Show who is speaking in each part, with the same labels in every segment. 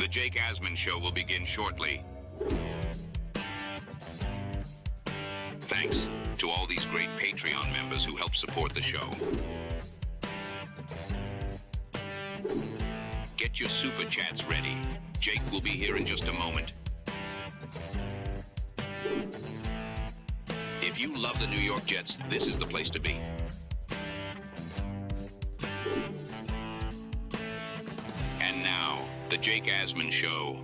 Speaker 1: The Jake Asman Show will begin shortly. Thanks to all these great Patreon members who help support the show. Get your super chats ready. Jake will be here in just a moment. If you love the New York Jets, this is the place to be. And now, the Jake Asman Show.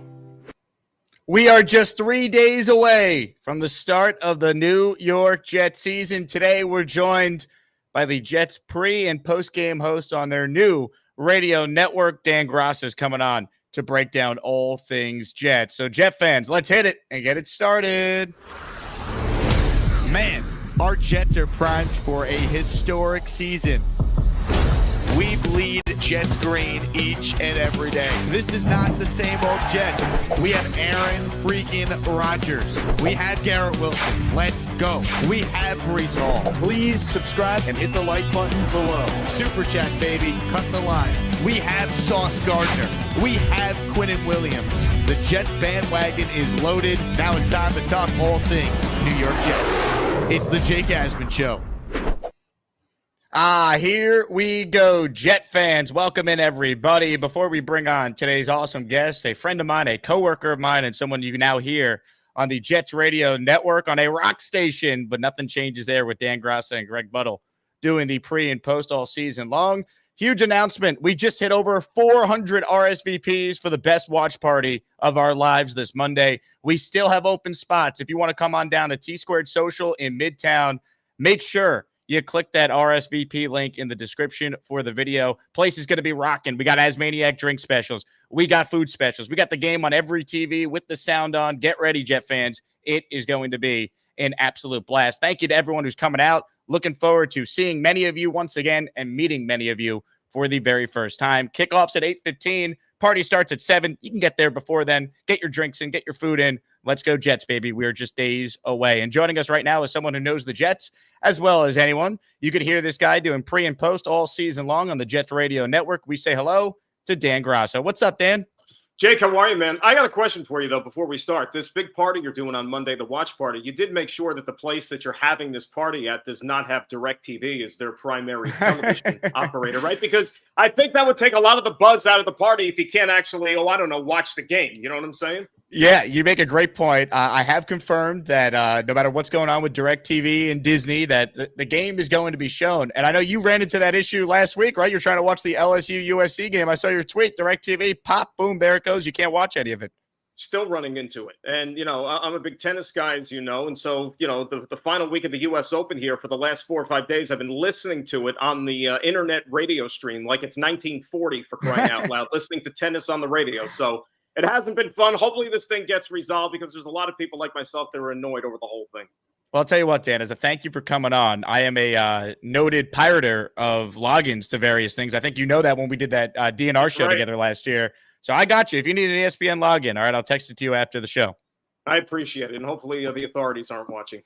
Speaker 2: We are just 3 days away from the start of the New York Jets season. Today, we're joined by the Jets pre- and post-game host on their new radio network. Dan Graca is coming on to break down all things Jets. So, Jet fans, let's hit it and get it started.
Speaker 3: Man, our Jets are primed for a historic season. We bleed Jets green each and every day. This is not the same old Jets. We have Aaron freaking Rodgers. We have Garrett Wilson. Let's go. We have Breece Hall. Please subscribe and hit the like button below. Super chat, baby. Cut the line. We have Sauce Gardner. We have Quinnen Williams. The Jets bandwagon is loaded. Now it's time to talk all things New York Jets. It's the Jake Asman Show.
Speaker 2: Here we go, Jet fans. Welcome in, everybody. Before we bring on today's awesome guest, a friend of mine, a coworker of mine, and someone you can now hear on the Jets Radio Network on a rock station, but nothing changes there with Dan Graca and Greg Buttle doing the pre and post all season long. Huge announcement. We just hit over 400 RSVPs for the best watch party of our lives this Monday. We still have open spots. If you want to come on down to T-Squared Social in Midtown, make sure you click that RSVP link in the description for the video. Place is going to be rocking. We got Asmaniac drink specials. We got food specials. We got the game on every TV with the sound on. Get ready, Jet fans. It is going to be an absolute blast. Thank you to everyone who's coming out. Looking forward to seeing many of you once again and meeting many of you for the very first time. Kickoff's at 8:15. Party starts at 7. You can get there before then. Get your drinks in. Get your food in. Let's go Jets, baby. We are just days away. And joining us right now is someone who knows the Jets as well as anyone. You could hear this guy doing pre and post all season long on the Jets Radio Network. We say hello to Dan Graca. What's up, Dan?
Speaker 4: Jake, how are you, man? I got a question for you, though, before we start. This big party you're doing on Monday, the watch party, you did make sure that the place that you're having this party at does not have DirecTV as their primary television operator, right? Because I think that would take a lot of the buzz out of the party if you can't actually, watch the game. You know what I'm saying?
Speaker 2: Yeah, you make a great point. I have confirmed that no matter what's going on with DirecTV and Disney, that the game is going to be shown. And I know you ran into that issue last week, right? You're trying to watch the LSU-USC game. I saw your tweet, DirecTV, pop, boom, there it goes. You can't watch any of it.
Speaker 4: Still running into it. And, I'm a big tennis guy, as you know. And so, the final week of the U.S. Open here for the last 4 or 5 days, I've been listening to it on the internet radio stream like it's 1940 for crying out loud, listening to tennis on the radio. So it hasn't been fun. Hopefully this thing gets resolved because there's a lot of people like myself that are annoyed over the whole thing.
Speaker 2: Well, I'll tell you what, Dan, as a thank you for coming on. I am a noted pirater of logins to various things. I think you know that when we did that DNR show together last year. So I got you. If you need an ESPN login, all right, I'll text it to you after the show.
Speaker 4: I appreciate it. And hopefully the authorities aren't watching.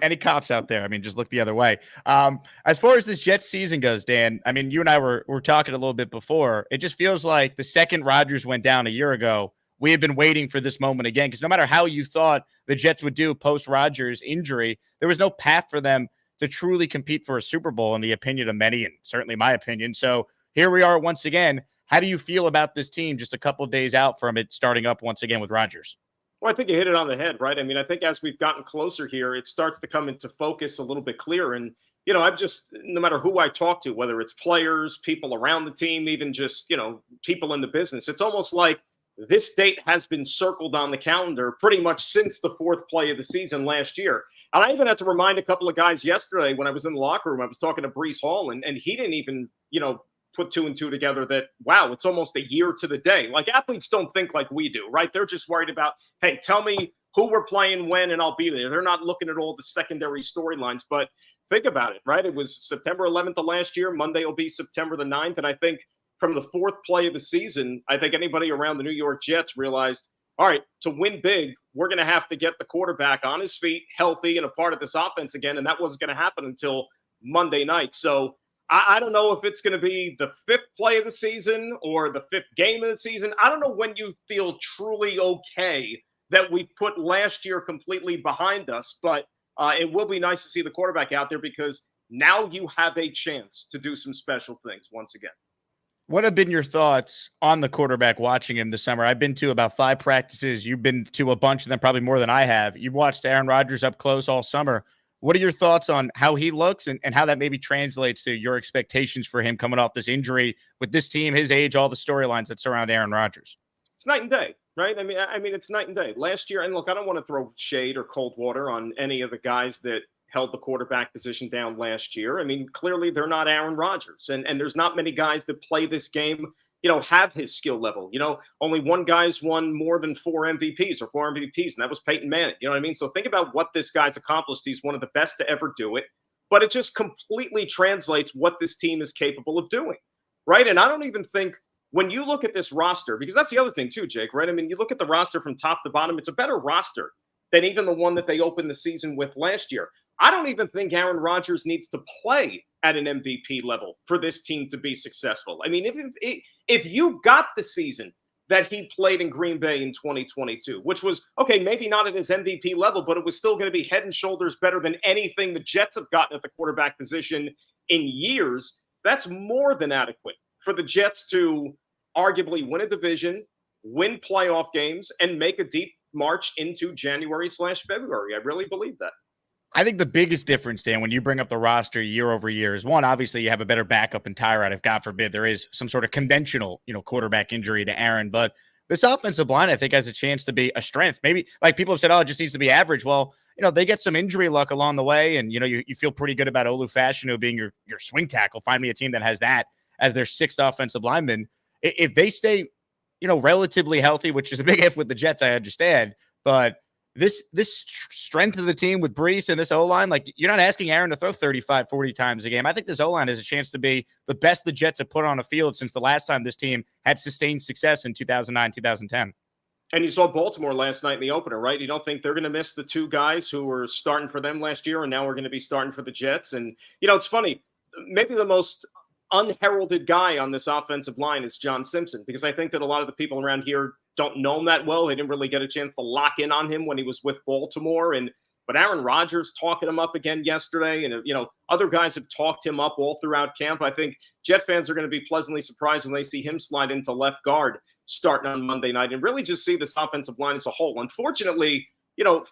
Speaker 2: Any cops out there? I mean, just look the other way. As far as this Jets season goes, Dan, I mean, you and I were talking a little bit before. It just feels like the second Rodgers went down a year ago, we have been waiting for this moment again. Because no matter how you thought the Jets would do post-Rodgers injury, there was no path for them to truly compete for a Super Bowl in the opinion of many, and certainly my opinion. So here we are once again. How do you feel about this team just a couple of days out from it starting up once again with Rodgers?
Speaker 4: Well, I think you hit it on the head, right? I mean, I think as we've gotten closer here, it starts to come into focus a little bit clearer. And, I've just, no matter who I talk to, whether it's players, people around the team, even just, people in the business, it's almost like this date has been circled on the calendar pretty much since the fourth play of the season last year. And I even had to remind a couple of guys yesterday when I was in the locker room, I was talking to Breece Hall, and he didn't even, put 2 and 2 together that, wow, it's almost a year to the day. Like, athletes don't think like we do, right? They're just worried about, hey, tell me who we're playing when and I'll be there. They're not looking at all the secondary storylines. But think about it, right? It was September 11th of last year. Monday will be September the 9th. And I think from the fourth play of the season, I think anybody around the New York Jets realized, all right, to win big, we're going to have to get the quarterback on his feet, healthy, and a part of this offense again. And that wasn't going to happen until Monday night. So I don't know if it's going to be the 5th play of the season or the 5th game of the season. I don't know when you feel truly okay that we put last year completely behind us, but it will be nice to see the quarterback out there because now you have a chance to do some special things once again.
Speaker 2: What have been your thoughts on the quarterback watching him this summer? I've been to about 5 practices. You've been to a bunch of them, probably more than I have. You've watched Aaron Rodgers up close all summer. What are your thoughts on how he looks and how that maybe translates to your expectations for him coming off this injury with this team, his age, all the storylines that surround Aaron Rodgers?
Speaker 4: It's night and day, right? I mean, it's night and day. Last year, and look, I don't want to throw shade or cold water on any of the guys that held the quarterback position down last year. I mean, clearly they're not Aaron Rodgers, and there's not many guys that play this game, have his skill level. Only one guy's won more than 4 MVPs, and that was Peyton Manning. You know what I mean? So think about what this guy's accomplished. He's one of the best to ever do it, but it just completely translates what this team is capable of doing, right? And I don't even think when you look at this roster, because that's the other thing too, Jake, right? I mean, you look at the roster from top to bottom, it's a better roster than even the one that they opened the season with last year. I don't even think Aaron Rodgers needs to play at an MVP level for this team to be successful. I mean, if you got the season that he played in Green Bay in 2022, which was, okay, maybe not at his MVP level, but it was still going to be head and shoulders better than anything the Jets have gotten at the quarterback position in years, that's more than adequate for the Jets to arguably win a division, win playoff games, and make a deep march into January/February. I really believe that.
Speaker 2: I think the biggest difference, Dan, when you bring up the roster year over year is one, obviously you have a better backup in Tyrod if God forbid there is some sort of conventional, quarterback injury to Aaron. But this offensive line, I think, has a chance to be a strength. Maybe like people have said, oh, it just needs to be average. Well, they get some injury luck along the way. And, you feel pretty good about Olu Fashanu being your swing tackle. Find me a team that has that as their 6th offensive lineman. If they stay, relatively healthy, which is a big if with the Jets, I understand. But this strength of the team with Brees and this O-line, like you're not asking Aaron to throw 35, 40 times a game. I think this O-line has a chance to be the best the Jets have put on a field since the last time this team had sustained success in 2009, 2010.
Speaker 4: And you saw Baltimore last night in the opener, right? You don't think they're going to miss the 2 guys who were starting for them last year and now we're going to be starting for the Jets? And, it's funny. Maybe the most unheralded guy on this offensive line is John Simpson, because I think that a lot of the people around here don't know him that well. They didn't really get a chance to lock in on him when he was with Baltimore. But Aaron Rodgers talking him up again yesterday, and other guys have talked him up all throughout camp. I think Jet fans are going to be pleasantly surprised when they see him slide into left guard starting on Monday night and really just see this offensive line as a whole. Unfortunately,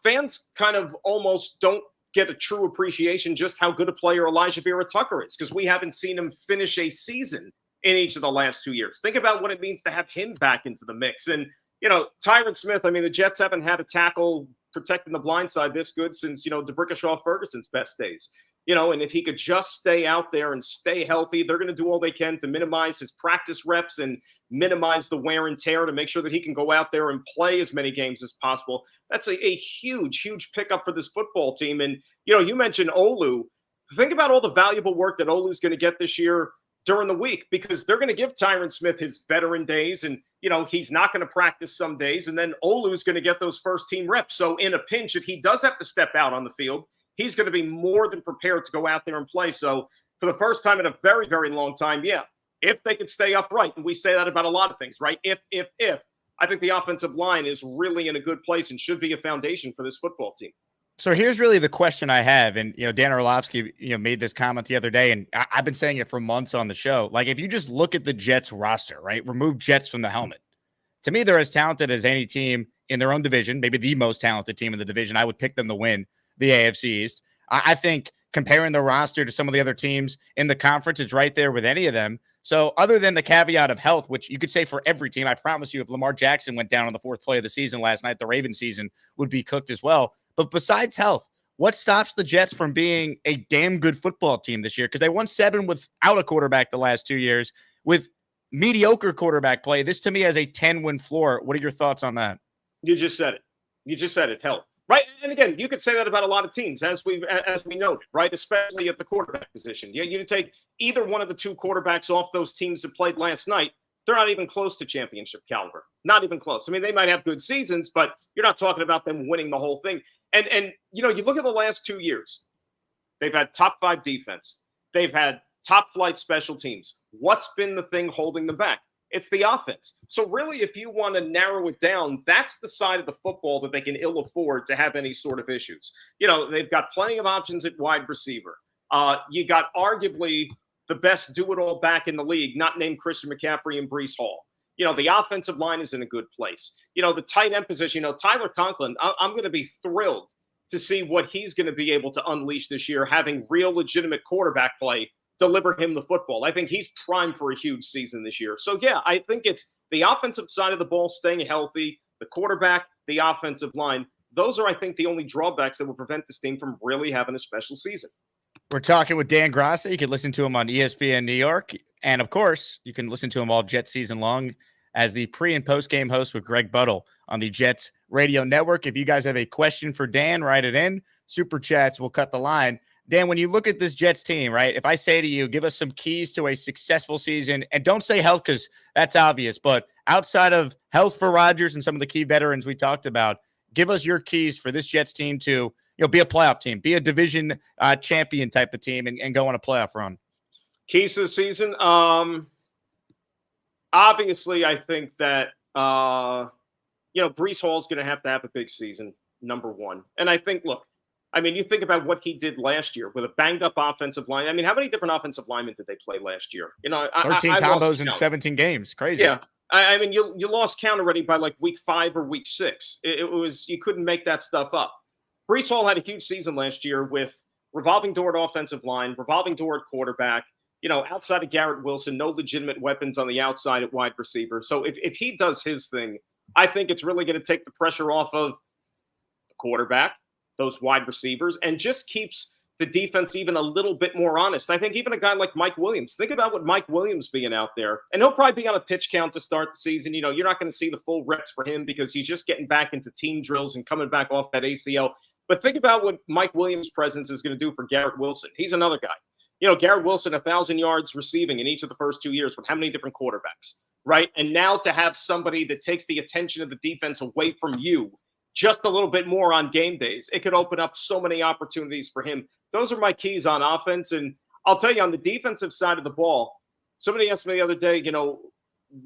Speaker 4: fans kind of almost don't get a true appreciation just how good a player Elijah Vera Tucker is, because we haven't seen him finish a season in each of the last 2 years. Think about what it means to have him back into the mix. And, Tyron Smith, I mean, the Jets haven't had a tackle protecting the blind side this good since, DeBrickashaw Ferguson's best days. And if he could just stay out there and stay healthy, they're going to do all they can to minimize his practice reps and minimize the wear and tear to make sure that he can go out there and play as many games as possible. That's a huge, huge pickup for this football team. And, you mentioned Olu. Think about all the valuable work that Olu's going to get this year during the week, because they're going to give Tyron Smith his veteran days, and he's not going to practice some days, and then Olu's going to get those first team reps. So in a pinch, if he does have to step out on the field, he's going to be more than prepared to go out there and play. So for the first time in a very, very long time, if they could stay upright, and we say that about a lot of things, right? If I think the offensive line is really in a good place and should be a foundation for this football team.
Speaker 2: So here's really the question I have. And, Dan Orlovsky, made this comment the other day, and I've been saying it for months on the show. Like, if you just look at the Jets roster, right, remove Jets from the helmet, to me, they're as talented as any team in their own division, maybe the most talented team in the division. I would pick them to win the AFC East. I think comparing the roster to some of the other teams in the conference, it's right there with any of them. So other than the caveat of health, which you could say for every team, I promise you, if Lamar Jackson went down on the 4th play of the season last night, the Ravens season would be cooked as well. But besides health, what stops the Jets from being a damn good football team this year? Because they won 7 without a quarterback the last 2 years with mediocre quarterback play. This to me has a 10-win floor. What are your thoughts on that?
Speaker 4: You just said it. Health. Right. And again, you could say that about a lot of teams, as we noted, right? Especially at the quarterback position. You take either one of the 2 quarterbacks off those teams that played last night, they're not even close to championship caliber. Not even close. I mean, they might have good seasons, but you're not talking about them winning the whole thing. And you look at the last 2 years. They've had top 5 defense. They've had top flight special teams. What's been the thing holding them back? It's the offense. So really, if you want to narrow it down, that's the side of the football that they can ill afford to have any sort of issues. They've got plenty of options at wide receiver. You got arguably the best do-it-all back in the league, not named Christian McCaffrey and Breece Hall. The offensive line is in a good place. The tight end position, Tyler Conklin, I'm going to be thrilled to see what he's going to be able to unleash this year, having real legitimate quarterback play deliver him the football. I think he's primed for a huge season this year. So, yeah, I think it's the offensive side of the ball staying healthy, the quarterback, the offensive line. Those are, I think, the only drawbacks that will prevent this team from really having a special season.
Speaker 2: We're talking with Dan Graca. You can listen to him on ESPN New York. And, of course, you can listen to him all Jets season long as the pre- and post-game host with Greg Buttle on the Jets Radio Network. If you guys have a question for Dan, write it in. Super Chats will cut the line. Dan, when you look at this Jets team, right, if I say to you, give us some keys to a successful season, and don't say health because that's obvious, but outside of health for Rodgers and some of the key veterans we talked about, give us your keys for this Jets team to be a playoff team, be a division champion type of team, and go on a playoff run.
Speaker 4: Keys to the season? Obviously, I think that, Breece Hall's going to have a big season, number one. And I think, look, you think about what he did last year with a banged-up offensive line. How many different offensive linemen did they play last year?
Speaker 2: 13 combos in 17 games. Crazy.
Speaker 4: Yeah. You lost count already by like week 5 or week 6. It was, you couldn't make that stuff up. Breece Hall had a huge season last year with revolving door at offensive line, revolving door at quarterback. Outside of Garrett Wilson, no legitimate weapons on the outside at wide receiver. So if he does his thing, I think it's really going to take the pressure off of the quarterback, those wide receivers, and just keeps the defense even a little bit more honest. I think even a guy like Mike Williams, think about what Mike Williams being out there, and he'll probably be on a pitch count to start the season. You're not going to see the full reps for him because he's just getting back into team drills and coming back off that ACL. But think about what Mike Williams' presence is going to do for Garrett Wilson. He's another guy. Garrett Wilson, 1,000 yards receiving in each of the first 2 years with how many different quarterbacks, right? And now to have somebody that takes the attention of the defense away from you just a little bit more on game days, it could open up so many opportunities for him. Those are my keys on offense. And I'll tell you, on the defensive side of the ball, somebody asked me the other day,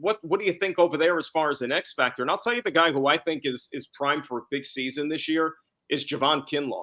Speaker 4: what do you think over there as far as an X factor? And I'll tell you, the guy who I think is primed for a big season this year is Javon Kinlaw.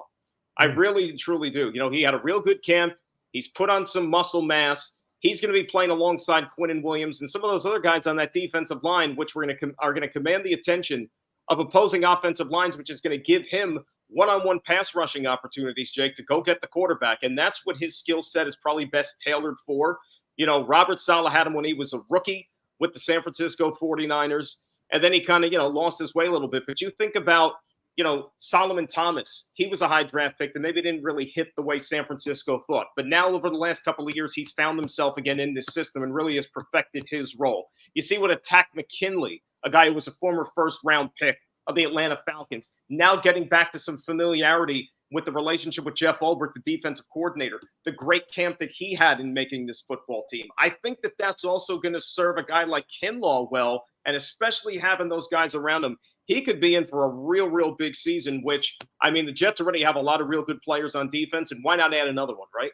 Speaker 4: I really, truly do. He had a real good camp. He's put on some muscle mass. He's going to be playing alongside Quinnen Williams and some of those other guys on that defensive line, which are going to command the attention of opposing offensive lines, which is going to give him one-on-one pass rushing opportunities, Jake, to go get the quarterback. And that's what his skill set is probably best tailored for. Robert Saleh had him when he was a rookie with the San Francisco 49ers. And then he kind of, lost his way a little bit. But you think about, Solomon Thomas, he was a high draft pick and maybe didn't really hit the way San Francisco thought. But now over the last couple of years, he's found himself again in this system and really has perfected his role. You see what Takk McKinley, a guy who was a former first-round pick of the Atlanta Falcons, now getting back to some familiarity with the relationship with Jeff Ulbrich, the defensive coordinator, the great camp that he had in making this football team. I think that that's also going to serve a guy like Kinlaw well, and especially having those guys around him. He could be in for a real, real big season, which, the Jets already have a lot of real good players on defense, and why not add another one, right?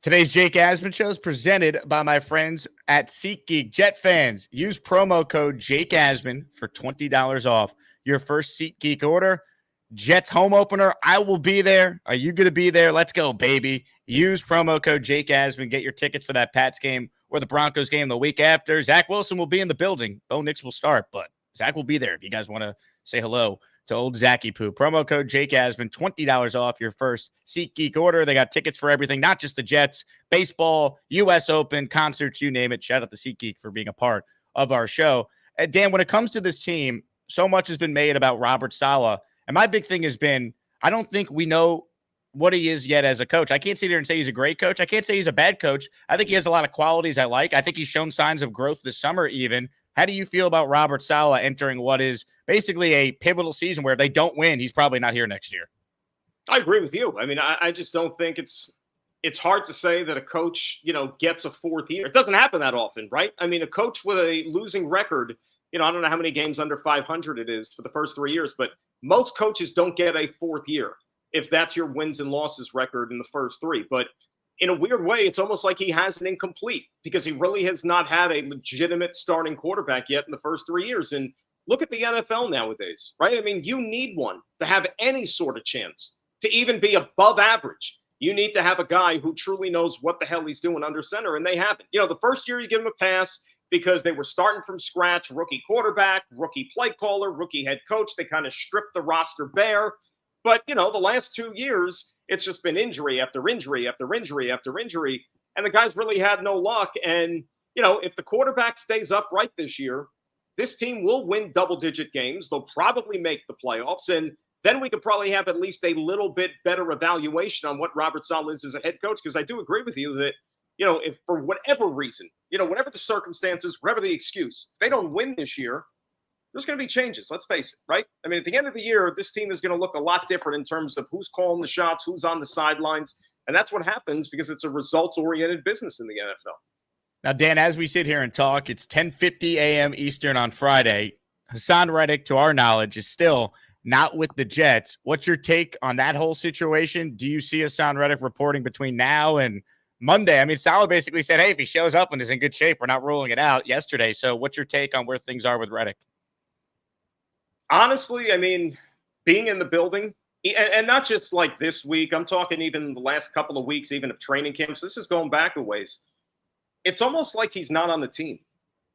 Speaker 2: Today's Jake Asman Show is presented by my friends at SeatGeek. Jet fans, use promo code Jake Asman for $20 off your first SeatGeek order. Jets home opener, I will be there. Are you going to be there? Let's go, baby. Use promo code Jake Asman. Get your tickets for that Pats game or the Broncos game the week after. Zach Wilson will be in the building. Bo Nix will start, but Zach will be there if you guys want to say hello to old Zachy Poo. Promo code Jake Asman, $20 off your first SeatGeek order. They got tickets for everything, not just the Jets, baseball, U.S. Open, concerts, you name it. Shout out to SeatGeek for being a part of our show. Dan, when it comes to this team, so much has been made about Robert Saleh. And my big thing has been, I don't think we know what he is yet as a coach. I can't sit here and say he's a great coach. I can't say he's a bad coach. I think he has a lot of qualities I like. I think he's shown signs of growth this summer even. How do you feel about Robert Saleh entering what is basically a pivotal season where if they don't win, he's probably not here next year?
Speaker 4: I agree with you. I just don't think it's hard to say that a coach, gets a fourth year. It doesn't happen that often, right? A coach with a losing record, I don't know how many games under 500 it is for the first 3 years, but most coaches don't get a fourth year if that's your wins and losses record in the first 3. But in a weird way, it's almost like he has an incomplete because he really has not had a legitimate starting quarterback yet in the first 3 years. And look at the NFL nowadays, right? I mean, you need one to have any sort of chance to even be above average. You need to have a guy who truly knows what the hell he's doing under center, and they haven't. The first year you give him a pass because they were starting from scratch, rookie quarterback, rookie play caller, rookie head coach. They kind of stripped the roster bare. But, the last 2 years, it's just been injury after injury after injury after injury, and the guy's really had no luck. And, if the quarterback stays upright this year, this team will win double-digit games. They'll probably make the playoffs, and then we could probably have at least a little bit better evaluation on what Robert Saleh is as a head coach, because I do agree with you that, if for whatever reason, whatever the circumstances, whatever the excuse, if they don't win this year, there's going to be changes. Let's face it, right? I mean, at the end of the year, this team is going to look a lot different in terms of who's calling the shots, who's on the sidelines, and that's what happens because it's a results-oriented business in the NFL.
Speaker 2: Now, Dan, as we sit here and talk, it's 10:50 a.m. Eastern on Friday. Haason Reddick, to our knowledge, is still not with the Jets. What's your take on that whole situation? Do you see Haason Reddick reporting between now and Monday? I mean, Saleh basically said, hey, if he shows up and is in good shape, we're not ruling it out yesterday. So what's your take on where things are with Reddick?
Speaker 4: Honestly, I mean, being in the building, and not just like this week, I'm talking even the last couple of weeks, even of training camps, this is going back a ways. It's almost like he's not on the team.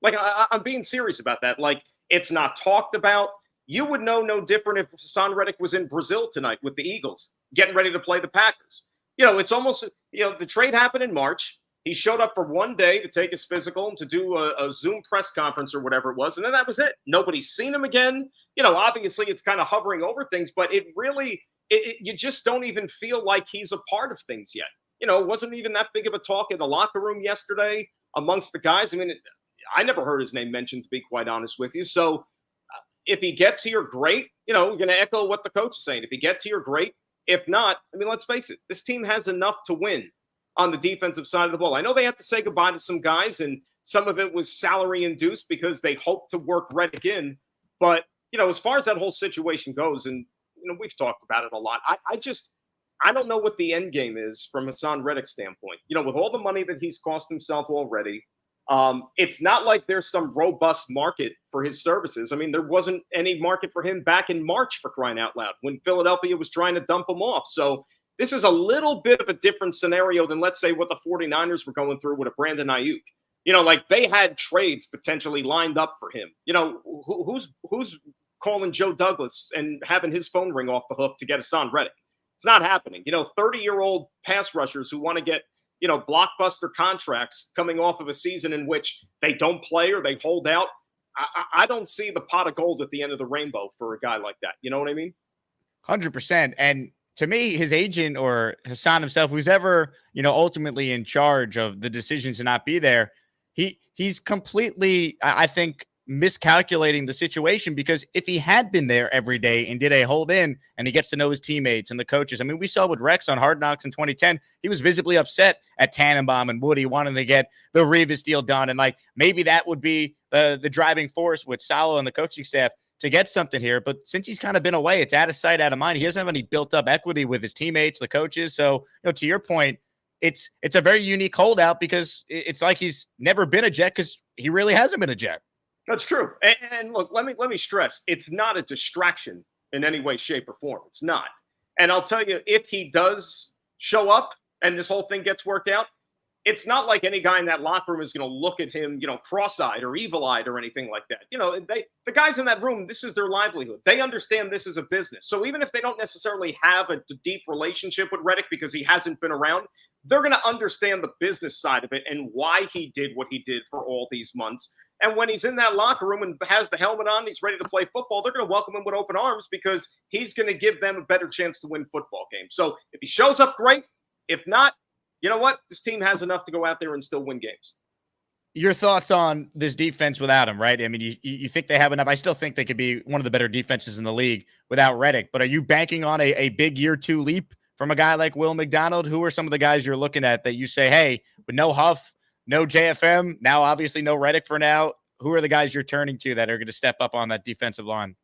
Speaker 4: Like, I'm being serious about that. Like, it's not talked about. You would know no different if Haason Reddick was in Brazil tonight with the Eagles, getting ready to play the Packers. It's almost, the trade happened in March. He showed up for one day to take his physical and to do a Zoom press conference or whatever it was, and then that was it. Nobody's seen him again. Obviously it's kind of hovering over things, but it really, you just don't even feel like he's a part of things yet. It wasn't even that big of a talk in the locker room yesterday amongst the guys. I mean, I never heard his name mentioned, to be quite honest with you. So if he gets here, great. We're going to echo what the coach is saying. If he gets here, great. If not, I mean, let's face it, this team has enough to win on the defensive side of the ball. I know they have to say goodbye to some guys, and some of it was salary induced because they hoped to work Reddick in. But, as far as that whole situation goes, and, we've talked about it a lot, I don't know what the end game is from Haason Reddick's standpoint. With all the money that he's cost himself already, it's not like there's some robust market for his services. I mean, there wasn't any market for him back in March, for crying out loud, when Philadelphia was trying to dump him off. So this is a little bit of a different scenario than, let's say, what the 49ers were going through with a Brandon Ayuk. Like they had trades potentially lined up for him. Who's calling Joe Douglas and having his phone ring off the hook to get Haason Reddick? It's not happening. 30-year-old pass rushers who want to get, blockbuster contracts coming off of a season in which they don't play or they hold out. I don't see the pot of gold at the end of the rainbow for a guy like that. You know what I mean?
Speaker 2: 100%. And to me, his agent or Haason himself, who's ever, ultimately in charge of the decisions to not be there, he's completely, I think, miscalculating the situation, because if he had been there every day and did a hold in and he gets to know his teammates and the coaches, I mean, we saw with Rex on Hard Knocks in 2010, he was visibly upset at Tannenbaum and Woody wanting to get the Revis deal done. And like, maybe that would be the driving force with Saleh and the coaching staff to get something here. But since he's kind of been away, it's out of sight, out of mind. He doesn't have any built up equity with his teammates, the coaches. So, to your point, it's a very unique holdout, because it's like he's never been a Jet, because he really hasn't been a Jet.
Speaker 4: That's true. And look, let me stress, it's not a distraction in any way, shape, or form. It's not. And I'll tell you, if he does show up and this whole thing gets worked out, it's not like any guy in that locker room is going to look at him, cross-eyed or evil-eyed or anything like that. The guys in that room, this is their livelihood. They understand this is a business. So even if they don't necessarily have a deep relationship with Reddick because he hasn't been around, they're going to understand the business side of it and why he did what he did for all these months. And when he's in that locker room and has the helmet on, he's ready to play football, they're going to welcome him with open arms, because he's going to give them a better chance to win football games. So if he shows up, great. If not, you know what? This team has enough to go out there and still win games.
Speaker 2: Your thoughts on this defense without him, right? I mean, you think they have enough. I still think they could be one of the better defenses in the league without Reddick. But are you banking on a big year two leap from a guy like Will McDonald? Who are some of the guys you're looking at that you say, hey, with no Huff, no JFM, now obviously no Reddick for now, who are the guys you're turning to that are going to step up on that defensive line?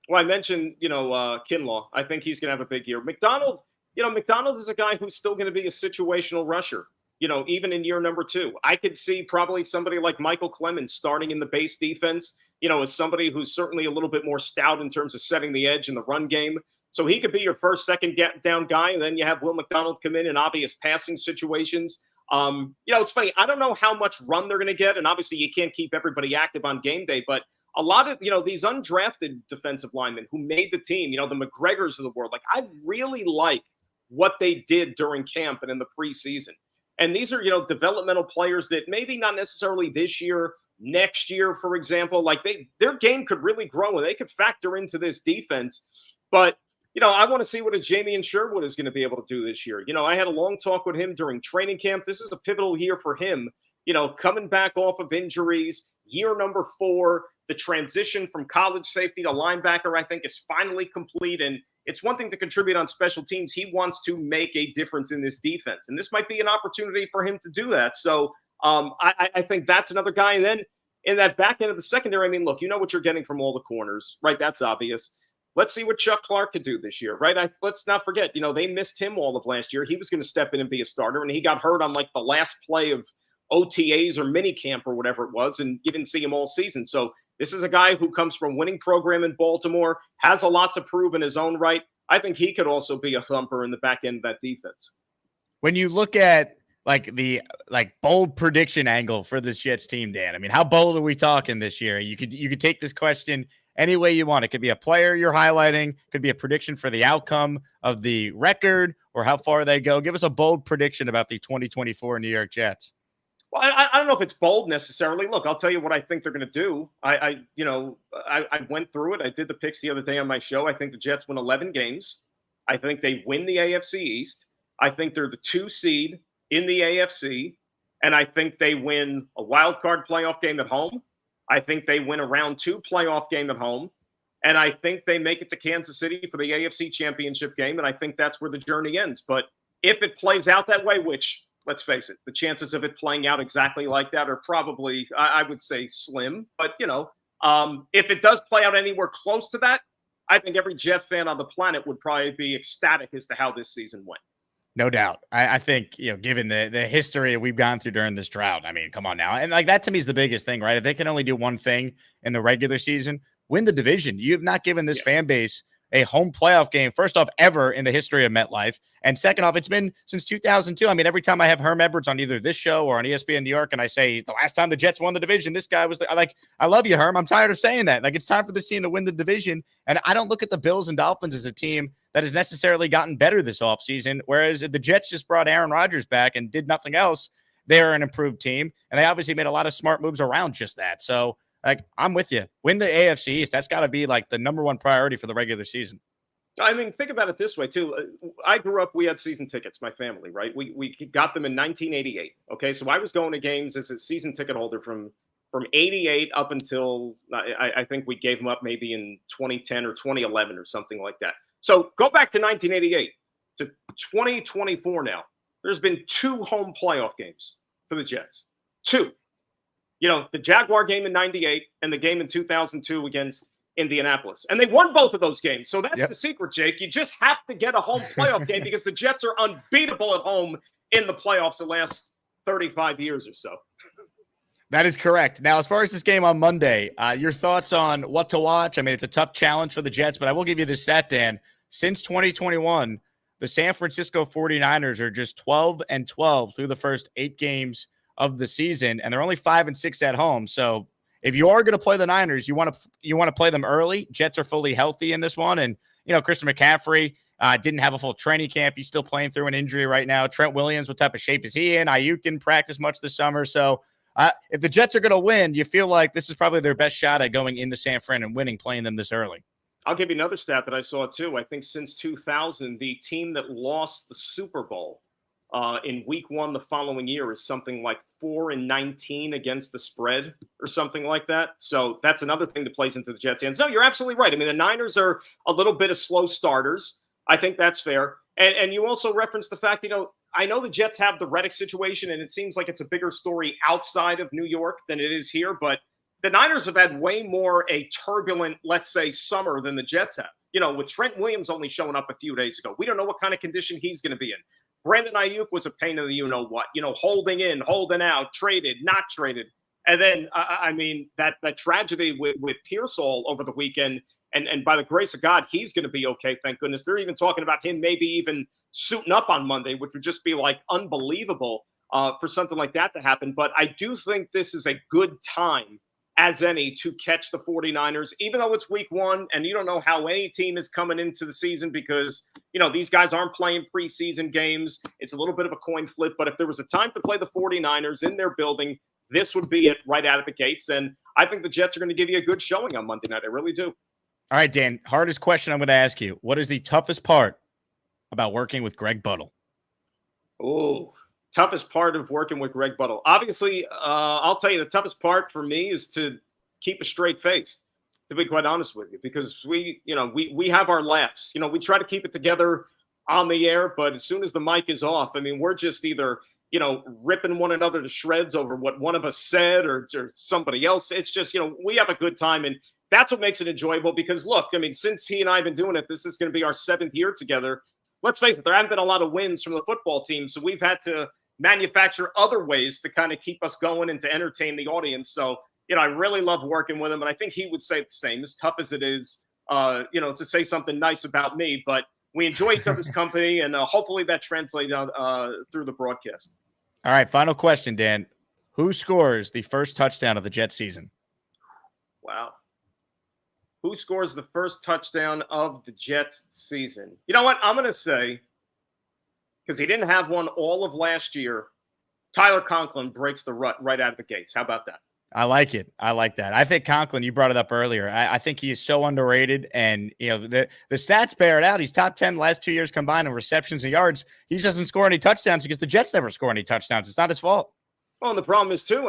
Speaker 4: Well, I mentioned, Kinlaw. I think he's going to have a big year. McDonald, McDonald is a guy who's still going to be a situational rusher, even in year number 2. I could see probably somebody like Michael Clemens starting in the base defense, as somebody who's certainly a little bit more stout in terms of setting the edge in the run game. So he could be your first, second down guy. And then you have Will McDonald come in obvious passing situations. It's funny. I don't know how much run they're going to get. And obviously you can't keep everybody active on game day, but a lot of, these undrafted defensive linemen who made the team, the McGregors of the world, like I really like what they did during camp and in the preseason. And these are, developmental players that maybe not necessarily this year, next year, for example, like their game could really grow and they could factor into this defense. But, I want to see what a Jamie Sherwood is going to be able to do this year. I had a long talk with him during training camp. This is a pivotal year for him, coming back off of injuries, year number 4, the transition from college safety to linebacker, I think, is finally complete. And it's one thing to contribute on special teams. He wants to make a difference in this defense. And this might be an opportunity for him to do that. So I think that's another guy. And then in that back end of the secondary, I mean, look, what you're getting from all the corners, right? That's obvious. Let's see what Chuck Clark could do this year, right? Let's not forget, they missed him all of last year. He was going to step in and be a starter, and he got hurt on like the last play of OTAs or mini camp or whatever it was, and you didn't see him all season. So this is a guy who comes from a winning program in Baltimore, has a lot to prove in his own right. I think he could also be a thumper in the back end of that defense.
Speaker 2: When you look at the bold prediction angle for this Jets team, Dan, I mean, how bold are we talking this year? You could take this question any way you want. It could be a player you're highlighting, could be a prediction for the outcome of the record or how far they go. Give us a bold prediction about the 2024 New York Jets.
Speaker 4: Well, I don't know if it's bold necessarily. Look, I'll tell you what I think they're going to do. I went through it. I did the picks the other day on my show. I think the Jets win 11 games. I think they win the AFC East. I think they're the 2 seed in the AFC. And I think they win a wild card playoff game at home. I think they win a round 2 playoff game at home. And I think they make it to Kansas City for the AFC championship game. And I think that's where the journey ends. But if it plays out that way, which, let's face it, the chances of it playing out exactly like that are probably, I would say, slim. But, if it does play out anywhere close to that, I think every Jet fan on the planet would probably be ecstatic as to how this season went.
Speaker 2: No doubt. I think, given the history we've gone through during this drought, I mean, come on now. And that to me is the biggest thing, right? If they can only do one thing in the regular season, win the division. You have not given this fan base a home playoff game, first off, ever in the history of MetLife. And second off, it's been since 2002. I mean, every time I have Herm Edwards on either this show or on ESPN New York, and I say the last time the Jets won the division, this guy was I love you, Herm. I'm tired of saying that. It's time for this team to win the division. And I don't look at the Bills and Dolphins as a team that has necessarily gotten better this offseason, whereas the Jets just brought Aaron Rodgers back and did nothing else. They're an improved team, and they obviously made a lot of smart moves around just that. So, I'm with you. Win the AFC East. That's got to be the number one priority for the regular season.
Speaker 4: I mean, think about it this way, too. I grew up, we had season tickets, my family, right? We got them in 1988, okay? So I was going to games as a season ticket holder from 88 up until, I think we gave them up maybe in 2010 or 2011 or something like that. So go back to 1988 to 2024 now. There's been 2 home playoff games for the Jets. 2. The Jaguar game in 98 and the game in 2002 against Indianapolis. And they won both of those games. So that's the secret, Jake. You just have to get a home playoff game because the Jets are unbeatable at home in the playoffs the last 35 years or so.
Speaker 2: That is correct. Now, as far as this game on Monday, your thoughts on what to watch? I mean, it's a tough challenge for the Jets, but I will give you this stat, Dan. Since 2021, the San Francisco 49ers are just 12-12 through the first 8 games of the season, and they're only 5-6 at home. So if you are going to play the Niners, you want to play them early. Jets are fully healthy in this one, and Christian McCaffrey didn't have a full training camp. He's still playing through an injury right now. Trent Williams, what type of shape is he in? Ayuk didn't practice much this summer. So if the Jets are going to win, you feel like this is probably their best shot at going into San Fran and winning, playing them this early.
Speaker 4: I'll give you another stat that I saw too. I think since 2000, the team that lost the Super Bowl in week 1 the following year is something like 4-19 against the spread or something like that. So that's another thing that plays into the Jets' hands. No, you're absolutely right. I mean, the Niners are a little bit of slow starters. I think that's fair. And you also referenced the fact, I know the Jets have the Reddick situation, and it seems like it's a bigger story outside of New York than it is here, but the Niners have had way more a turbulent, let's say, summer than the Jets have. With Trent Williams only showing up a few days ago, we don't know what kind of condition he's going to be in. Brandon Ayuk was a pain in the you-know-what, holding in, holding out, traded, not traded. And then, that tragedy with Pearsall over the weekend, and by the grace of God, he's going to be okay, thank goodness. They're even talking about him maybe even suiting up on Monday, which would just be like unbelievable for something like that to happen. But I do think this is a good time as any to catch the 49ers, even though it's week one and you don't know how any team is coming into the season because, these guys aren't playing preseason games. It's a little bit of a coin flip. But if there was a time to play the 49ers in their building, this would be it right out of the gates. And I think the Jets are going to give you a good showing on Monday night. I really do.
Speaker 2: All right, Dan, hardest question I'm going to ask you. What is the toughest part about working with Greg Buttle?
Speaker 4: Oh, toughest part of working with Greg Buttle. Obviously, I'll tell you the toughest part for me is to keep a straight face, to be quite honest with you, because we have our laughs. We try to keep it together on the air, but as soon as the mic is off, we're just either, ripping one another to shreds over what one of us said or somebody else. It's just, we have a good time, and that's what makes it enjoyable because, look, since he and I have been doing it, this is going to be our 7th year together. Let's face it, there haven't been a lot of wins from the football team, so we've had to manufacture other ways to kind of keep us going and to entertain the audience. So, I really love working with him, and I think he would say the same, as tough as it is, to say something nice about me, but we enjoy each other's company, and hopefully that translates through the broadcast.
Speaker 2: All right, final question, Dan. Who scores the first touchdown of the Jets season?
Speaker 4: Wow. Who scores the first touchdown of the Jets season? You know what? I'm going to say, because he didn't have one all of last year, Tyler Conklin breaks the rut right out of the gates. How about that?
Speaker 2: I like it. I like that. I think Conklin, you brought it up earlier. I think he is so underrated, and the stats bear it out. He's top 10 the last 2 years combined in receptions and yards. He just doesn't score any touchdowns because the Jets never score any touchdowns. It's not his fault.
Speaker 4: Well, and the problem is, too,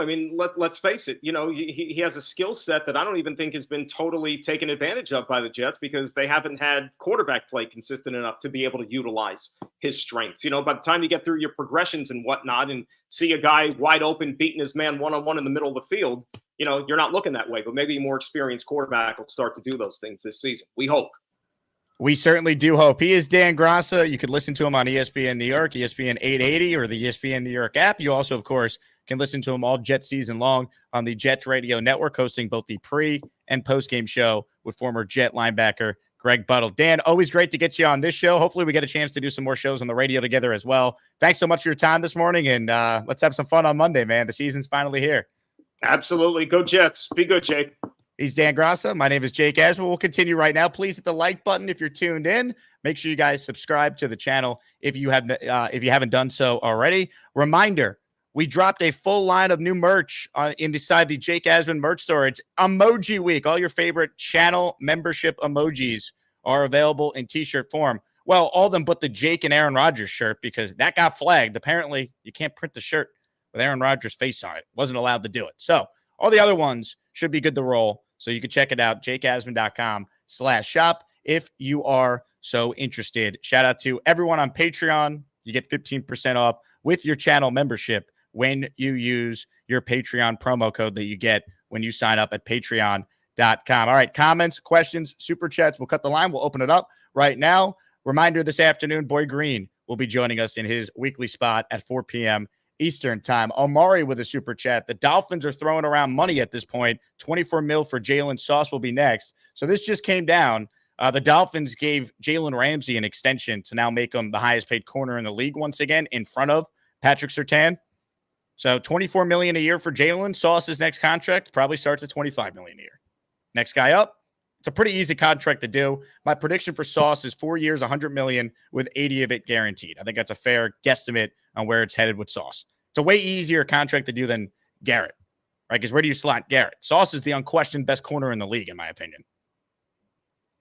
Speaker 4: let's face it, he has a skill set that I don't even think has been totally taken advantage of by the Jets because they haven't had quarterback play consistent enough to be able to utilize his strengths. By the time you get through your progressions and whatnot and see a guy wide open beating his man one-on-one in the middle of the field, you're not looking that way. But maybe a more experienced quarterback will start to do those things this season. We hope.
Speaker 2: We certainly do hope. He is Dan Graca. You could listen to him on ESPN New York, ESPN 880, or the ESPN New York app. You also, of course, can listen to him all Jet season long on the Jets Radio Network, hosting both the pre- and post-game show with former Jet linebacker Greg Buttle. Dan, always great to get you on this show. Hopefully we get a chance to do some more shows on the radio together as well. Thanks so much for your time this morning, and let's have some fun on Monday, man. The season's finally here.
Speaker 4: Absolutely. Go Jets. Be good, Jake.
Speaker 2: He's Dan Graca. My name is Jake Asman. We'll continue right now. Please hit the like button if you're tuned in. Make sure you guys subscribe to the channel if you haven't done so already. Reminder, we dropped a full line of new merch inside the Jake Asman merch store. It's Emoji Week. All your favorite channel membership emojis are available in t-shirt form. Well, all of them but the Jake and Aaron Rodgers shirt because that got flagged. Apparently, you can't print the shirt with Aaron Rodgers' face on it. Wasn't allowed to do it. So all the other ones should be good to roll. So you can check it out, jakeasman.com/shop if you are so interested. Shout out to everyone on Patreon. You get 15% off with your channel membership when you use your Patreon promo code that you get when you sign up at patreon.com. All right, comments, questions, super chats. We'll cut the line. We'll open it up right now. Reminder this afternoon, Boy Green will be joining us in his weekly spot at 4 p.m. Eastern time. Omari with a super chat. The Dolphins are throwing around money at this point. 24 mil for Jalen Sauce will be next. So this just came down. The Dolphins gave Jalen Ramsey an extension to now make him the highest paid corner in the league once again in front of Patrick Surtain. So $24 million a year for Jalen. Sauce's next contract probably starts at $25 million a year. Next guy up. It's a pretty easy contract to do. My prediction for Sauce is 4 years, $100 million with 80 of it guaranteed. I think that's a fair guesstimate on where it's headed with Sauce. It's a way easier contract to do than Garrett, right? Because where do you slot Garrett? Sauce is the unquestioned best corner in the league, in my opinion.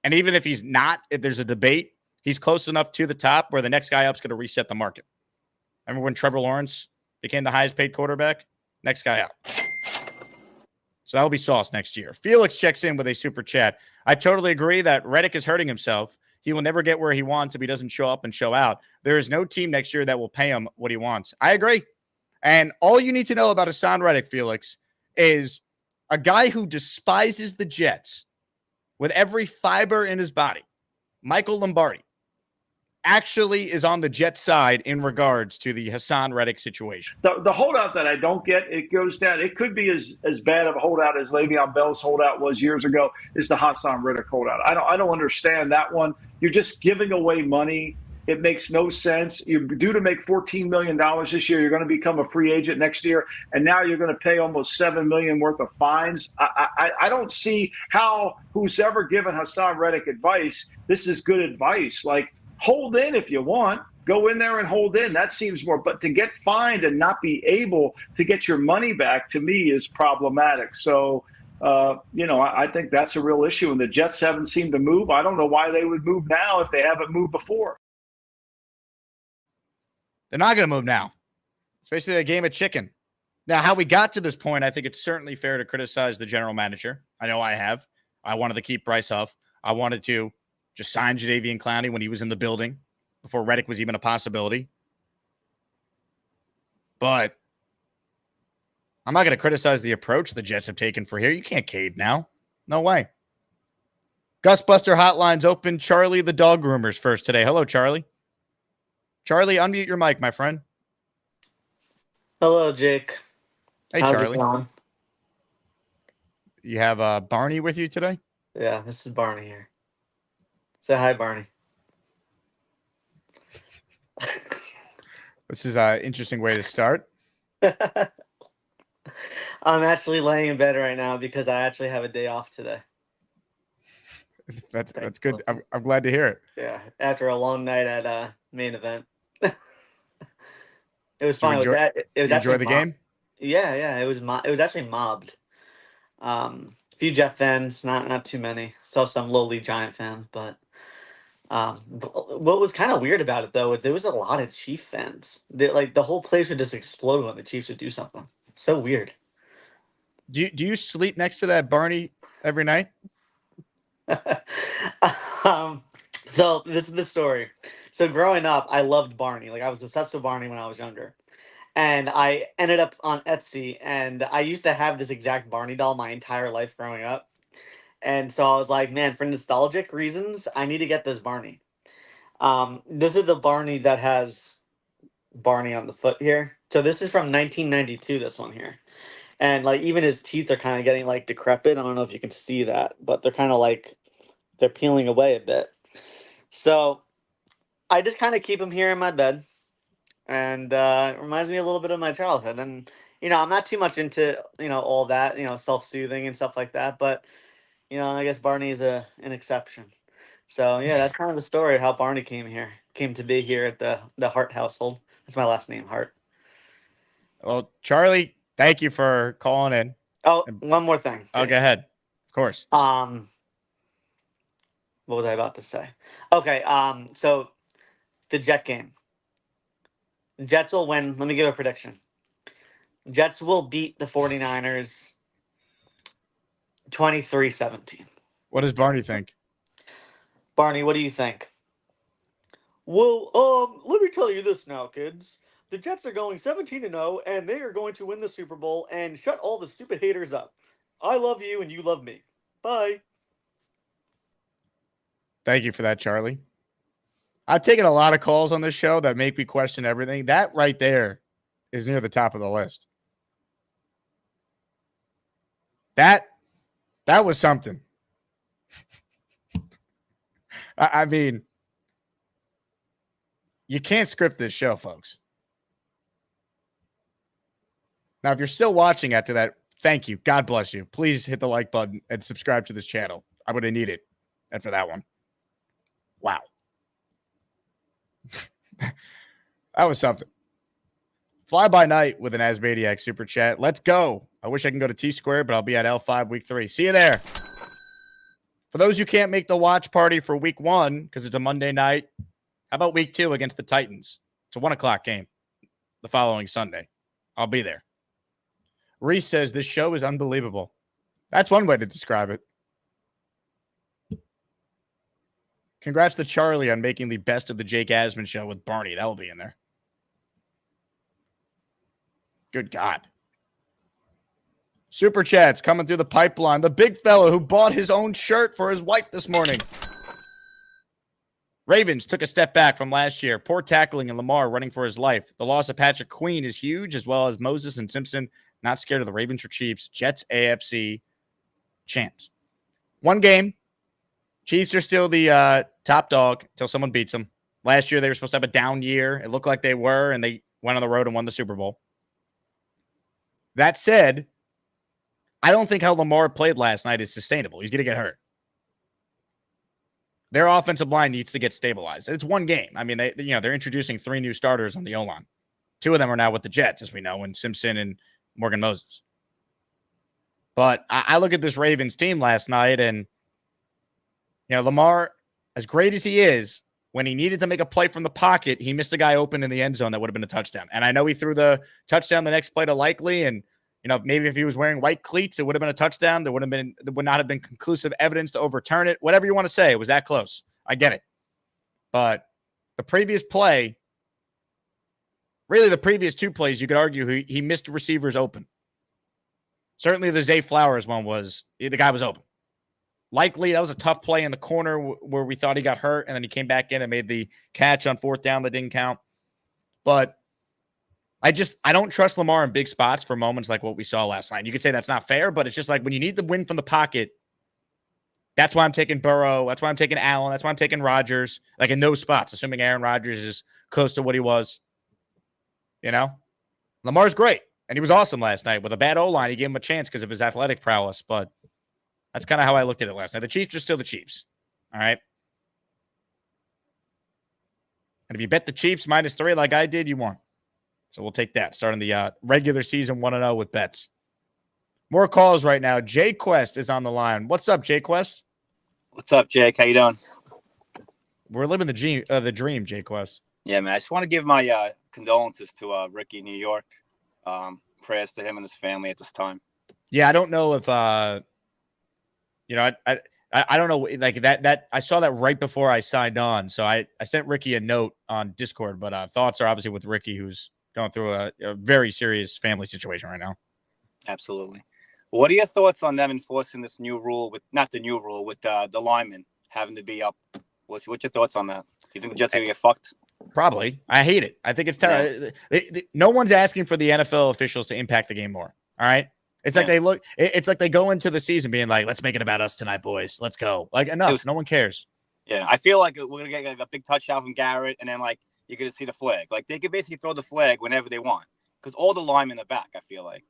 Speaker 2: And even if he's not, if there's a debate, he's close enough to the top where the next guy up is going to reset the market. Remember when Trevor Lawrence became the highest paid quarterback? Next guy up. So that'll be Sauce next year. Felix checks in with a super chat. I totally agree that Reddick is hurting himself. He will never get where he wants if he doesn't show up and show out. There is no team next year that will pay him what he wants. I agree. And all you need to know about Haason Reddick, Felix, is a guy who despises the Jets with every fiber in his body, Michael Lombardi, actually is on the Jets side in regards to the Haason Reddick situation.
Speaker 5: The holdout that I don't get, it goes down. It could be as bad of a holdout as Le'Veon Bell's holdout was years ago. Is the Haason Reddick holdout? I don't understand that one. You're just giving away money. It makes no sense. You're due to make $14 million this year. You're going to become a free agent next year, and now you're going to pay almost $7 million worth of fines. I don't see how who's ever given Haason Reddick advice. This is good advice. Like, hold in if you want. Go in there and hold in. That seems more. But to get fined and not be able to get your money back, to me, is problematic. So, I think that's a real issue. And the Jets haven't seemed to move. I don't know why they would move now if they haven't moved before.
Speaker 2: They're not going to move now, especially a game of chicken. Now, how we got to this point, I think it's certainly fair to criticize the general manager. I know I have. I wanted to keep Bryce Huff. I wanted to just sign Jadeveon Clowney when he was in the building before Reddick was even a possibility. But I'm not going to criticize the approach the Jets have taken for here. You can't cave now. No way. Gusbuster Hotline's open. Charlie the dog groomers first today. Hello, Charlie. Charlie, unmute your mic, my friend.
Speaker 6: Hello, Jake.
Speaker 2: Hey,
Speaker 6: How's
Speaker 2: Charlie.
Speaker 6: it going?
Speaker 2: You have Barney with you today?
Speaker 6: Yeah, this is Barney here. Say hi, Barney.
Speaker 2: This is an interesting way to start.
Speaker 6: I'm actually laying in bed right now because I actually have a day off today.
Speaker 2: That's good. I'm glad to hear it.
Speaker 6: Yeah, after a long night at main event. It was fun.
Speaker 2: You enjoy the
Speaker 6: mobbed.
Speaker 2: game?
Speaker 6: Yeah. It was actually mobbed. A few Jet fans, not too many. Saw some lowly Giant fans, but what was kind of weird about it though, there was a lot of Chief fans. The whole place would just explode when the Chiefs would do something. It's so weird.
Speaker 2: Do you sleep next to that Barney every night?
Speaker 6: So this is the story. So growing up, I loved Barney. Like, I was obsessed with Barney when I was younger. And I ended up on Etsy, and I used to have this exact Barney doll my entire life growing up. And so I was like, man, for nostalgic reasons, I need to get this Barney. This is the Barney that has Barney on the foot here. So this is from 1992, this one here. And like, even his teeth are kind of getting like decrepit. I don't know if you can see that, but they're kind of like, they're peeling away a bit. So I just kind of keep him here in my bed. And it reminds me a little bit of my childhood. And, I'm not too much into, all that, self-soothing and stuff like that. But, I guess Barney is an exception. So, yeah, that's kind of the story of how Barney came to be here at the Hart household. That's my last name, Hart.
Speaker 2: Well, Charlie, thank you for calling in.
Speaker 6: Oh, one more thing.
Speaker 2: Oh, go ahead. Of course.
Speaker 6: What was I about to say? Okay, so the Jet game. Jets will win. Let me give a prediction. Jets will beat the 49ers 23-17.
Speaker 2: What does Barney think?
Speaker 6: Barney, what do you think? Well, let me tell you this now, kids. The Jets are going 17-0, and they are going to win the Super Bowl and shut all the stupid haters up. I love you, and you love me. Bye.
Speaker 2: Thank you for that, Charlie. I've taken a lot of calls on this show that make me question everything. That right there is near the top of the list. That was something. I mean, you can't script this show, folks. Now, if you're still watching after that, thank you. God bless you. Please hit the like button and subscribe to this channel. I would have needed it after that one. Wow. That was something. Fly by night with an Asmaniac super chat. Let's go. I wish I can go to T-Square, but I'll be at L5 week 3. See you there. For those who can't make the watch party for week 1, because it's a Monday night, how about week 2 against the Titans? It's a 1 o'clock game the following Sunday. I'll be there. Reese says this show is unbelievable. That's one way to describe it. Congrats to Charlie on making the best of the Jake Asman show with Barney. That will be in there. Good God. Super chats coming through the pipeline. The big fella who bought his own shirt for his wife this morning. Ravens took a step back from last year. Poor tackling and Lamar running for his life. The loss of Patrick Queen is huge, as well as Moses and Simpson. Not scared of the Ravens or Chiefs. Jets AFC champs. One game. Chiefs are still the top dog until someone beats them. Last year, they were supposed to have a down year. It looked like they were, and they went on the road and won the Super Bowl. That said, I don't think how Lamar played last night is sustainable. He's going to get hurt. Their offensive line needs to get stabilized. It's one game. I mean, they're introducing 3 new starters on the O-line. 2 of them are now with the Jets, as we know, and Simpson and Morgan Moses. But I look at this Ravens team last night, and Lamar, as great as he is, when he needed to make a play from the pocket, he missed a guy open in the end zone that would have been a touchdown. And I know he threw the touchdown the next play to Likely, and maybe if he was wearing white cleats, it would have been a touchdown. There would not have been conclusive evidence to overturn it. Whatever you want to say, it was that close. I get it. But the previous play, really the previous 2 plays, you could argue he missed receivers open. Certainly the Zay Flowers one the guy was open. Likely, that was a tough play in the corner where we thought he got hurt, and then he came back in and made the catch on 4th down that didn't count. But I don't trust Lamar in big spots for moments like what we saw last night. You could say that's not fair, but it's just like when you need the win from the pocket, that's why I'm taking Burrow. That's why I'm taking Allen. That's why I'm taking Rodgers. Like in those spots, assuming Aaron Rodgers is close to what he was. Lamar's great, and he was awesome last night. With a bad O-line, he gave him a chance because of his athletic prowess, but that's kind of how I looked at it last night. The Chiefs are still the Chiefs, all right? And if you bet the Chiefs -3 like I did, you won. So we'll take that, starting the regular season 1-0 with bets. More calls right now. Jay Quest is on the line. What's up, Jay Quest?
Speaker 7: What's up, Jake? How you doing?
Speaker 2: We're living the dream, Jay Quest.
Speaker 7: Yeah, man. I just want to give my condolences to Ricky, New York. Prayers to him and his family at this time.
Speaker 2: Yeah, I don't know if I don't know, like that I saw that right before I signed on. So I sent Ricky a note on Discord, but thoughts are obviously with Ricky, who's going through a very serious family situation right now.
Speaker 7: Absolutely. What are your thoughts on them enforcing this new rule with the linemen having to be up? What's your thoughts on that? You think the Jets are gonna get fucked?
Speaker 2: Probably. I hate it. I think it's terrible. Yeah. No one's asking for the NFL officials to impact the game more. All right. It's like it's like they go into the season being like, let's make it about us tonight, boys. Let's go. Like, enough. No one cares.
Speaker 7: Yeah. I feel like we're going to get like a big touchdown from Garrett, and then like you're going to see the flag. Like they could basically throw the flag whenever they want because all the linemen are back, I feel like.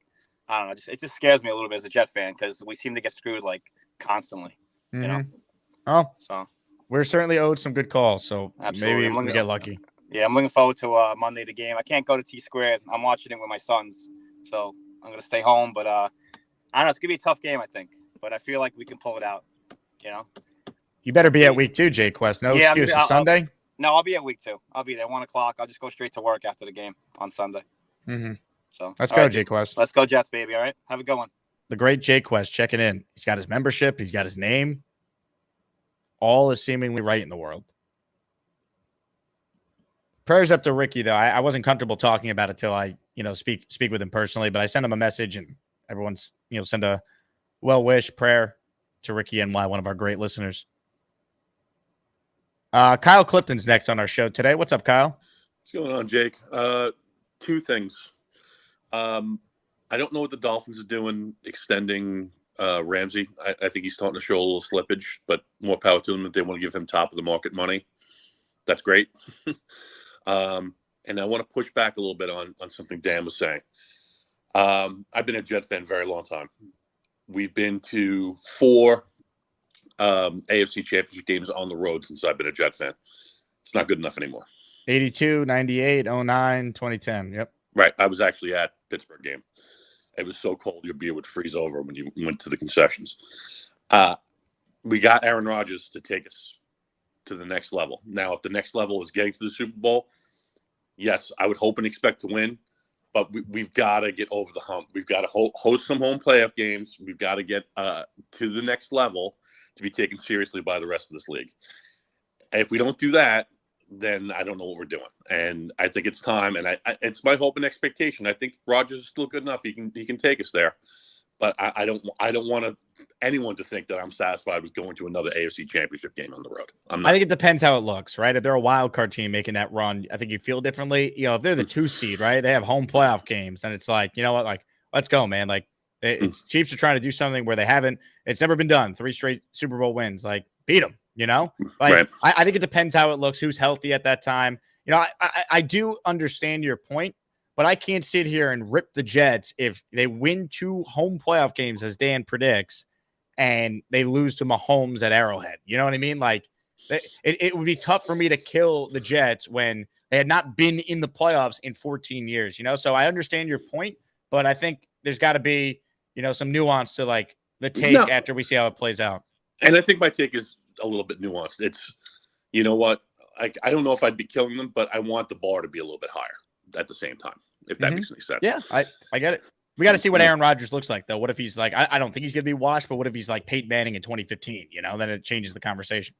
Speaker 7: I don't know. It just scares me a little bit as a Jet fan because we seem to get screwed like constantly.
Speaker 2: Oh,
Speaker 7: so
Speaker 2: we're certainly owed some good calls. So
Speaker 7: absolutely.
Speaker 2: Maybe we get lucky.
Speaker 7: Yeah, I'm looking forward to Monday the game. I can't go to T Squared. I'm watching it with my sons, so I'm gonna stay home. But I don't know. It's gonna be a tough game, I think. But I feel like we can pull it out.
Speaker 2: You better be at week 2, Jay Quest. No excuses. Sunday?
Speaker 7: I'll be at week 2. I'll be there 1:00. I'll just go straight to work after the game on Sunday.
Speaker 2: Mm-hmm.
Speaker 7: So
Speaker 2: let's go, Jay Quest.
Speaker 7: Let's go, Jets, baby. All right, have a good one.
Speaker 2: The great Jay Quest checking in. He's got his membership. He's got his name. All is seemingly right in the world. Prayers up to Ricky, though. I wasn't comfortable talking about it till I, speak with him personally, but I sent him a message and everyone's, send a well-wish prayer to Ricky NY, one of our great listeners. Kyle Clifton's next on our show today. What's up, Kyle?
Speaker 8: What's going on, Jake? 2 things. I don't know what the Dolphins are doing extending Ramsey. I think he's starting to show a little slippage, but more power to them if they want to give him top of the market money. That's great. And I want to push back a little bit on something Dan was saying. I've been a Jet fan a very long time. We've been to 4 AFC Championship games on the road since I've been a Jet fan. It's not good enough anymore. 82, 98, 09, 2010. Yep. Right. I was actually at Pittsburgh game. It was so cold your beer would freeze over when you went to the concessions. We got Aaron Rodgers to take us to the next level. Now, if the next level is getting to the Super Bowl, yes, I would hope and expect to win, but we've got to get over the hump. We've got to host some home playoff games. We've got to get to the next level to be taken seriously by the rest of this league. And if we don't do that, then I don't know what we're doing. And I think it's time, and it's my hope and expectation. I think Rodgers is still good enough. He can take us there. but I don't want anyone to think that I'm satisfied with going to another AFC Championship game on the road. I'm not.
Speaker 2: I think it depends how it looks, right? If they're a wild card team making that run, I think you feel differently. If they're the 2 seed, right? They have home playoff games, and it's like, you know what? Like, let's go, man. Like, Chiefs are trying to do something where they haven't. It's never been done. 3 straight Super Bowl wins. Like, beat them. Like
Speaker 8: Right.
Speaker 2: I think it depends how it looks, who's healthy at that time. I do understand your point, but I can't sit here and rip the Jets if they win 2 home playoff games, as Dan predicts, and they lose to Mahomes at Arrowhead. You know what I mean? Like, it would be tough for me to kill the Jets when they had not been in the playoffs in 14 years, So I understand your point, but I think there's got to be, some nuance to like the take after we see how it plays out.
Speaker 8: And I think my take is a little bit nuanced. It's, you know what? I don't know if I'd be killing them, but I want the bar to be a little bit higher at the same time, if that makes any sense.
Speaker 2: Yeah, I get it. We got to see what Aaron Rodgers looks like, though. What if he's like, I don't think he's going to be washed, but what if he's like Peyton Manning in 2015? Then it changes the conversation.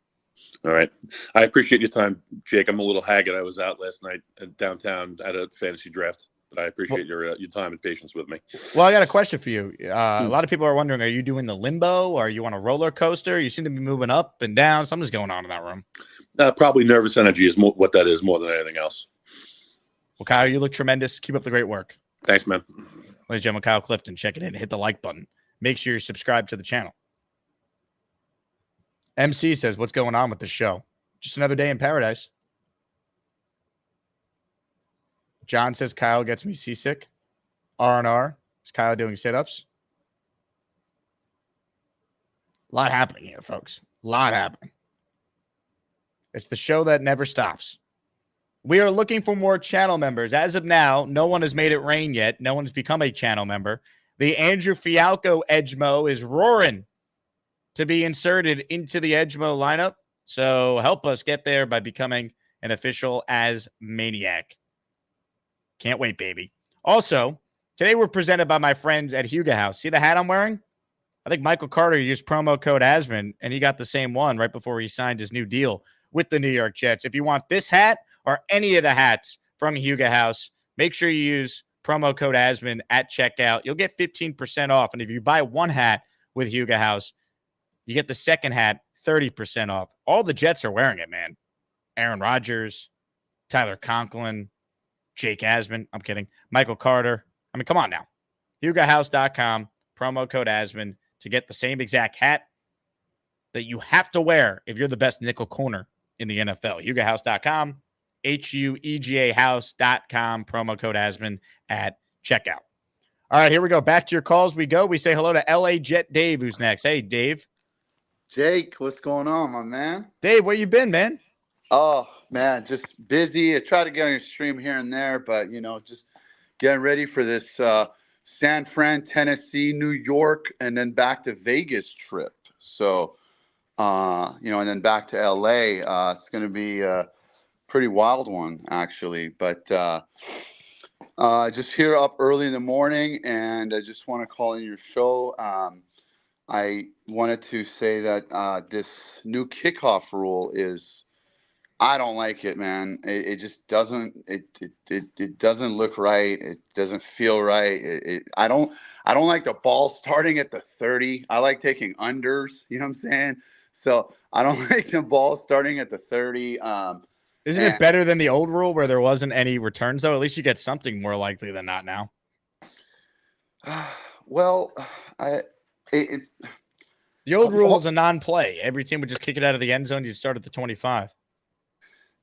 Speaker 8: All right. I appreciate your time, Jake. I'm a little haggard. I was out last night downtown at a fantasy draft, but I appreciate your time and patience with me.
Speaker 2: Well, I got a question for you. A lot of people are wondering, are you doing the limbo? Or are you on a roller coaster? You seem to be moving up and down. Something's going on in that room.
Speaker 8: Probably nervous energy is what that is more than anything else.
Speaker 2: Well, Kyle, you look tremendous. Keep up the great work.
Speaker 8: Thanks, man.
Speaker 2: Ladies and gentlemen, Kyle Clifton, check it in. Hit the like button. Make sure you're subscribed to the channel. MC says, what's going on with the show? Just another day in paradise. John says, Kyle gets me seasick. R&R. Is Kyle doing sit-ups? A lot happening here, folks. A lot happening. It's the show that never stops. We are looking for more channel members. As of now, no one has made it rain yet. No one's become a channel member. The Andrew Fialco Edgemo is roaring to be inserted into the Edgemo lineup. So help us get there by becoming an official as Maniac. Can't wait, baby. Also, today we're presented by my friends at Huga House. See the hat I'm wearing? I think Michael Carter used promo code Asman, and he got the same one right before he signed his new deal with the New York Jets. If you want this hat or any of the hats from Huga House, make sure you use promo code Asman at checkout. You'll get 15% off. And if you buy one hat with Huga House, you get the second hat 30% off. All the Jets are wearing it, man. Aaron Rodgers, Tyler Conklin, Jake Asman. I'm kidding. Michael Carter. I mean, come on now. HugaHouse.com, promo code Asman to get the same exact hat that you have to wear if you're the best nickel corner in the NFL. HugaHouse.com, HUEGA house.com, promo code Asman at checkout. All right, here we go. Back to your calls we go. We say hello to LA Jet Dave, who's next. Hey, Dave.
Speaker 9: Jake, what's going on, my man?
Speaker 2: Dave, where you been, man?
Speaker 9: Oh, man, just busy. I try to get on your stream here and there, but, just getting ready for this San Fran, Tennessee, New York, and then back to Vegas trip. So, and then back to LA. It's going to be a pretty wild one, actually. But just here up early in the morning, and I just want to call in your show. I wanted to say that this new kickoff rule I don't like it, man. It just doesn't. It doesn't look right. It doesn't feel right. I don't like the ball starting at the 30. I like taking unders. You know what I'm saying? So I don't like the ball starting at the 30.
Speaker 2: Isn't it better than the old rule where there wasn't any returns, though? At least you get something more likely than not now.
Speaker 9: Well,
Speaker 2: the old rule was a non-play. Every team would just kick it out of the end zone. You'd start at the 25.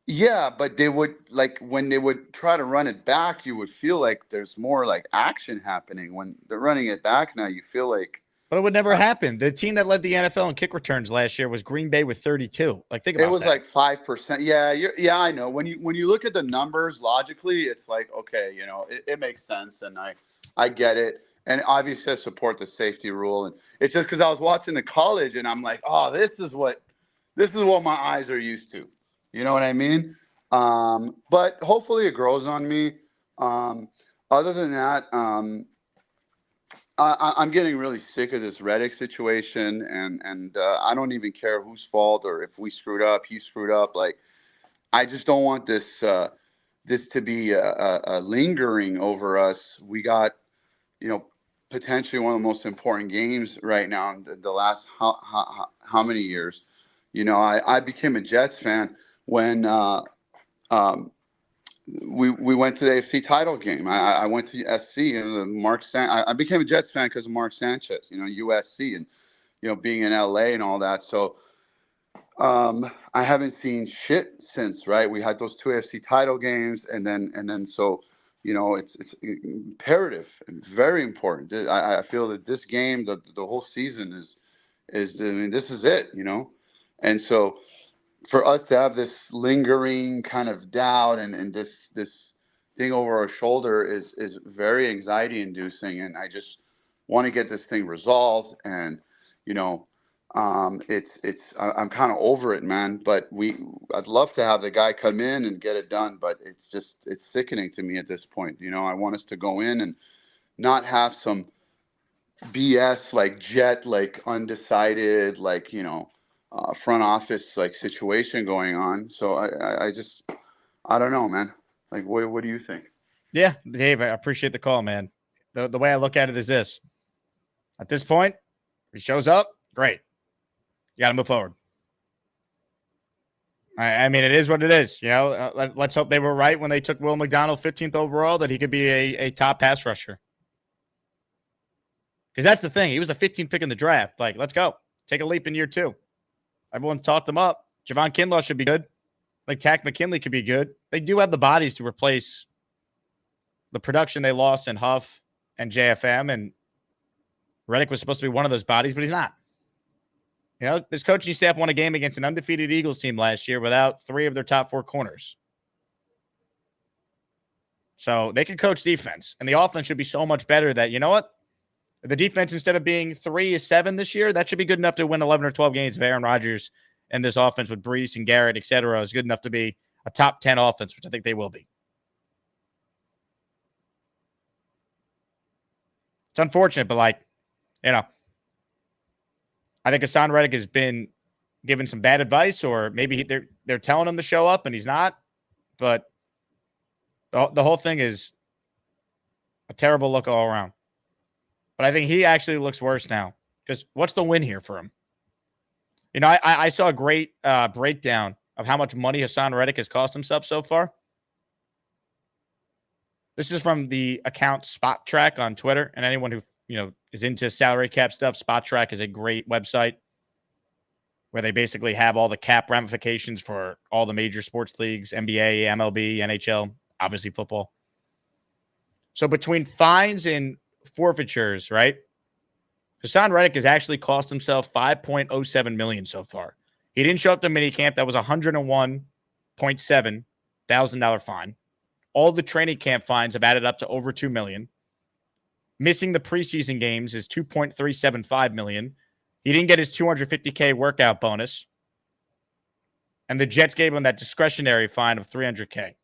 Speaker 9: Yeah, but they would, when they would try to run it back, you would feel like there's more action happening. When they're running it back now, you feel like.
Speaker 2: But it would never happen. The team that led the NFL in kick returns last year was Green Bay with 32. Think about it.
Speaker 9: It was 5%. Yeah, I know. When you look at the numbers logically, it's okay, it makes sense, and I get it. And obviously, I support the safety rule. And it's just because I was watching the college, and I'm like, oh, this is what my eyes are used to. You know what I mean? But hopefully it grows on me. Other than that, I'm getting really sick of this Reddick situation, and I don't even care whose fault or if we screwed up, he screwed up. I just don't want this to be lingering over us. We got, potentially one of the most important games right now in the last how many years. You know, I became a Jets fan when we went to the AFC title game. I went to SC and I became a Jets fan because of Mark Sanchez, you know, USC and, you know, being in LA and all that. So I haven't seen shit since, right? We had those 2 AFC title games and then so, you know, it's imperative and very important. I feel that this game, the whole season is I mean, this is it, you know? And so for us to have this lingering kind of doubt and this thing over our shoulder is very anxiety inducing. And I just want to get this thing resolved. And, you know, I'm kind of over it, man, but I'd love to have the guy come in and get it done, but it's sickening to me at this point. You know, I want us to go in and not have some BS like Jet, like undecided, like, you know, front office like situation going on. So I don't know, man. Like, what do you think?
Speaker 2: Yeah, Dave, I appreciate the call, man. The way I look at it is this. At this point, if he shows up, great. You got to move forward. I mean, it is what it is. You know, let's hope they were right when they took Will McDonald 15th overall, that he could be a top pass rusher. Because that's the thing. He was the 15th pick in the draft. Like, let's go. Take a leap in year 2. Everyone talked him up. Javon Kinlaw should be good. Like, Tack McKinley could be good. They do have the bodies to replace the production they lost in Huff and JFM. And Reddick was supposed to be one of those bodies, but he's not. You know, this coaching staff won a game against an undefeated Eagles team last year without 3 of their top 4 corners. So they can coach defense. And the offense should be so much better that, you know what? If the defense, instead of being 3, is 7 this year, that should be good enough to win 11 or 12 games if Aaron Rodgers and this offense with Brees and Garrett, et cetera, is good enough to be a top 10 offense, which I think they will be. It's unfortunate, but, like, you know, I think Haason Reddick has been given some bad advice, or maybe they're telling him to show up and he's not. But the whole thing is a terrible look all around. But I think he actually looks worse now, because what's the win here for him? You know, I saw a great breakdown of how much money Haason Reddick has cost himself so far. This is from the account Spot Track on Twitter, and anyone who, you know, is into salary cap stuff, Spot Track is a great website where they basically have all the cap ramifications for all the major sports leagues, NBA, MLB, NHL, obviously football. So between fines and forfeitures, right, Haason Reddick has actually cost himself $5.07 million so far. He didn't show up to minicamp. That was $101.7 thousand fine. All the training camp fines have added up to over $2 million. Missing the preseason games is $2.375 million. He didn't get his $250K workout bonus. And the Jets gave him that discretionary fine of $300K.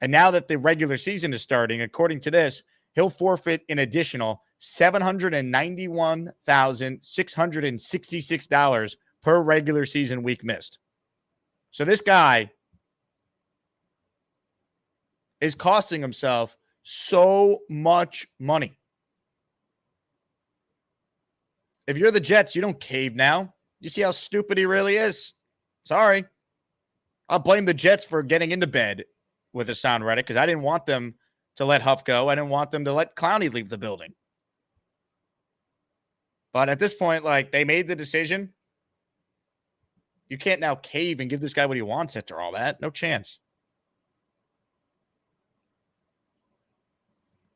Speaker 2: And now that the regular season is starting, according to this, he'll forfeit an additional $791,666 per regular season week missed. So this guy is costing himself so much money. If you're the Jets, you don't cave now. You see how stupid he really is? Sorry. I'll blame the Jets for getting into bed with Haason Reddick, because I didn't want them to let Huff go. I didn't want them to let Clowney leave the building. But at this point, like, they made the decision. You can't now cave and give this guy what he wants after all that. No chance.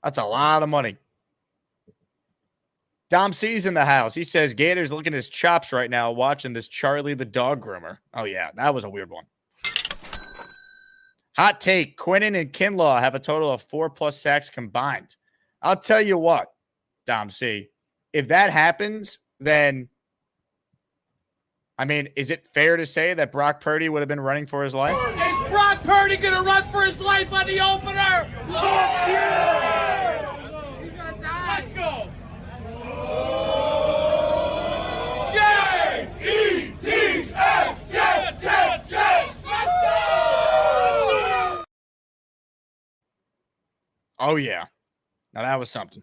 Speaker 2: That's a lot of money. Dom C's in the house. He says Gator's looking at his chops right now watching this Charlie the dog groomer. Oh, yeah, that was a weird one. Hot take, Quinnen and Kinlaw have a total of 4+ sacks combined. I'll tell you what, Dom C, if that happens, then, I mean, is it fair to say that Brock Purdy would have been running for his life?
Speaker 10: Is Brock Purdy going to run for his life on the opener? Yeah! He's going to die. Let's go. J-E-T-S, Jets, Jets, Jets. Let's go.
Speaker 2: Oh, yeah. Now, that was something.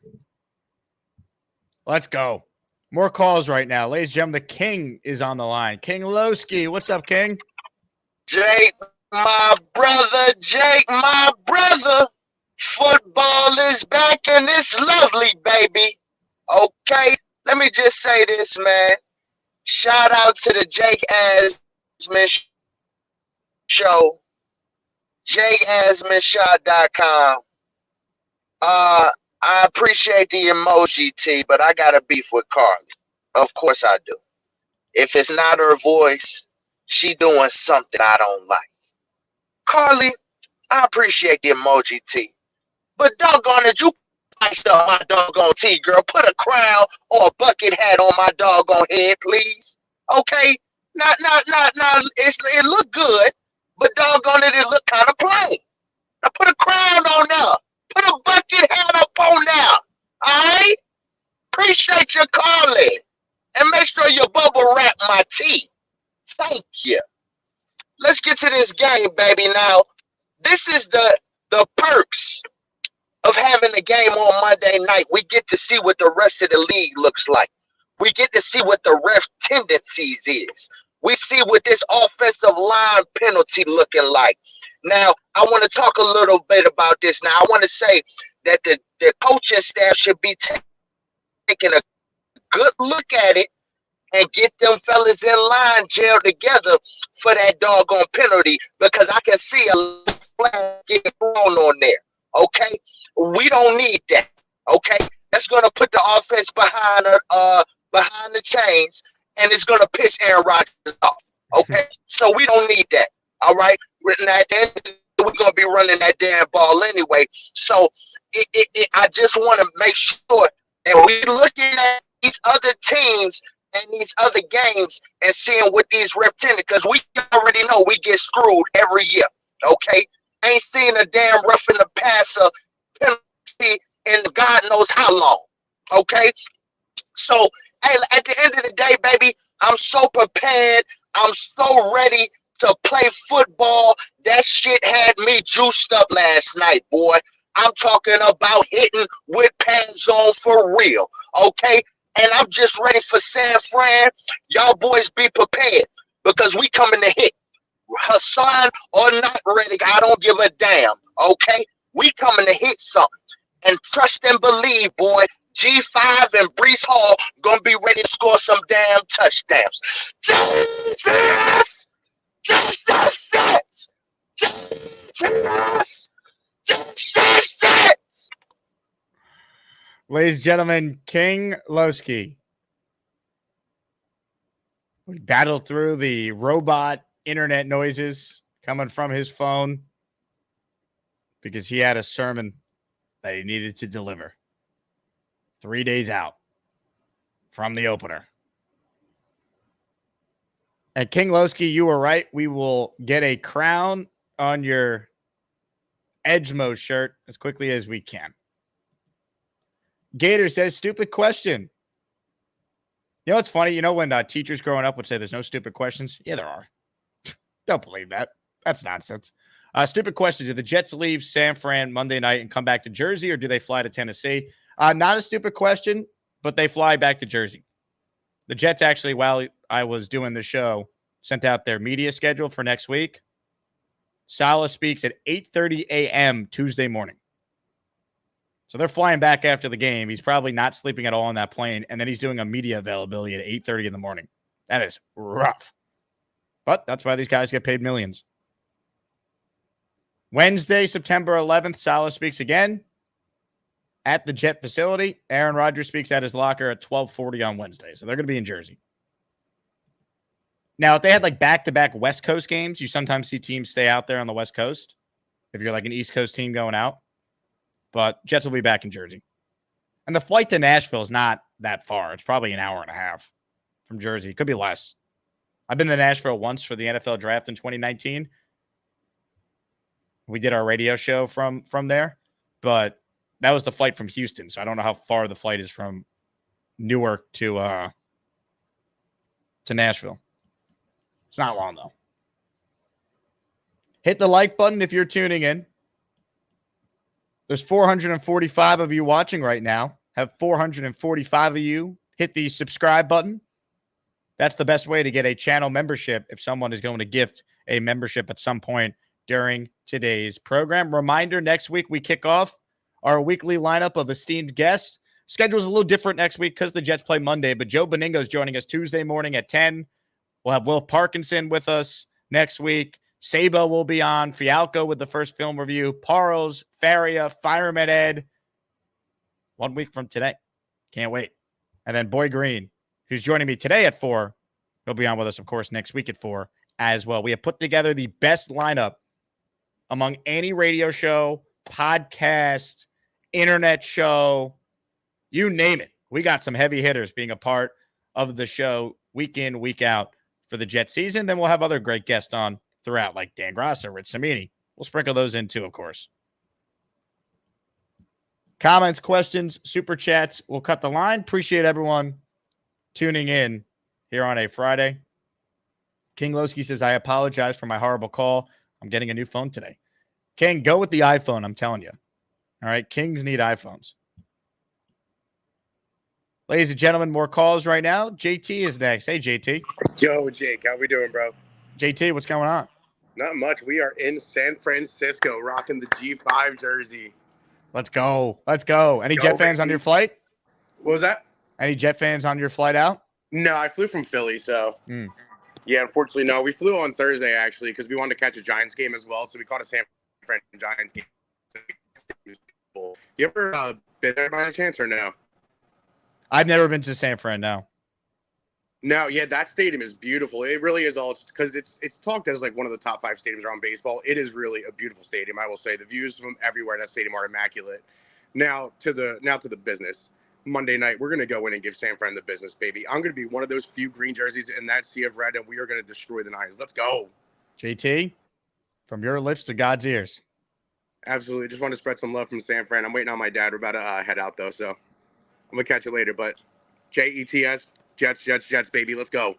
Speaker 2: Let's go. More calls right now. Ladies and gentlemen, the King is on the line. King Lowski. What's up, King?
Speaker 11: Jake, my brother, football is back and it's lovely, baby. Okay, let me just say this, man. Shout out to the Jake Asman Show, JakeAsmanShot.com. I appreciate the emoji, T, but I got a beef with Carly. Of course I do. If it's not her voice, she doing something I don't like. Carly, I appreciate the emoji, T. But doggone it, you iced up my doggone T, girl. Put a crown or a bucket hat on my doggone head, please. Okay? Not. It look good, but doggone it, it look kind of plain. Now put a crown on there. Put a bucket hat up on there. Alright? Appreciate your calling. And make sure you bubble wrap my tea. Thank you. Let's get to this game, baby. Now, this is the perks of having a game on Monday night. We get to see what the rest of the league looks like. We get to see what the ref tendencies is. We see what this offensive line penalty looking like. Now, I want to talk a little bit about this. Now, I want to say that the coaching staff should be taking a good look at it and get them fellas in line, jailed together for that doggone penalty, because I can see a flag getting thrown on there. Okay, we don't need that. Okay, that's gonna put the offense behind the chains, and it's gonna piss Aaron Rodgers off. Okay, so we don't need that. All right, at the end of the day, we're gonna be running that damn ball anyway. So I just want to make sure that we're looking at these other teams and these other games and seeing what these reps in, because we already know we get screwed every year. Okay, ain't seen a damn roughing the passer penalty in God knows how long. Okay, so hey, at the end of the day, baby, I'm so prepared. I'm so ready to play football. That shit had me juiced up last night, boy. I'm talking about hitting with pads on for real. Okay. And I'm just ready for San Fran. Y'all boys be prepared, because we coming to hit. Haason or not Reddick, I don't give a damn. Okay? We coming to hit something. And trust and believe, boy, G5 and Brees Hall gonna be ready to score some damn touchdowns. Jesus! Jesus! Jesus! Jesus!
Speaker 2: Ladies and gentlemen, King Lowski. We battled through the robot internet noises coming from his phone because he had a sermon that he needed to deliver 3 days out from the opener. And King Lowski, you were right. We will get a crown on your Edgemo shirt as quickly as we can. Gator says, stupid question. You know what's funny? You know when teachers growing up would say there's no stupid questions? Yeah, there are. Don't believe that. That's nonsense. Stupid question. Do the Jets leave San Fran Monday night and come back to Jersey, or do they fly to Tennessee? Not a stupid question, but they fly back to Jersey. The Jets actually, while I was doing the show, sent out their media schedule for next week. Salah speaks at 8:30 a.m. Tuesday morning. So they're flying back after the game. He's probably not sleeping at all on that plane, and then he's doing a media availability at 8:30 in the morning. That is rough. But that's why these guys get paid millions. Wednesday, September 11th, Salah speaks again at the Jet facility. Aaron Rodgers speaks at his locker at 12:40 on Wednesday. So they're going to be in Jersey. Now, if they had like back-to-back West Coast games, you sometimes see teams stay out there on the West Coast if you're like an East Coast team going out. But Jets will be back in Jersey. And the flight to Nashville is not that far. It's probably an hour and a half from Jersey. It could be less. I've been to Nashville once for the NFL draft in 2019. We did our radio show from there, but that was the flight from Houston. So I don't know how far the flight is from Newark to Nashville. It's not long, though. Hit the like button if you're tuning in. There's 445 of you watching right now. have 445 of you hit the subscribe button. That's the best way to get a channel membership if someone is going to gift a membership at some point during today's program. Reminder, next week we kick off our weekly lineup of esteemed guests. Schedule's a little different next week because the Jets play Monday, but Joe Beningo is joining us Tuesday morning at 10. We'll have Will Parkinson with us next week. Sabo will be on. Fialco with the first film review. Parles, Faria, Fireman Ed. 1 week from today. Can't wait. And then Boy Green, who's joining me today at 4. He'll be on with us, of course, next week at 4 as well. We have put together the best lineup among any radio show, podcast, internet show, you name it. We got some heavy hitters being a part of the show week in, week out for the Jet season. Then we'll have other great guests on throughout, like Dan Graca, Rich Samini. We'll sprinkle those in too, of course. Comments, questions, super chats. We'll cut the line. Appreciate everyone tuning in here on a Friday. King Lowski says, I apologize for my horrible call. I'm getting a new phone today. King, go with the iPhone, I'm telling you. All right, Kings need iPhones. Ladies and gentlemen, more calls right now. JT is next. Hey, JT.
Speaker 12: Yo, Jake, how we doing, bro?
Speaker 2: JT, what's going on?
Speaker 12: Not much. We are in San Francisco rocking the G5 jersey.
Speaker 2: Let's go. Let's go. Any Jet fans on your flight?
Speaker 12: What was that?
Speaker 2: Any Jet fans on your flight out?
Speaker 12: No, I flew from Philly, so. Yeah, unfortunately, no. We flew on Thursday, actually, because we wanted to catch a Giants game as well, so we caught a San Fran Giants game. You ever been there by any chance or no?
Speaker 2: I've never been to San Fran, no.
Speaker 12: No, yeah, that stadium is beautiful. It really is all because it's talked as like one of the top 5 stadiums around baseball. It is really a beautiful stadium, I will say. The views from everywhere in that stadium are immaculate. Now to the business. Monday night, we're gonna go in and give San Fran the business, baby. I'm gonna be one of those few green jerseys in that sea of red, and we are gonna destroy the Niners. Let's go.
Speaker 2: JT, from your lips to God's ears.
Speaker 12: Absolutely. Just want to spread some love from San Fran. I'm waiting on my dad. We're about to head out though, so I'm gonna catch you later. But JETS, Jets, baby. Let's go.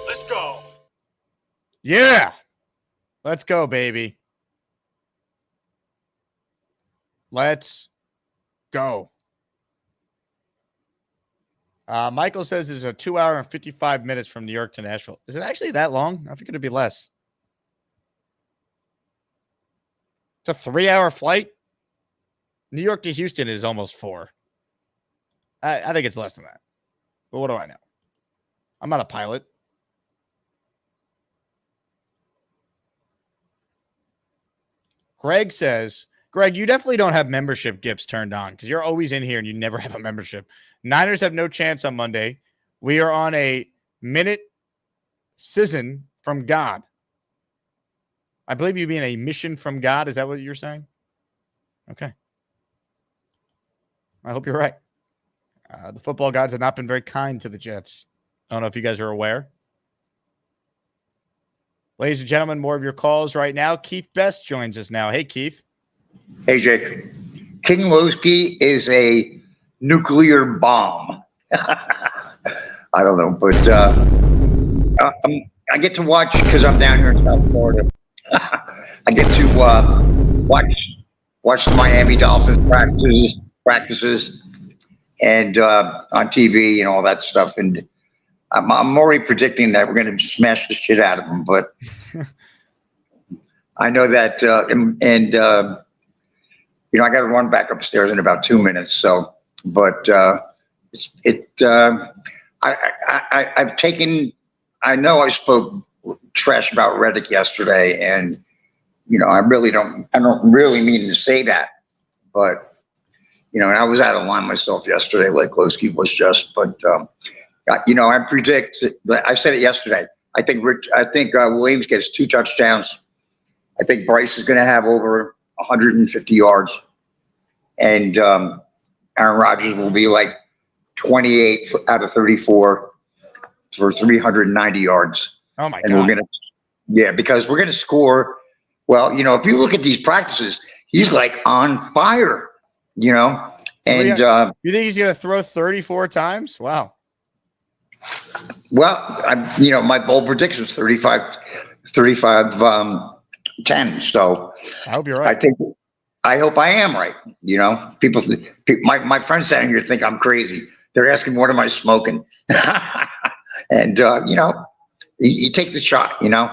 Speaker 10: Let's go.
Speaker 2: Yeah. Let's go, baby. Let's go. Michael says it's a 2 hour and 55 minutes from New York to Nashville. Is it actually that long? I think it'd be less. It's a 3 hour flight. New York to Houston is almost 4. I think it's less than that. But what do I know? I'm not a pilot. Greg says, Greg, you definitely don't have membership gifts turned on because you're always in here and you never have a membership. Niners have no chance on Monday. We are on a minute season from God. I believe you mean a mission from God. Is that what you're saying? Okay. I hope you're right. The football gods have not been very kind to the Jets. I don't know if you guys are aware. Ladies and gentlemen, more of your calls right now. Keith Best joins us now. Hey, Keith.
Speaker 13: Hey, Jake. King Lowski is a nuclear bomb. I don't know, but I get to watch because I'm down here in South Florida. I get to watch the Miami Dolphins practices and on TV and all that stuff. And I'm already predicting that we're going to smash the shit out of them. But I know that, I got to run back upstairs in about 2 minutes. So, but I've taken. I know I spoke trash about Reddick yesterday, and I don't really mean to say that, but and I was out of line myself yesterday, like Lowski was just. But I predict. I said it yesterday. I think Williams gets 2 touchdowns. I think Bryce is going to have over 150 yards, and Aaron Rodgers will be like 28 out of 34 for 390 yards.
Speaker 2: Oh my
Speaker 13: God! And because we're gonna score. Well, if you look at these practices, he's like on fire, you know. And
Speaker 2: you think he's going to throw 34 times? Wow.
Speaker 13: Well, my bold prediction is 35, 10. So
Speaker 2: I hope you're right.
Speaker 13: I hope I am right. You know, my friends down here think I'm crazy. They're asking, what am I smoking? And, you take the shot, you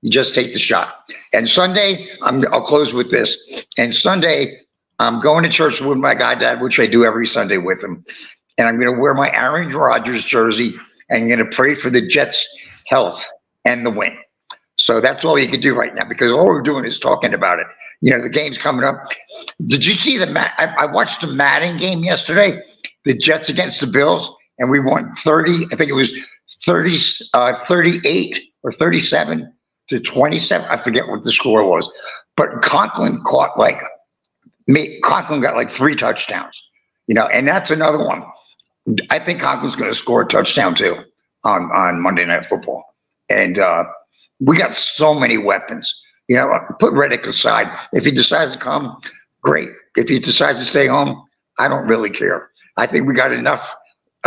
Speaker 13: just take the shot. And Sunday, I'll close with this. And Sunday, I'm going to church with my goddad, which I do every Sunday with him. And I'm going to wear my Aaron Rodgers jersey and I'm going to pray for the Jets' health and the win. So that's all you can do right now because all we're doing is talking about it. The game's coming up. Did you see I watched the Madden game yesterday, the Jets against the Bills, and we won 30. I think it was 38 or 37 to 27. I forget what the score was, but Conklin got like 3 touchdowns. And that's another one. I think Conklin's going to score a touchdown too on Monday Night Football, and we got so many weapons. Put Reddick aside. If he decides to come, great. If he decides to stay home, I don't really care. I think we got enough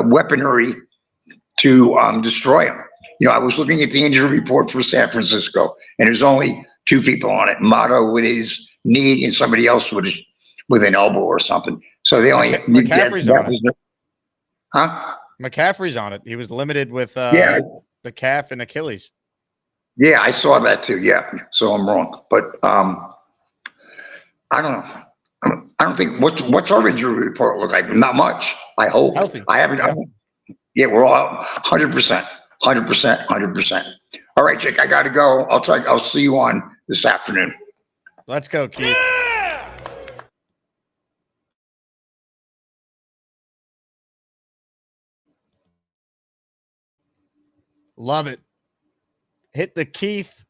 Speaker 13: weaponry to destroy him. I was looking at the injury report for San Francisco, and there's only 2 people on it: Motto with his knee and somebody else with an elbow or something. So they only
Speaker 2: McCaffrey's on it.
Speaker 13: Huh?
Speaker 2: McCaffrey's on it. He was limited with the calf and Achilles.
Speaker 13: Yeah, I saw that too. Yeah, so I'm wrong, but I don't know. I don't think what's our injury report look like? Not much. I hope.
Speaker 2: Healthy.
Speaker 13: I haven't. Yeah, we're all 100%, 100%. All right, Jake, I got to go. I'll see you on this afternoon.
Speaker 2: Let's go, Keith. Love it. Hit the Keith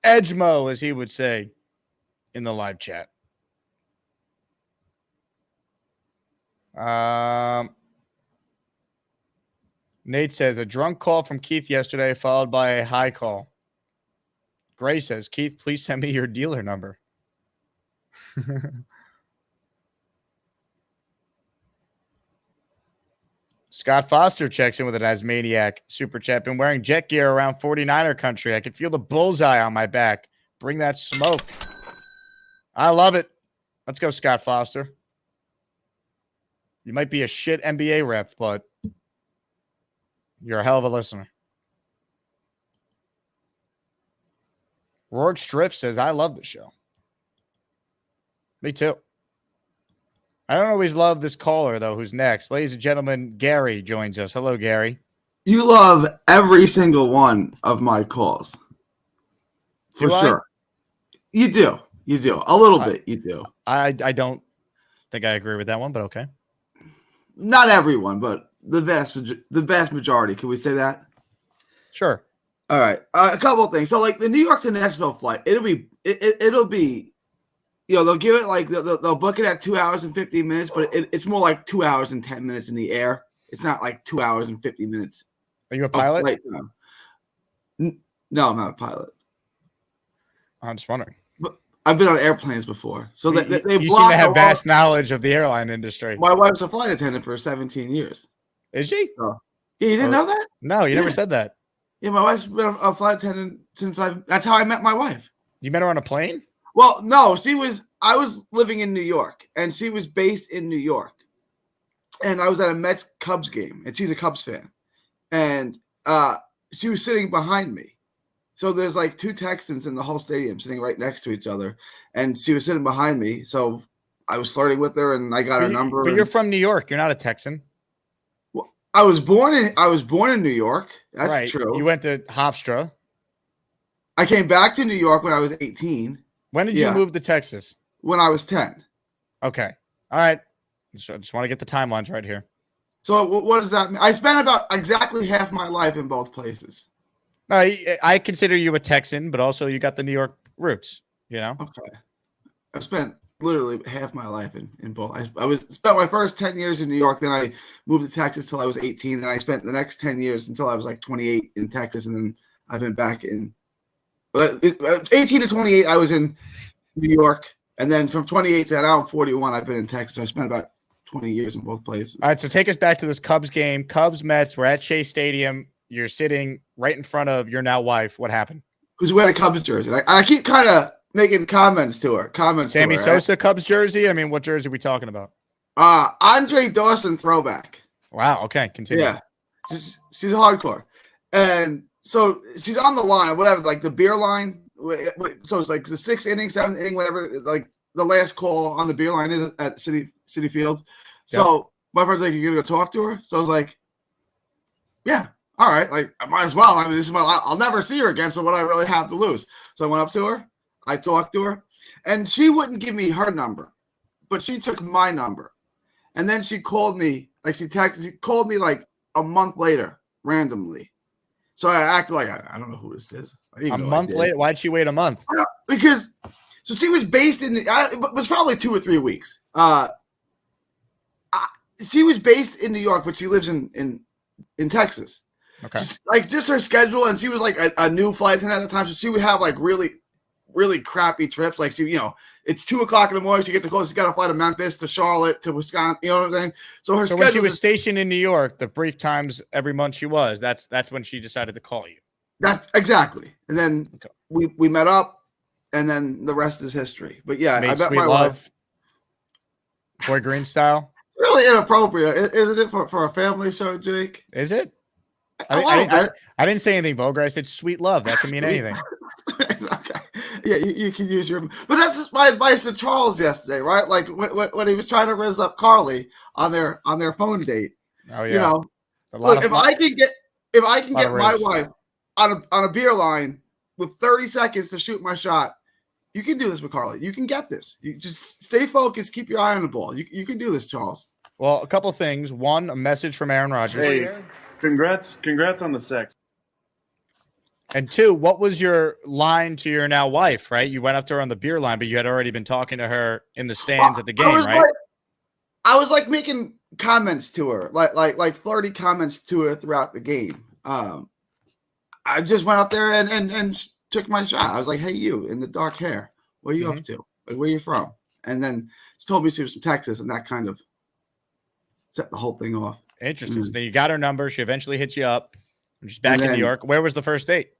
Speaker 2: Edgemo, as he would say in the live chat. Nate says, a drunk call from Keith yesterday followed by a high call. Gray says, Keith, please send me your dealer number. Scott Foster checks in with an Asmaniac super chat. Been wearing jet gear around 49er country. I can feel the bullseye on my back. Bring that smoke. I love it. Let's go, Scott Foster. You might be a shit NBA ref, but you're a hell of a listener. Rourke Striff says, I love the show. Me too. I don't always love this caller, though, who's next. Ladies and gentlemen, Gary joins us. Hello, Gary.
Speaker 14: You love every single one of my calls. For sure. You do. You do. A little bit. You do.
Speaker 2: I don't think I agree with that one, but okay.
Speaker 14: Not everyone, but the vast majority. Can we say that?
Speaker 2: Sure.
Speaker 14: All right. A couple of things. So, like the New York to Nashville flight, it'll be. They'll give it like they'll book it at 2 hours and 50 minutes, but it's more like 2 hours and 10 minutes in the air. It's not like 2 hours and 50 minutes.
Speaker 2: Are you a pilot?
Speaker 14: No, I'm not a pilot.
Speaker 2: I'm just wondering.
Speaker 14: But I've been on airplanes before, so they
Speaker 2: you seem to have vast knowledge of the airline industry.
Speaker 14: My wife's a flight attendant for 17 years.
Speaker 2: Is she?
Speaker 14: So, yeah, you didn't know that?
Speaker 2: No, you never said that.
Speaker 14: Yeah, my wife's been a flight attendant since that's how I met my wife.
Speaker 2: You met her on a plane?
Speaker 14: Well, no, I was living in New York, and she was based in New York. And I was at a Mets-Cubs game, and she's a Cubs fan. And she was sitting behind me. So there's like 2 Texans in the whole stadium sitting right next to each other. And she was sitting behind me, so I was flirting with her, and I got her number.
Speaker 2: But you're from New York. You're not a Texan.
Speaker 14: Well, I was born in New York. That's
Speaker 2: right.
Speaker 14: True.
Speaker 2: You went to Hofstra.
Speaker 14: I came back to New York when I was 18.
Speaker 2: When did you move to Texas?
Speaker 14: When I was 10.
Speaker 2: Okay. All right. So I just want to get the timelines right here.
Speaker 14: So what does that mean? I spent about exactly half my life in both places.
Speaker 2: No, I consider you a Texan, but also you got the New York roots,
Speaker 14: Okay. I've spent literally half my life in both. I spent my first 10 years in New York, then I moved to Texas till I was 18, then I spent the next 10 years until I was like 28 in Texas, and then I've been back in. But 18 to 28, I was in New York, And then from 28 to now I'm 41, I've been in Texas. I spent about 20 years in both places.
Speaker 2: All right, so take us back to this Cubs game. Cubs Mets. We're at Shea Stadium. You're sitting right in front of your now wife. What happened?
Speaker 14: Who's wearing a Cubs jersey? I keep kind of making comments to her.
Speaker 2: Sammy
Speaker 14: to her,
Speaker 2: Sosa Cubs jersey. I mean, what jersey are we talking about?
Speaker 14: Andre Dawson throwback.
Speaker 2: Wow. Okay, continue.
Speaker 14: Yeah, she's hardcore, and so she's on the line, whatever, like the beer line. So it's like the 6th inning, 7th inning, whatever. Like the last call on the beer line is at City Fields. So my friend's like, "You're gonna go talk to her?" So I was like, "Yeah, all right. Like I might as well. I mean, this is I'll never see her again. So what I really have to lose?" So I went up to her. I talked to her, and she wouldn't give me her number, but she took my number, and then she called me. Like she called me like a month later randomly. So I acted like I don't know who this is.
Speaker 2: A month later? Why'd she wait a month?
Speaker 14: Because so she was based in. It was probably 2 or 3 weeks. She was based in New York, but she lives in Texas.
Speaker 2: Okay.
Speaker 14: Like just her schedule, and she was like a new flight attendant at the time, so she would have like really crappy trips. Like she, it's 2:00 in the morning. She gets to close. She got to fly to Memphis, to Charlotte, to Wisconsin. You know what I'm saying? So her schedule.
Speaker 2: When she was stationed in New York, the brief times every month she was, that's when she decided to call you.
Speaker 14: That's exactly. And then we met up, and then the rest is history. But yeah, I bet
Speaker 2: Sweet
Speaker 14: my
Speaker 2: Love,
Speaker 14: wife.
Speaker 2: Boy Green style.
Speaker 14: Really inappropriate, isn't it, for a family show, Jake?
Speaker 2: Is it? I didn't say anything vulgar. I said sweet love. That can mean anything.
Speaker 14: Okay. Yeah, you can use your. But that's just my advice to Charles yesterday, right? Like when he was trying to rizz up Carly on their phone date.
Speaker 2: Oh yeah.
Speaker 14: Look, if I can get my wife on a beer line with 30 seconds to shoot my shot, you can do this with Carly. You can get this. You just stay focused. Keep your eye on the ball. You can do this, Charles.
Speaker 2: Well, a couple things. One, a message from Aaron Rodgers.
Speaker 15: Hey, congrats on the sex.
Speaker 2: And 2, what was your line to your now wife, right? You went up to her on the beer line, but you had already been talking to her in the stands at the game, right?
Speaker 14: I was like making comments to her, like flirty comments to her throughout the game. I just went up there and took my shot. I was like, "Hey, you in the dark hair, what are you up to? Like, where are you from?" And then she told me she was from Texas, and that kind of set the whole thing off.
Speaker 2: Interesting. So then you got her number. She eventually hit you up. She's back in New York. Where was the first date?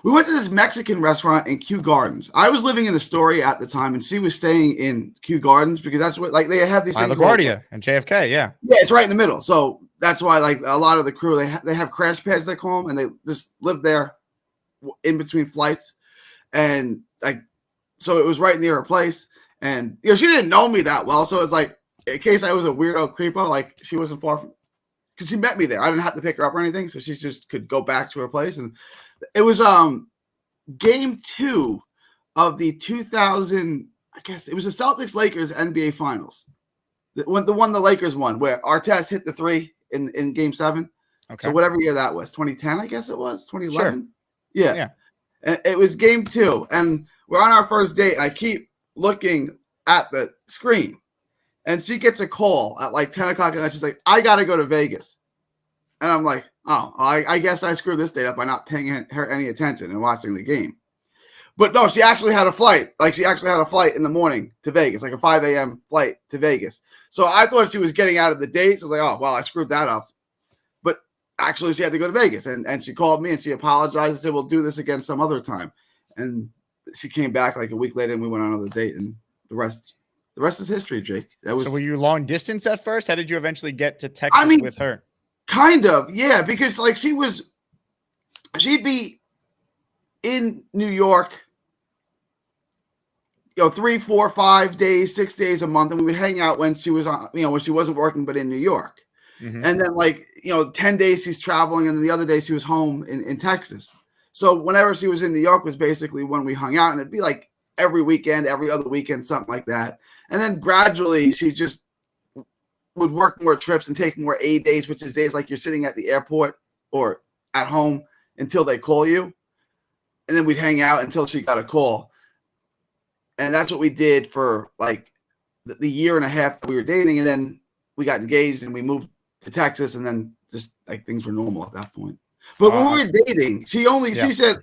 Speaker 14: We went to this Mexican restaurant in Kew Gardens. I was living in Astoria at the time, and she was staying in Kew Gardens because that's what they have these things.
Speaker 2: LaGuardia and JFK, yeah.
Speaker 14: Yeah, it's right in the middle. So that's why like a lot of the crew they have crash pads, they call them, and they just live there in between flights, and so it was right near her place. And she didn't know me that well, so it's like in case I was a weirdo creepo, like she wasn't far from, because she met me there. I didn't have to pick her up or anything, so she just could go back to her place. And it was game 2 of the 2000, I guess it was the Celtics Lakers NBA Finals. The one the Lakers won, where Artest hit the 3 in game 7. Okay. So whatever year that was, 2010, I guess it was 2011. Sure. Yeah. And it was game 2, and we're on our first date. And I keep looking at the screen, and she gets a call at like 10 o'clock, and she's like, "I got to go to Vegas." And I'm like, "Oh, I guess I screwed this date up by not paying her any attention and watching the game." But no, she actually had a flight. Like she actually had a flight in the morning to Vegas, like a 5 a.m. flight to Vegas. So I thought she was getting out of the date. So I was like, "Oh, well, I screwed that up." But actually, she had to go to Vegas, and she called me and she apologized and said, "We'll do this again some other time." And she came back like a week later, and we went on another date, and the rest is history, Jake. So
Speaker 2: were you long distance at first? How did you eventually get to Texas with her?
Speaker 14: Kind of, yeah, because like she'd be in New York, 3, 4, 5 days, 6 days a month, and we would hang out when she was on, when she wasn't working, but in New York. Mm-hmm. And then 10 days she's traveling, and then the other day she was home in Texas. So whenever she was in New York was basically when we hung out, and it'd be like every weekend, every other weekend, something like that. And then gradually she just would work more trips and take more A days, which is days like you're sitting at the airport or at home until they call you. And then we'd hang out until she got a call. And that's what we did for like the year and a half that we were dating. And then we got engaged and we moved to Texas, and then just like things were normal at that point. But when we were dating, she said,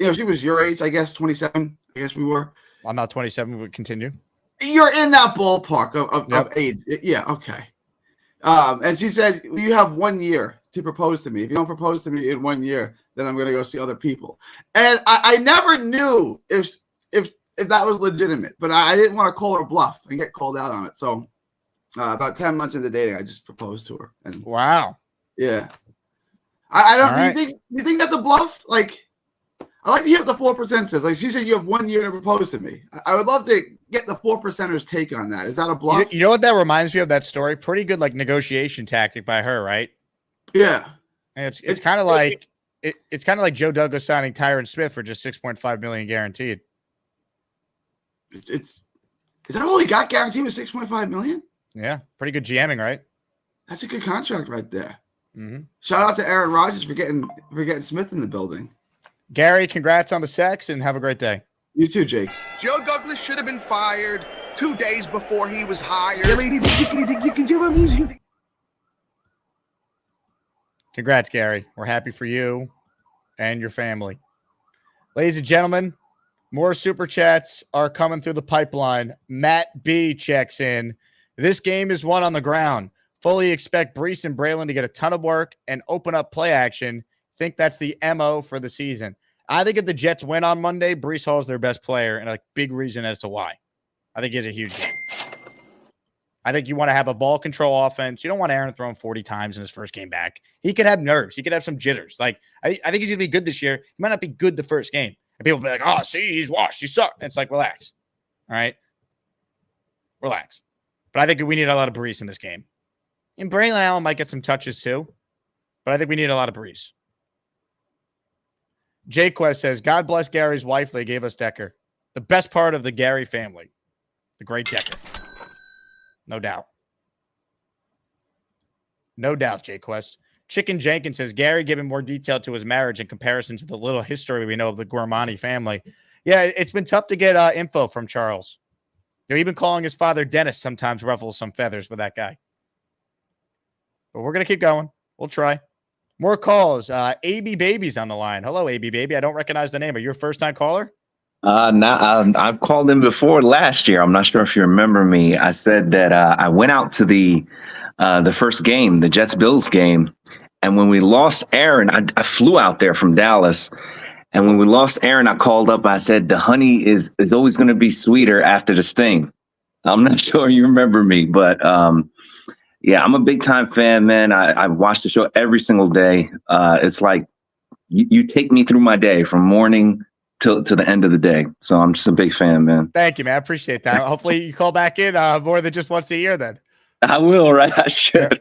Speaker 14: she was your age, I guess, 27. I guess we were.
Speaker 2: I'm not 27, but continue.
Speaker 14: You're in that ballpark of age. Yeah, okay. And she said, you have 1 year to propose to me. If you don't propose to me in 1 year, then I'm going to go see other people. And I never knew if that was legitimate, but I didn't want to call her bluff and get called out on it. So about 10 months into dating, I just proposed to her. And
Speaker 2: wow.
Speaker 14: Yeah. I don't.
Speaker 2: Right.
Speaker 14: Do you think that's a bluff? Like, I like to hear what the 4% says. Like she said, you have 1 year to propose to me. I would love to get the 4%ers' take on that. Is that a bluff?
Speaker 2: You know what that reminds me of? That story. Pretty good, like negotiation tactic by her, right?
Speaker 14: Yeah.
Speaker 2: And it's kind of like it's kind of like Joe Douglas signing Tyron Smith for just $6.5 million guaranteed.
Speaker 14: Is that all he got guaranteed with $6.5 million?
Speaker 2: Yeah, pretty good GMing, right?
Speaker 14: That's a good contract right there.
Speaker 2: Mm-hmm.
Speaker 14: Shout out to Aaron Rodgers for getting Smith in the building.
Speaker 2: Gary, congrats on the sex and have a great day.
Speaker 14: You too, Jake.
Speaker 16: Joe Douglas should have been fired 2 days before he was hired.
Speaker 2: Congrats, Gary. We're happy for you and your family. Ladies and gentlemen, more super chats are coming through the pipeline. Matt B checks in. This game is won on the ground. Fully expect Brees and Braylon to get a ton of work and open up play action. Think that's the MO for the season. I think if the Jets win on Monday, Brees Hall is their best player, and a big reason as to why. I think he has a huge game. I think you want to have a ball control offense. You don't want Aaron throwing 40 times in his first game back. He could have nerves. He could have some jitters. Like I think he's going to be good this year. He might not be good the first game. And people will be like, oh, see, he's washed. He sucked. And it's like, relax. All right? Relax. But I think we need a lot of Brees in this game. And Braylon Allen might get some touches too. But I think we need a lot of Brees. Jay Quest says, God bless Gary's wife. They gave us Decker. The best part of the Gary family. The great Decker. No doubt. No doubt, Jay Quest. Chicken Jenkins says, Gary giving more detail to his marriage in comparison to the little history we know of the Gormani family. Yeah, it's been tough to get info from Charles. Even calling his father Dennis sometimes ruffles some feathers with that guy. But we're going to keep going. We'll try. More calls. AB Baby's on the line. Hello, AB Baby. I don't recognize the name. Are you a first-time caller?
Speaker 17: I've called in before last year. I'm not sure if you remember me. I said that I went out to the first game, the Jets-Bills game, and when we lost Aaron, I flew out there from Dallas, and when we lost Aaron, I called up. I said, the honey is always going to be sweeter after the sting. I'm not sure you remember me, but yeah, I'm a big-time fan, man. I watch the show every single day. It's like you take me through my day from morning to the end of the day. So I'm just a big fan, man.
Speaker 2: Thank you, man. I appreciate that. Hopefully you call back in more than just once a year then.
Speaker 17: I will, right? I should.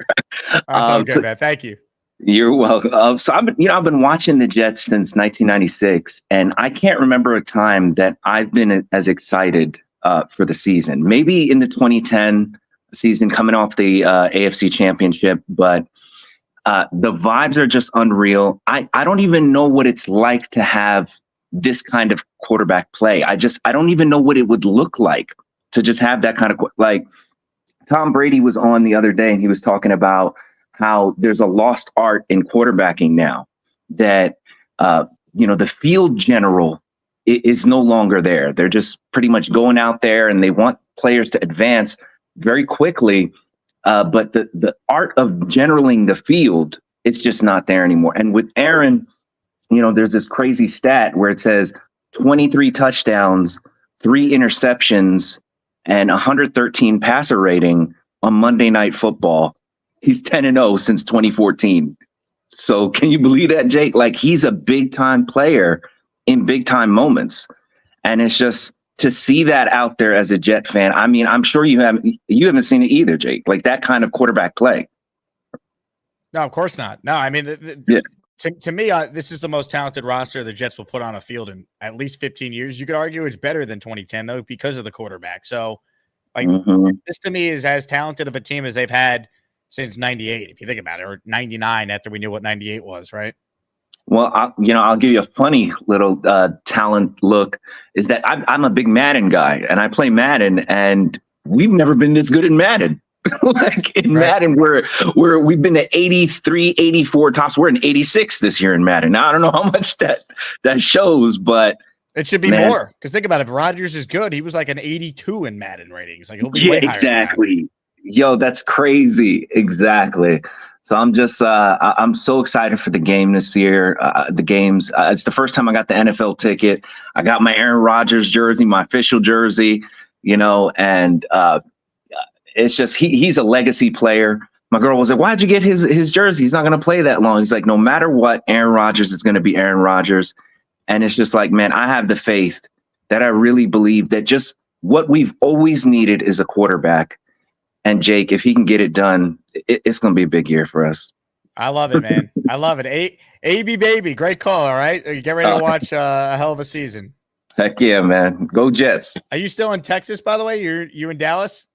Speaker 2: That's all good, man. Thank you.
Speaker 17: You're welcome. So I've been watching the Jets since 1996, and I can't remember a time that I've been as excited for the season. Maybe in the 2010 season, coming off the AFC Championship, but the vibes are just unreal. I don't even know what it's like to have this kind of quarterback play. I don't even know what it would look like to just have that kind of, like, Tom Brady was on the other day and he was talking about how there's a lost art in quarterbacking now, that the field general is no longer there. They're just pretty much going out there and they want players to advance very quickly, but the art of generaling the field, it's just not there anymore. And with Aaron, there's this crazy stat where it says 23 touchdowns, 3 interceptions, and 113 passer rating on Monday Night Football. He's 10-0 since 2014. So can you believe that, Jake? Like, he's a big-time player in big-time moments. And it's just to see that out there as a Jet fan. I mean, I'm sure you haven't seen it either, Jake, like that kind of quarterback play.
Speaker 2: No, of course not. No, I mean,
Speaker 17: yeah.
Speaker 2: To me, this is the most talented roster the Jets will put on a field in at least 15 years. You could argue it's better than 2010, though, because of the quarterback. So, like, this to me is as talented of a team as they've had since 98, if you think about it, or 99 after we knew what 98 was, right?
Speaker 17: Well, I'll give you a funny little talent look, is that I'm a big Madden guy, and I play Madden, and we've never been this good in Madden. Like in Madden, we've been to 83, 84 tops. We're in 86 this year in Madden. Now, I don't know how much that shows, but
Speaker 2: It should be more, because think about it. If Rodgers is good, he was like an 82 in Madden ratings. Like he'll be way higher.
Speaker 17: Exactly. Yo, that's crazy. Exactly. So I'm just I'm so excited for the game this year. The games. It's the first time I got the NFL ticket. I got my Aaron Rodgers jersey, my official jersey. And it's just he's a legacy player. My girl was like, "Why'd you get his jersey? He's not going to play that long." He's like, "No matter what, Aaron Rodgers is going to be Aaron Rodgers." And it's just like, man, I have the faith that I really believe that just what we've always needed is a quarterback. And Jake, if he can get it done, it's going to be a big year for us.
Speaker 2: I love it, man. I love it. AB baby, great call. All right, get ready to watch a hell of a season.
Speaker 17: Heck yeah, man. Go Jets.
Speaker 2: Are you still in Texas, by the way? You in Dallas?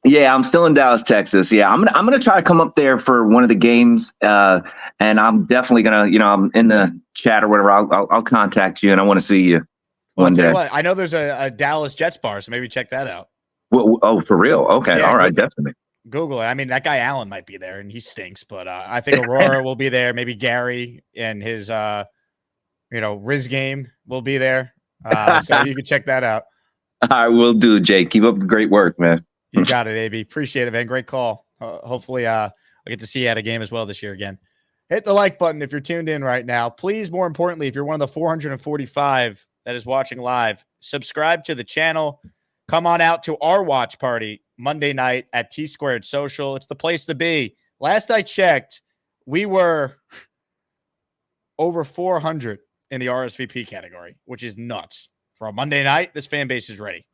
Speaker 17: Yeah, I'm still in Dallas, Texas. Yeah, I'm gonna try to come up there for one of the games, and I'm definitely gonna, I'm in the chat or whatever. I'll contact you, and I want to see you one day.
Speaker 2: I know there's a Dallas Jets bar, so maybe check that out.
Speaker 17: Oh, for real? Okay, all right, definitely.
Speaker 2: Google it. I mean, that guy Allen might be there, and he stinks, but I think Aurora will be there. Maybe Gary and his, Riz game will be there. So you can check that out.
Speaker 17: I will do, Jake. Keep up the great work, man.
Speaker 2: You got it, AB. Appreciate it, man. Great call. Hopefully, I'll get to see you at a game as well this year again. Hit the like button if you're tuned in right now. Please, more importantly, if you're one of the 445 that is watching live, subscribe to the channel. Come on out to our watch party Monday night at T Squared Social. It's the place to be. Last I checked, we were over 400 in the RSVP category, which is nuts. For a Monday night, this fan base is ready.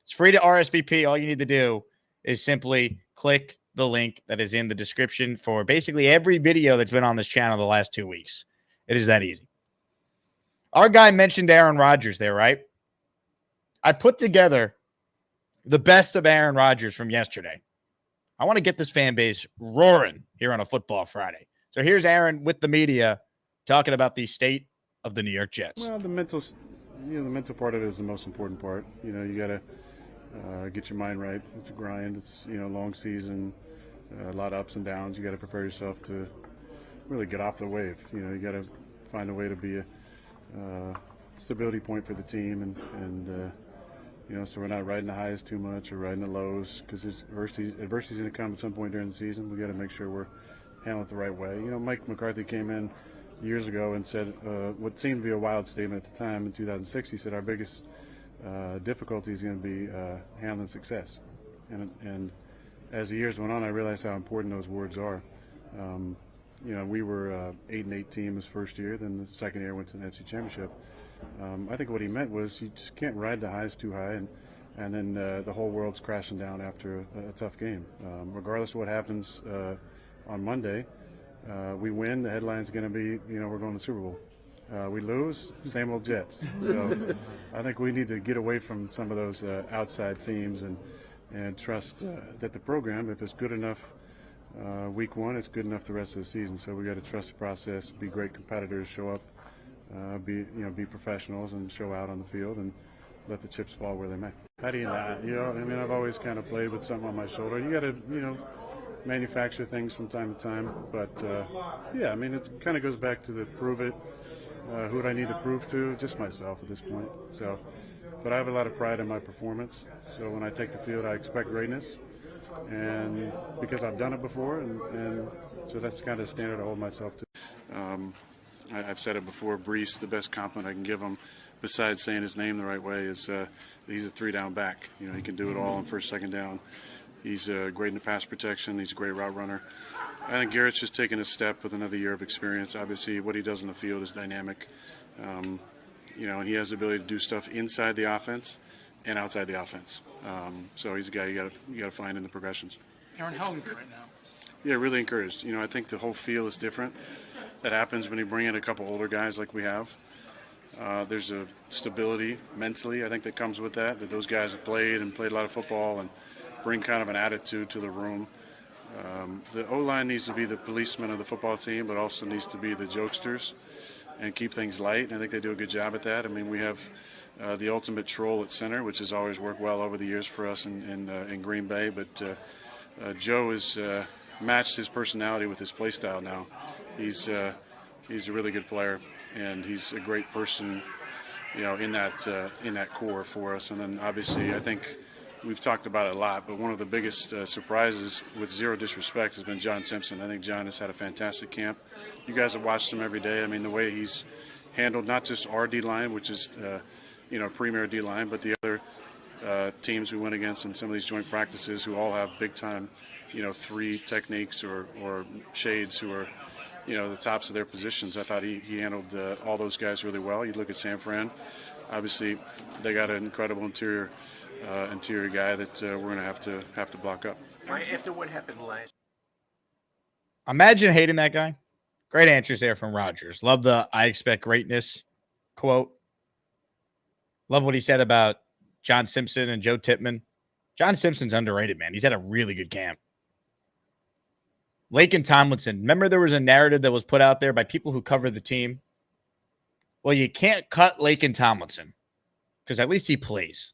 Speaker 2: It's free to RSVP. All you need to do is simply click the link that is in the description for basically every video that's been on this channel the last 2 weeks. It is that easy. Our guy mentioned Aaron Rodgers there, right? I put together the best of Aaron Rodgers from yesterday. I want to get this fan base roaring here on a Football Friday. So here's Aaron with the media talking about the state of the New York Jets.
Speaker 15: Well, the mental part of it is the most important part. You got to get your mind right. It's a grind. It's long season, a lot of ups and downs. You got to prepare yourself to really get off the wave. You got to find a way to be a stability point for the team, and so we're not riding the highs too much or riding the lows, because adversity is going to come at some point during the season. We got to make sure we're handling it the right way. Mike McCarthy came in years ago and said what seemed to be a wild statement at the time in 2006. He said our biggest difficulty is going to be handling success, and as the years went on, I realized how important those words are. We were 8-8 team his first year. Then the second year went to the NFC Championship. I think what he meant was you just can't ride the highs too high, and then the whole world's crashing down after a tough game. Regardless of what happens on Monday, we win. The headline's going to be, we're going to the Super Bowl. We lose, same old Jets. So I think we need to get away from some of those outside themes and trust that the program, if it's good enough week one, it's good enough the rest of the season. So we got to trust the process, be great competitors, show up, be professionals, and show out on the field, and let the chips fall where they may. How do you not? I've always kind of played with something on my shoulder. You got to, manufacture things from time to time, but it kind of goes back to the prove it. Who do I need to prove to? Just myself at this point. So, but I have a lot of pride in my performance. So when I take the field, I expect greatness, and because I've done it before, and so that's kind of the standard I hold myself to. I've said it before. Brees, the best compliment I can give him, besides saying his name the right way, is he's a 3-down back. He can do it all on first, second down. He's great in the pass protection. He's a great route runner. I think Garrett's just taken a step with another year of experience. Obviously, what he does in the field is dynamic. And he has the ability to do stuff inside the offense and outside the offense. So he's a guy you got to find in the progressions.
Speaker 10: Aaron, how encouraged right now?
Speaker 15: Yeah, really encouraged. I think the whole feel is different. That happens when you bring in a couple older guys like we have. There's a stability mentally, I think, that comes with that those guys have played a lot of football and bring kind of an attitude to the room. The O-line needs to be the policeman of the football team, but also needs to be the jokesters and keep things light. And I think they do a good job at that. We have the ultimate troll at center, which has always worked well over the years for us in Green Bay. But Joe has matched his personality with his play style now. He's a really good player, and he's a great person in that core for us. And then obviously, I think we've talked about it a lot, but one of the biggest surprises, with zero disrespect, has been John Simpson. I think John has had a fantastic camp. You guys have watched him every day. I mean, the way he's handled not just our D-line, which is, premier D-line, but the other teams we went against in some of these joint practices who all have big-time, 3 techniques or shades who are, the tops of their positions. I thought he handled all those guys really well. You look at San Fran, obviously they got an incredible interior guy that we're going to have to block up.
Speaker 18: After what happened last,
Speaker 2: Imagine hating that guy. Great answers there from Rodgers. Love the "I expect greatness" quote. Love what he said about John Simpson and Joe Tippmann. John Simpson's underrated, man. He's had a really good camp. Laken Tomlinson. Remember there was a narrative that was put out there by people who cover the team? Well, you can't cut Laken Tomlinson because at least he plays,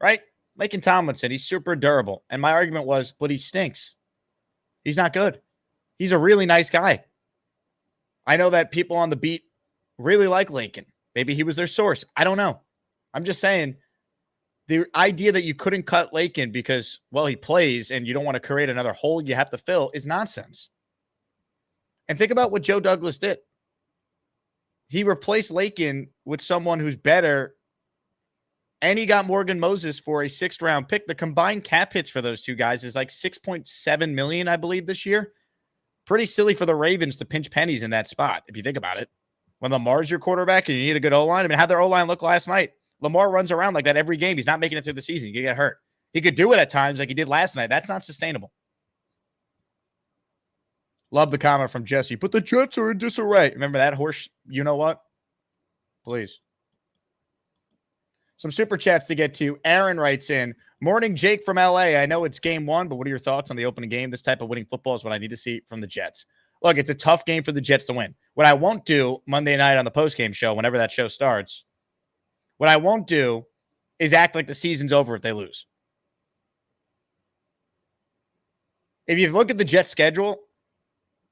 Speaker 2: right? Laken Tomlinson, he's super durable. And my argument was, but he stinks. He's not good. He's a really nice guy. I know that people on the beat really like Laken. Maybe he was their source. I don't know. I'm just saying the idea that you couldn't cut Laken because, well, he plays and you don't want to create another hole you have to fill is nonsense. And think about what Joe Douglas did. He replaced Laken with someone who's better, and he got Morgan Moses for a 6th-round pick. The combined cap hits for those two guys is like $6.7 million, I believe, this year. Pretty silly for the Ravens to pinch pennies in that spot, if you think about it. When Lamar's your quarterback and you need a good O-line, I mean, how'd their O-line look last night? Lamar runs around like that every game. He's not making it through the season. He could get hurt. He could do it at times like he did last night. That's not sustainable. Love the comment from Jesse. But the Jets are in disarray. Remember that horse? You know what? Please. Some super chats to get to. Aaron writes in, morning, Jake from LA. I know it's game 1, but what are your thoughts on the opening game? This type of winning football is what I need to see from the Jets. Look, it's a tough game for the Jets to win. What I won't do Monday night on the postgame show, whenever that show starts, what I won't do is act like the season's over if they lose. If you look at the Jets' schedule,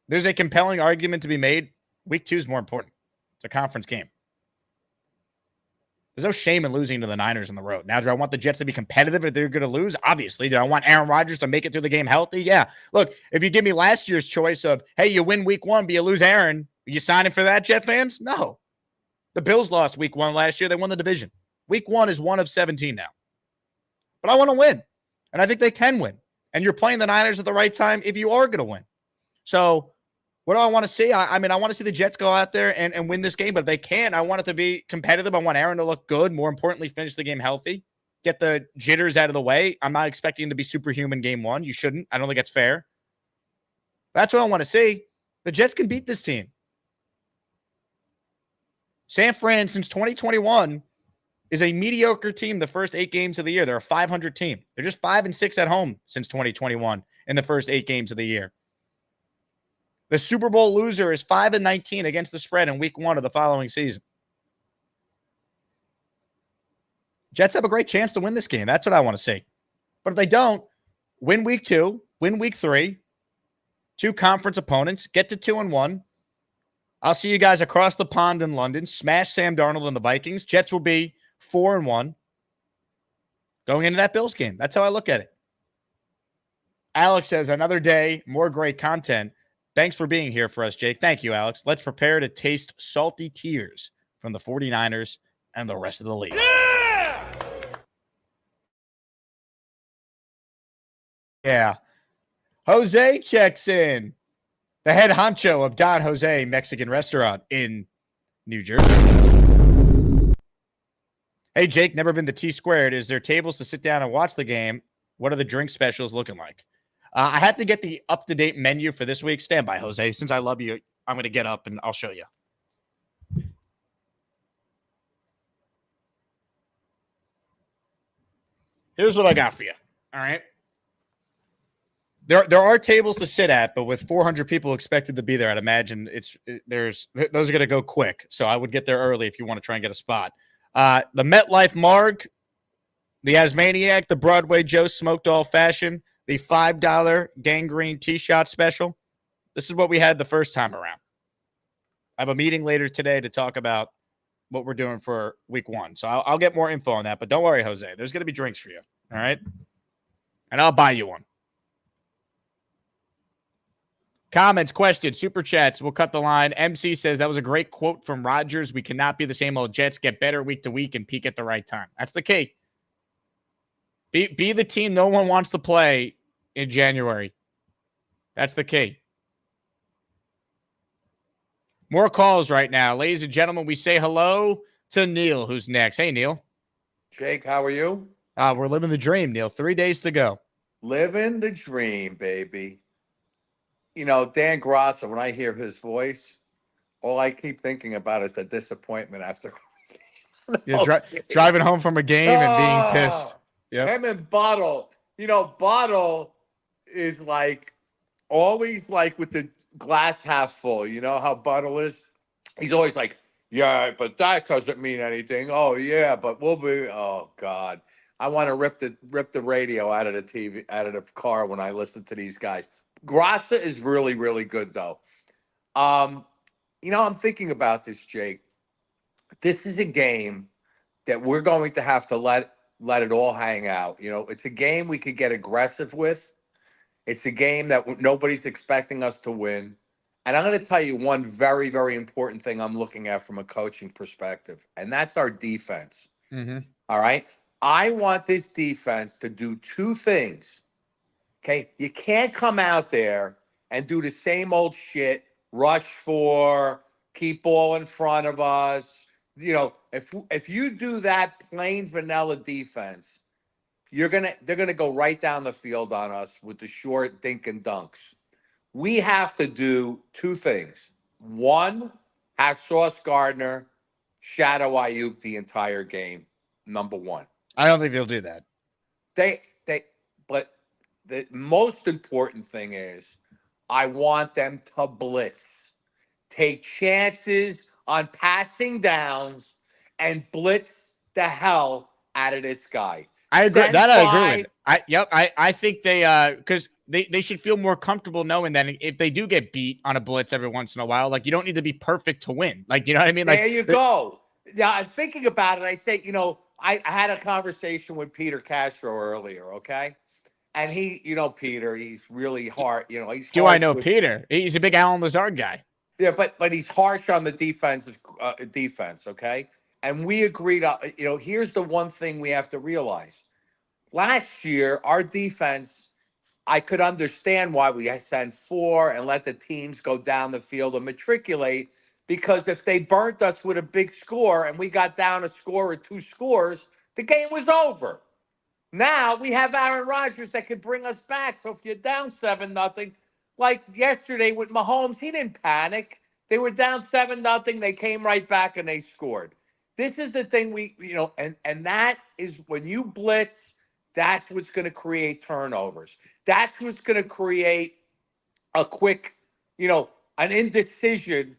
Speaker 2: there's a compelling argument to be made. Week 2 is more important. It's a conference game. There's no shame in losing to the Niners on the road. Now, do I want the Jets to be competitive if they're going to lose? Obviously. Do I want Aaron Rodgers to make it through the game healthy? Yeah. Look, if you give me last year's choice of, hey, you win week 1, but you lose Aaron, are you signing for that, Jet fans? No. The Bills lost week 1 last year. They won the division. Week 1 is 1 of 17 now. But I want to win. And I think they can win. And you're playing the Niners at the right time if you are going to win. So what do I want to see? I mean, I want to see the Jets go out there and win this game. But if they can't, I want it to be competitive. I want Aaron to look good. More importantly, finish the game healthy. Get the jitters out of the way. I'm not expecting to be superhuman game 1. You shouldn't. I don't think it's fair. That's what I want to see. The Jets can beat this team. San Fran, since 2021, is a mediocre team the first 8 games of the year. They're a 500 team. They're just 5-6 at home since 2021 in the first 8 games of the year. The Super Bowl loser is 5-19 against the spread in week 1 of the following season. Jets have a great chance to win this game. That's what I want to see. But if they don't, win week 2, win week 3, 2 conference opponents, get to 2-1. I'll see you guys across the pond in London. Smash Sam Darnold and the Vikings. Jets will be 4-1 going into that Bills game. That's how I look at it. Alex says, another day, more great content. Thanks for being here for us, Jake. Thank you, Alex. Let's prepare to taste salty tears from the 49ers and the rest of the league. Yeah. Jose checks in. The head honcho of Don Jose Mexican restaurant in New Jersey. Hey, Jake, never been to T-Squared. Is there tables to sit down and watch the game? What are the drink specials looking like? I have to get the up-to-date menu for this week. Stand by, Jose. Since I love you, I'm going to get up and I'll show you. Here's what I got for you. All right. There are tables to sit at, but with 400 people expected to be there, I'd imagine those are going to go quick. So I would get there early if you want to try and get a spot. The MetLife Marg, the Asmaniac, the Broadway Joe smoked all fashion, the $5 gangrene T-shot special. This is what we had the first time around. I have a meeting later today to talk about what we're doing for week 1. So I'll get more info on that. But don't worry, Jose. There's going to be drinks for you. All right? And I'll buy you one. Comments, questions, super chats. We'll cut the line. MC says that was a great quote from Rodgers. We cannot be the same old Jets. Get better week to week and peak at the right time. That's the key. Be the team no one wants to play in January. That's the key. More calls right now. Ladies and gentlemen, we say hello to Neil, who's next. Hey, Neil.
Speaker 19: Jake, how are you?
Speaker 2: We're living the dream, Neil. 3 days to go.
Speaker 19: Living the dream, baby. You know, Dan Graca, when I hear his voice, all I keep thinking about is the disappointment after
Speaker 2: You're driving home from a game and being pissed. Yep.
Speaker 19: Him and Bottle. You know, Bottle is like always like with the glass half full. You know how Bottle is? He's always like, yeah, but that doesn't mean anything. Oh, yeah, but we'll be. Oh, God. I want to rip the radio out of the TV, out of the car when I listen to these guys. Graca is really, really good, though. You know, I'm thinking about this, Jake. This is a game that we're going to have to let it all hang out. You know, it's a game we could get aggressive with. It's a game that nobody's expecting us to win. And I'm going to tell you one very, very important thing I'm looking at from a coaching perspective, and that's our defense.
Speaker 2: Mm-hmm.
Speaker 19: All right? I want this defense to do 2 things. Okay? You can't come out there and do the same old shit, rush for, keep ball in front of us. You know, if you do that plain vanilla defense, they're gonna go right down the field on us with the short dink and dunks. We have to do 2 things. 1, have Sauce Gardner shadow Ayuk the entire game. Number 1.
Speaker 2: I don't think they'll do that.
Speaker 19: But the most important thing is I want them to blitz, take chances on passing downs, and blitz the hell out of this guy.
Speaker 2: I agree.
Speaker 19: Send
Speaker 2: That I agree
Speaker 19: five.
Speaker 2: with. I think they because they should feel more comfortable knowing that if they do get beat on a blitz every once in a while, like you don't need to be perfect to win. Like, you know what I mean? Like,
Speaker 19: There you go. Yeah, I'm thinking about it. I say, you know, I had a conversation with Peter Castro earlier, okay? And he, you know, Peter, he's really hard. You know, he's
Speaker 2: Do I
Speaker 19: harsh
Speaker 2: know
Speaker 19: with-
Speaker 2: Peter? He's a big Alan Lazard guy.
Speaker 19: Yeah, but he's harsh on the defense, okay? And we agreed, you know, here's the one thing we have to realize. Last year, our defense, I could understand why we sent 4 and let the teams go down the field and matriculate, because if they burnt us with a big score and we got down a score or 2 scores, the game was over. Now we have Aaron Rodgers that could bring us back. So if you're down 7-0, like yesterday with Mahomes, he didn't panic. They were down 7-0. They came right back and they scored. This is the thing and that is when you blitz, that's what's going to create turnovers. That's what's going to create a quick, an indecision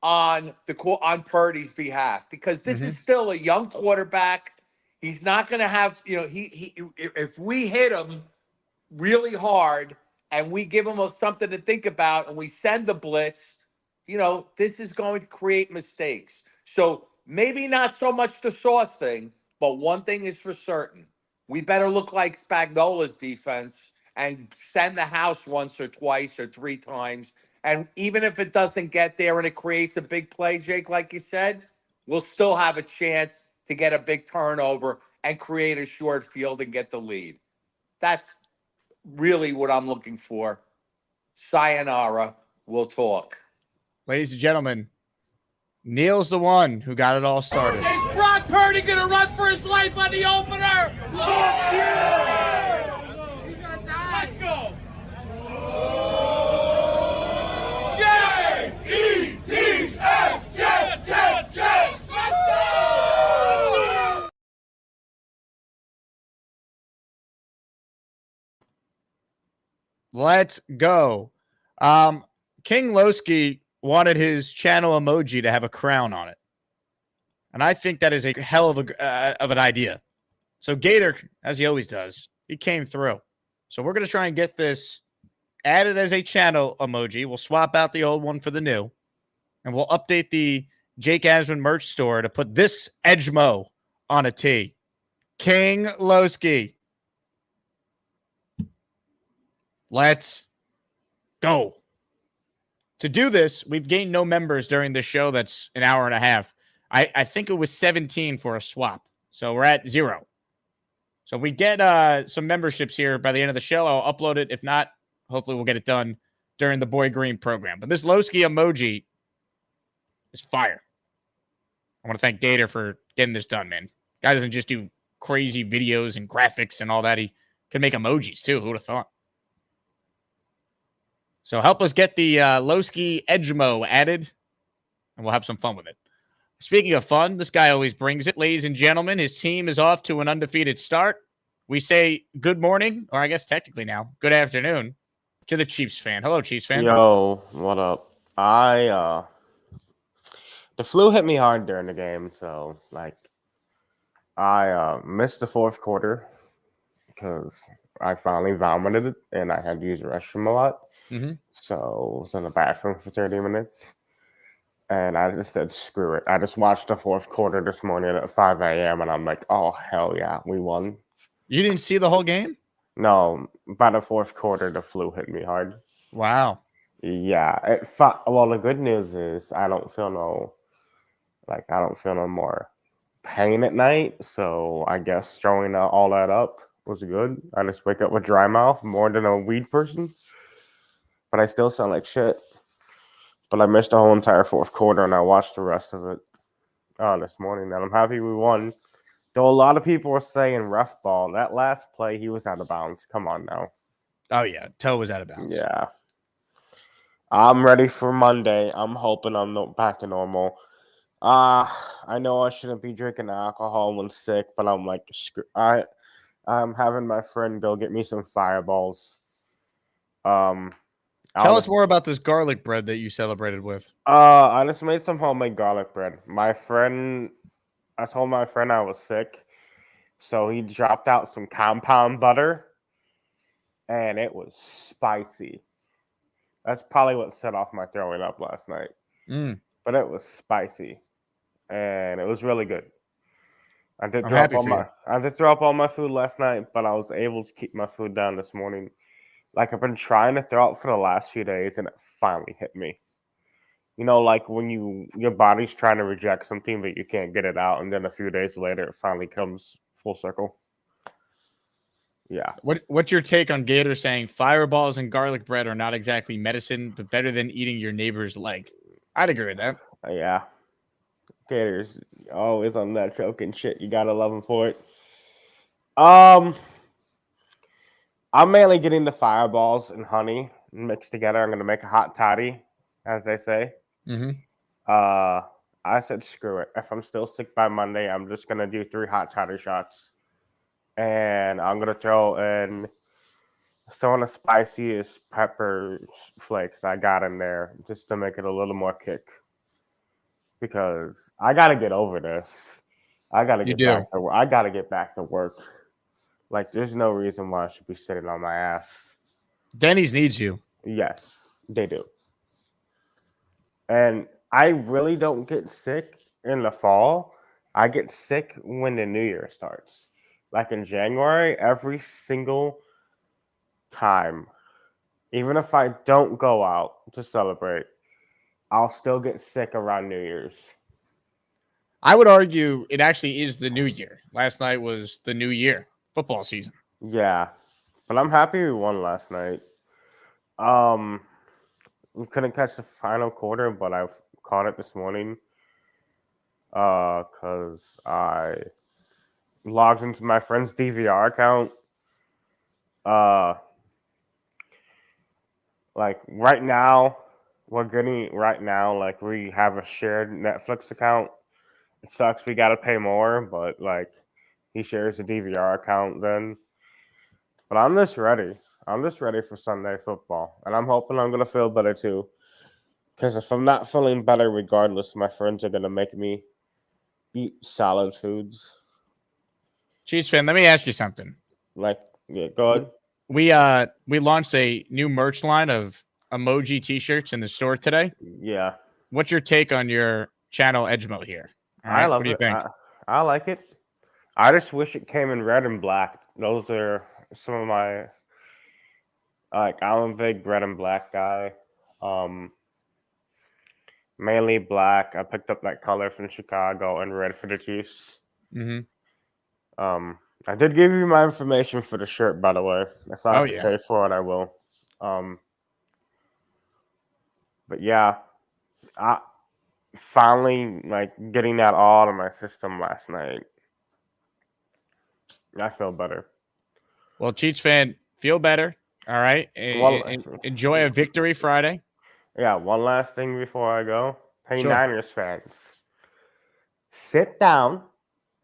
Speaker 19: on Purdy's behalf, because this is still a young quarterback. He's not going to have, if we hit him really hard and we give him something to think about and we send the blitz, this is going to create mistakes. So maybe not so much the Sauce thing, but one thing is for certain. We better look like Spagnola's defense and send the house once or twice or 3 times. And even if it doesn't get there and it creates a big play, Jake, like you said, we'll still have a chance to get a big turnover and create a short field and get the lead. That's really what I'm looking for. Sayonara. We'll talk.
Speaker 2: Ladies and gentlemen, Neil's the one who got it all started.
Speaker 10: Is Brock Purdy gonna run for his life on the opener? Let's go. J-E-T-S, Jets, Jets, Jets. Let's go.
Speaker 2: Let's go. King Lowski wanted his channel emoji to have a crown on it. And I think that is a hell of an idea. So Gator, as he always does, he came through. So we're going to try and get this added as a channel emoji. We'll swap out the old one for the new. And we'll update the Jake Asman merch store to put this Edgemo on a tee. King Lowski. Let's go. To do this, we've gained no members during this show. That's an hour and a half. I think it was 17 for a swap. So we're at 0. So we get some memberships here by the end of the show. I'll upload it. If not, hopefully we'll get it done during the Boy Green program. But this Lowski emoji is fire. I want to thank Gator for getting this done, man. Guy doesn't just do crazy videos and graphics and all that. He can make emojis too. Who would have thought? So help us get the Lowski Edgemo added, and we'll have some fun with it. Speaking of fun, this guy always brings it. Ladies and gentlemen, his team is off to an undefeated start. We say good morning, or I guess technically now, good afternoon, to the Chiefs fan. Hello, Chiefs fan.
Speaker 20: Yo, what up? The flu hit me hard during the game, so, I missed the fourth quarter because I finally vomited and I had to use the restroom a lot.
Speaker 2: Mm-hmm.
Speaker 20: So I was in the bathroom for 30 minutes. And I just said, screw it. I just watched the fourth quarter this morning at 5 a.m. and I'm like, oh, hell yeah, we won.
Speaker 2: You didn't see the whole game?
Speaker 20: No, by the fourth quarter, the flu hit me hard.
Speaker 2: Wow.
Speaker 20: Yeah. Well, the good news is I don't feel no more pain at night. So I guess throwing all that up was good. I just wake up with dry mouth more than a weed person. But I still sound like shit. But I missed the whole entire fourth quarter, and I watched the rest of it this morning. And I'm happy we won. Though a lot of people were saying ref ball. That last play, he was out of bounds. Come on now.
Speaker 2: Oh, yeah. Toe was out of bounds.
Speaker 20: Yeah. I'm ready for Monday. I'm hoping I'm back to normal. I know I shouldn't be drinking alcohol when sick, but I'm like, I'm having my friend go get me some Fireballs.
Speaker 2: Tell us more about this garlic bread that you celebrated with.
Speaker 20: I just made some homemade garlic bread. I told my friend I was sick, so he dropped out some compound butter, and it was spicy. That's probably what set off my throwing up last night. But it was spicy, and it was really good. I did throw up all my food last night, but I was able to keep my food down this morning. Like, I've been trying to throw up for the last few days, and it finally hit me. You know, like when your body's trying to reject something, but you can't get it out, and then a few days later, it finally comes full circle. Yeah.
Speaker 2: What's your take on Gator saying Fireballs and garlic bread are not exactly medicine, but better than eating your neighbor's leg? I'd agree with that.
Speaker 20: Yeah. Gator's always on that choking shit. You gotta love him for it. I'm mainly getting the Fireballs and honey mixed together. I'm going to make a hot toddy, as they say.
Speaker 2: Mm-hmm.
Speaker 20: I said, screw it. If I'm still sick by Monday, I'm just going to do 3 hot toddy shots. And I'm going to throw in some of the spiciest pepper flakes I got in there just to make it a little more kick. Because I got to get over this. I got to get back to work. Like, there's no reason why I should be sitting on my ass.
Speaker 2: Denny's needs you.
Speaker 20: Yes, they do. And I really don't get sick in the fall. I get sick when the new year starts. Like in January, every single time, even if I don't go out to celebrate, I'll still get sick around New Year's.
Speaker 2: I would argue it actually is the new year. Last night was the new year. Football season.
Speaker 20: Yeah, but I'm happy we won last night. We couldn't catch the final quarter, but I caught it this morning because I logged into my friend's DVR account. Like right now, like we have a shared Netflix account. It sucks we got to pay more, but like he shares a DVR account then. But I'm just ready. I'm just ready for Sunday football. And I'm hoping I'm going to feel better too. Because if I'm not feeling better regardless, my friends are going to make me eat solid foods.
Speaker 2: Chiefs fan, let me ask you something.
Speaker 20: Like, yeah, go ahead.
Speaker 2: We launched a new merch line of emoji t-shirts in the store today.
Speaker 20: Yeah.
Speaker 2: What's your take on your channel Edgemo here. All
Speaker 20: I
Speaker 2: right,
Speaker 20: love
Speaker 2: what do you
Speaker 20: it.
Speaker 2: think?
Speaker 20: I like it. I just wish it came in red and black. Those are some of my I'm a big red and black guy. Mainly black. I picked up that color from Chicago and red for the Chiefs.
Speaker 2: Mm-hmm.
Speaker 20: I did give you my information for the shirt, by the way. If I have to
Speaker 2: yeah.
Speaker 20: pay for it, I will. But yeah, I finally getting that all out of my system last night. I feel better.
Speaker 2: Well, Chiefs fan, feel better. All right. Enjoy a victory Friday.
Speaker 20: Yeah, one last thing before I go. Hey,
Speaker 2: Sure.
Speaker 20: Niners fans. Sit down,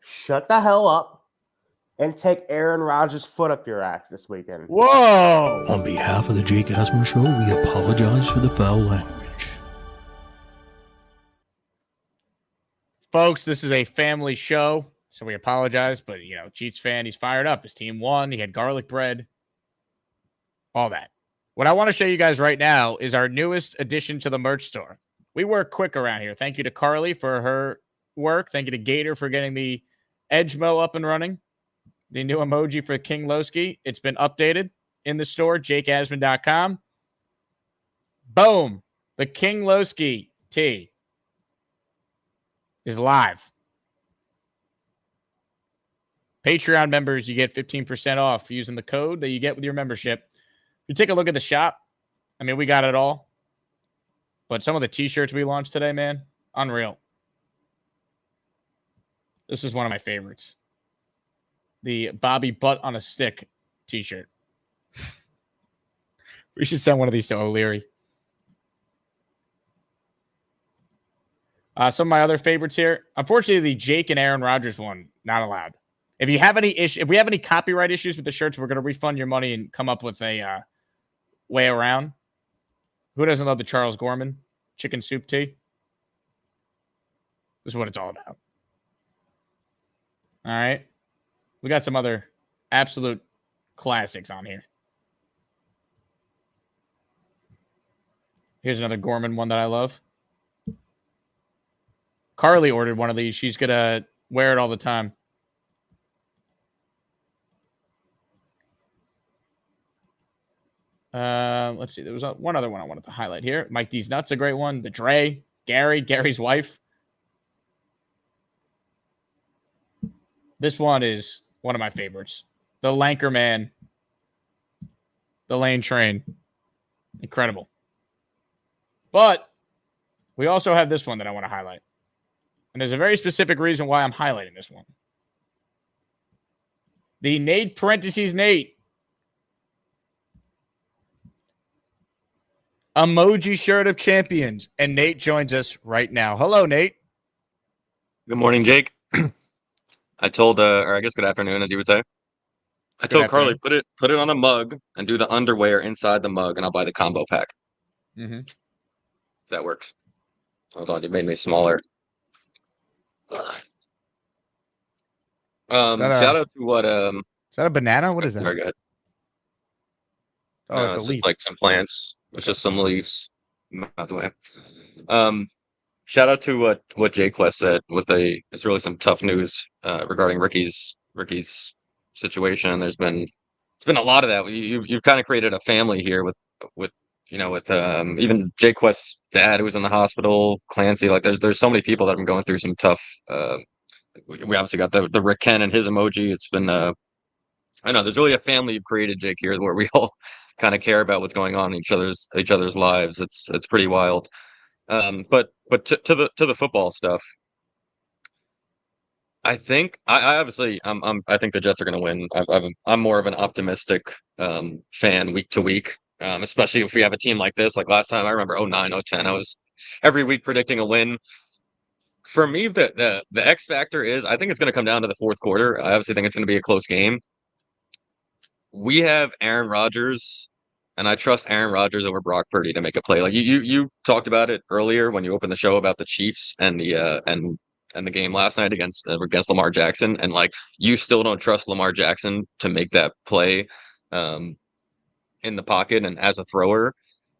Speaker 20: shut the hell up, and take Aaron Rodgers' foot up your ass this weekend.
Speaker 2: Whoa!
Speaker 21: On behalf of the Jake Asman Show, we apologize for the foul language.
Speaker 2: Folks, this is a family show, so we apologize. But, Chiefs fan, he's fired up. His team won. He had garlic bread. All that. What I want to show you guys right now is our newest addition to the merch store. We work quick around here. Thank you to Carly for her work. Thank you to Gator for getting the Edgemo up and running. The new emoji for King Lowski. It's been updated in the store, jakeasman.com. Boom. The King Lowski tee is live. Patreon members, you get 15% off using the code that you get with your membership. If you take a look at the shop, we got it all. But some of the t-shirts we launched today, man, unreal. This is one of my favorites. The Bobby Butt on a Stick t-shirt. We should send one of these to O'Leary. Some of my other favorites here. Unfortunately, the Jake and Aaron Rodgers one, not allowed. If we have any copyright issues with the shirts, we're going to refund your money and come up with a way around. Who doesn't love the Charles Gorman chicken soup tea? This is what it's all about. All right. We got some other absolute classics on here. Here's another Gorman one that I love. Carly ordered one of these. She's going to wear it all the time. Let's see. There was one other one I wanted to highlight here. Mike D's Nuts, a great one. The Dre, Gary's wife. This one is one of my favorites. The Lanker Man. The Lane Train. Incredible. But we also have this one that I want to highlight. And there's a very specific reason why I'm highlighting this one. The Nate Nate emoji shirt of champions. And Nate joins us right now. Hello, Nate.
Speaker 22: Good morning, Jake. I told, or I guess good afternoon, as you would say. I told Carly, put it on a mug and do the underwear inside the mug, and I'll buy the combo pack.
Speaker 2: Mm-hmm.
Speaker 22: If that works. Hold on, you made me smaller. Shout out to what
Speaker 2: is that a banana? What is that?
Speaker 22: Very good.
Speaker 2: Oh, it's a
Speaker 22: just
Speaker 2: leaf.
Speaker 22: like some plants. It's just some leaves. Out the way. Shout out to what Jay Quest said it's really some tough news regarding Ricky's situation. It's been a lot of that. You've kind of created a family here with even Jay Quest's dad who was in the hospital, Clancy. Like there's so many people that have been going through some tough. We obviously got the Rick Ken and his emoji. It's been I know there's really a family you've created, Jake, here where we all kind of care about what's going on in each other's lives. It's pretty wild. But to the football stuff, I think I obviously I think the Jets are going to win. I'm more of an optimistic fan week to week, especially if we have a team like this. Like last time, I remember 09, 010, I was every week predicting a win. For me, the X factor is I think it's going to come down to the fourth quarter. I obviously think it's going to be a close game. We have Aaron Rodgers, and I trust Aaron Rodgers over Brock Purdy to make a play. Like you talked about it earlier when you opened the show about the Chiefs and the and the game last night against Lamar Jackson, and like you still don't trust Lamar Jackson to make that play in the pocket and as a thrower.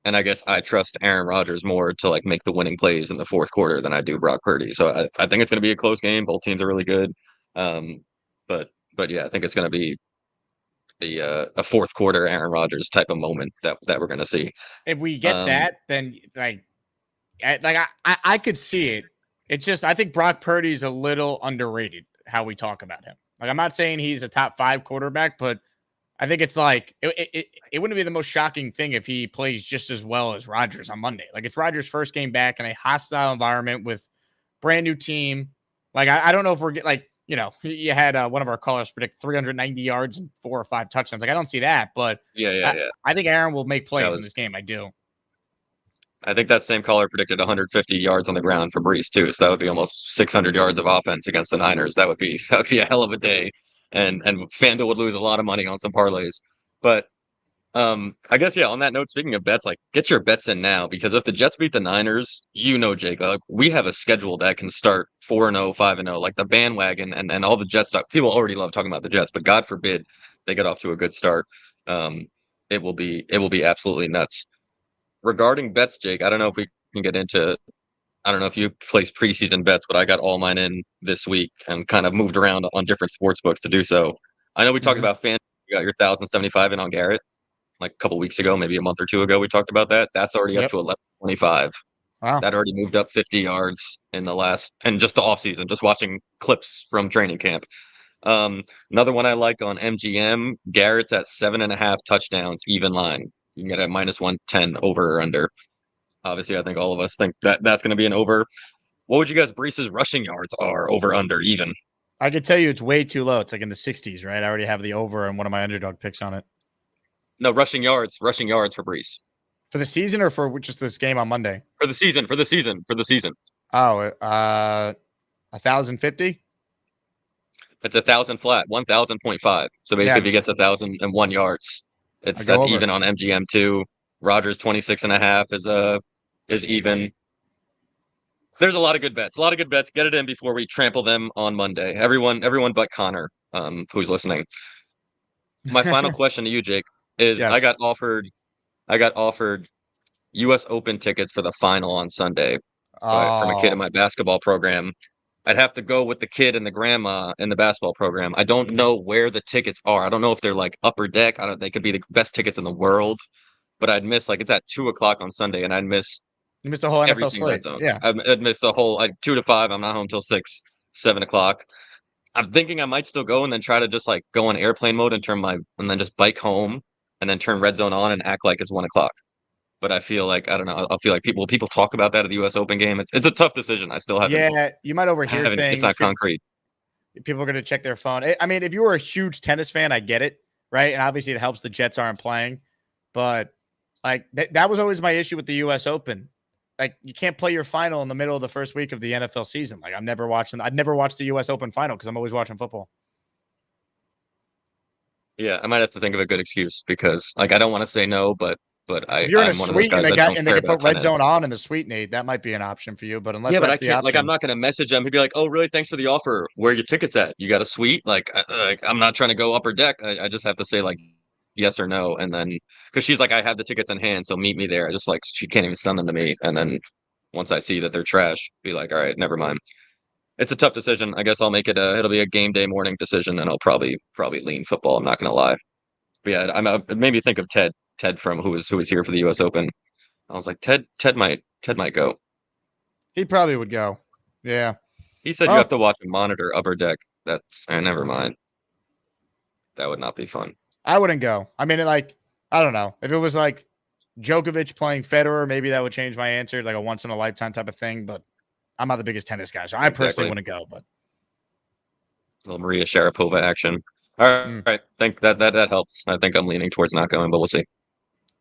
Speaker 22: And I guess I trust Aaron Rodgers more to like make the winning plays in the fourth quarter than I do Brock Purdy. So I think it's going to be a close game. Both teams are really good. But yeah, I think it's going to be a fourth quarter Aaron Rodgers type of moment that we're going to see.
Speaker 2: If we get that, then I could see it. It's just I think Brock Purdy's a little underrated how we talk about him. Like I'm not saying he's a top 5 quarterback, but I think it's like it wouldn't be the most shocking thing if he plays just as well as Rodgers on Monday. Like it's Rodgers' first game back in a hostile environment with brand new team. Like I don't know if we're like you had one of our callers predict 390 yards and 4 or 5 touchdowns. Like I don't see that, but
Speaker 22: yeah.
Speaker 2: I think Aaron will make plays in this game. I do.
Speaker 22: I think that same caller predicted 150 yards on the ground for Brees too. So that would be almost 600 yards of offense against the Niners. That would be a hell of a day, and FanDuel would lose a lot of money on some parlays. But I guess on that note, speaking of bets, like get your bets in now because if the Jets beat the Niners, Jake, like we have a schedule that can start 4-0, 5-0, like the bandwagon and all the Jets stuff. People already love talking about the Jets, but God forbid they get off to a good start. It will be absolutely nuts. Regarding bets, Jake, I don't know if we can get into. I don't know if you place preseason bets, but I got all mine in this week and kind of moved around on different sports books to do so. I know we talked about fan. You got your 1,075 in on Garrett like a couple weeks ago, maybe a month or two ago. We talked about that. That's already up to 1125.
Speaker 2: Wow,
Speaker 22: that already moved up 50 yards in the last and just the offseason. Just watching clips from training camp. Another one I like on MGM. Garrett's at 7.5 touchdowns, even line. You can get a -110 over or under. Obviously, I think all of us think that that's going to be an over. What would you guys Brees's rushing yards are over under even?
Speaker 2: I could tell you it's way too low. It's like in the 60s, right? I already have the over and one of my underdog picks on it.
Speaker 22: No, rushing yards for Brees.
Speaker 2: For the season or for just this game on Monday?
Speaker 22: For the season.
Speaker 2: Oh, 1,050?
Speaker 22: It's 1,000 flat, 1,000.5. So basically, if he gets 1,001 yards, that's even on MGM too. Rodgers 26.5 is even. There's a lot of good bets. Get it in before we trample them on Monday. Everyone but Connor, who's listening. My final question to you, Jake, is yes. I got offered U.S. Open tickets for the final on Sunday from a kid in my basketball program. I'd have to go with the kid and the grandma in the basketball program. I don't know where the tickets are. I don't know if they're like upper deck. They could be the best tickets in the world, but I'd miss it's at 2:00 on Sunday, and I'd miss.
Speaker 2: You missed the whole NFL slate. Yeah,
Speaker 22: I'd miss the whole 2 to 5. I'm not home till 6, 7 o'clock. I'm thinking I might still go and then try to just go on airplane mode and then just bike home and then turn Red Zone on and act like it's 1 o'clock. But I feel like I don't know. I feel like people talk about that at the U.S. Open game. It's a tough decision. I still haven't.
Speaker 2: Yeah, you might overhear things.
Speaker 22: It's not concrete.
Speaker 2: People are going to check their phone. I mean, if you were a huge tennis fan, I get it, right? And obviously, it helps the Jets aren't playing. But that was always my issue with the U.S. Open. You can't play your final in the middle of the first week of the NFL season. I'd never watched the U.S. Open final because I'm always watching football.
Speaker 22: Yeah, I might have to think of a good excuse because I don't want to say no, but
Speaker 2: if you're in a suite and they can put Red Zone on in the suite, Nate, that might be an option for you. But unless
Speaker 22: I can't. I'm not going to message them. He'd be like, "Oh, really? Thanks for the offer. Where are your tickets at? You got a suite?" I'm not trying to go upper deck. I just have to say yes or no, and then because she's like, I have the tickets in hand, so meet me there. I just she can't even send them to me, and then once I see that they're trash, be like, all right, never mind. It's a tough decision. I guess I'll make it. It'll be a game day morning decision, and I'll probably lean football. I'm not gonna lie. But yeah, it made me think of Ted from who was here for the U.S. Open. I was like, Ted might go.
Speaker 2: He probably would go. Yeah.
Speaker 22: He said you have to watch and monitor upper deck. That's never mind. That would not be fun.
Speaker 2: I wouldn't go. I mean, I don't know. If it was Djokovic playing Federer, maybe that would change my answer, a once in a lifetime type of thing. But I'm not the biggest tennis guy, so I personally wouldn't go. But
Speaker 22: a little Maria Sharapova action. All right. I think that helps. I think I'm leaning towards not going, but we'll see.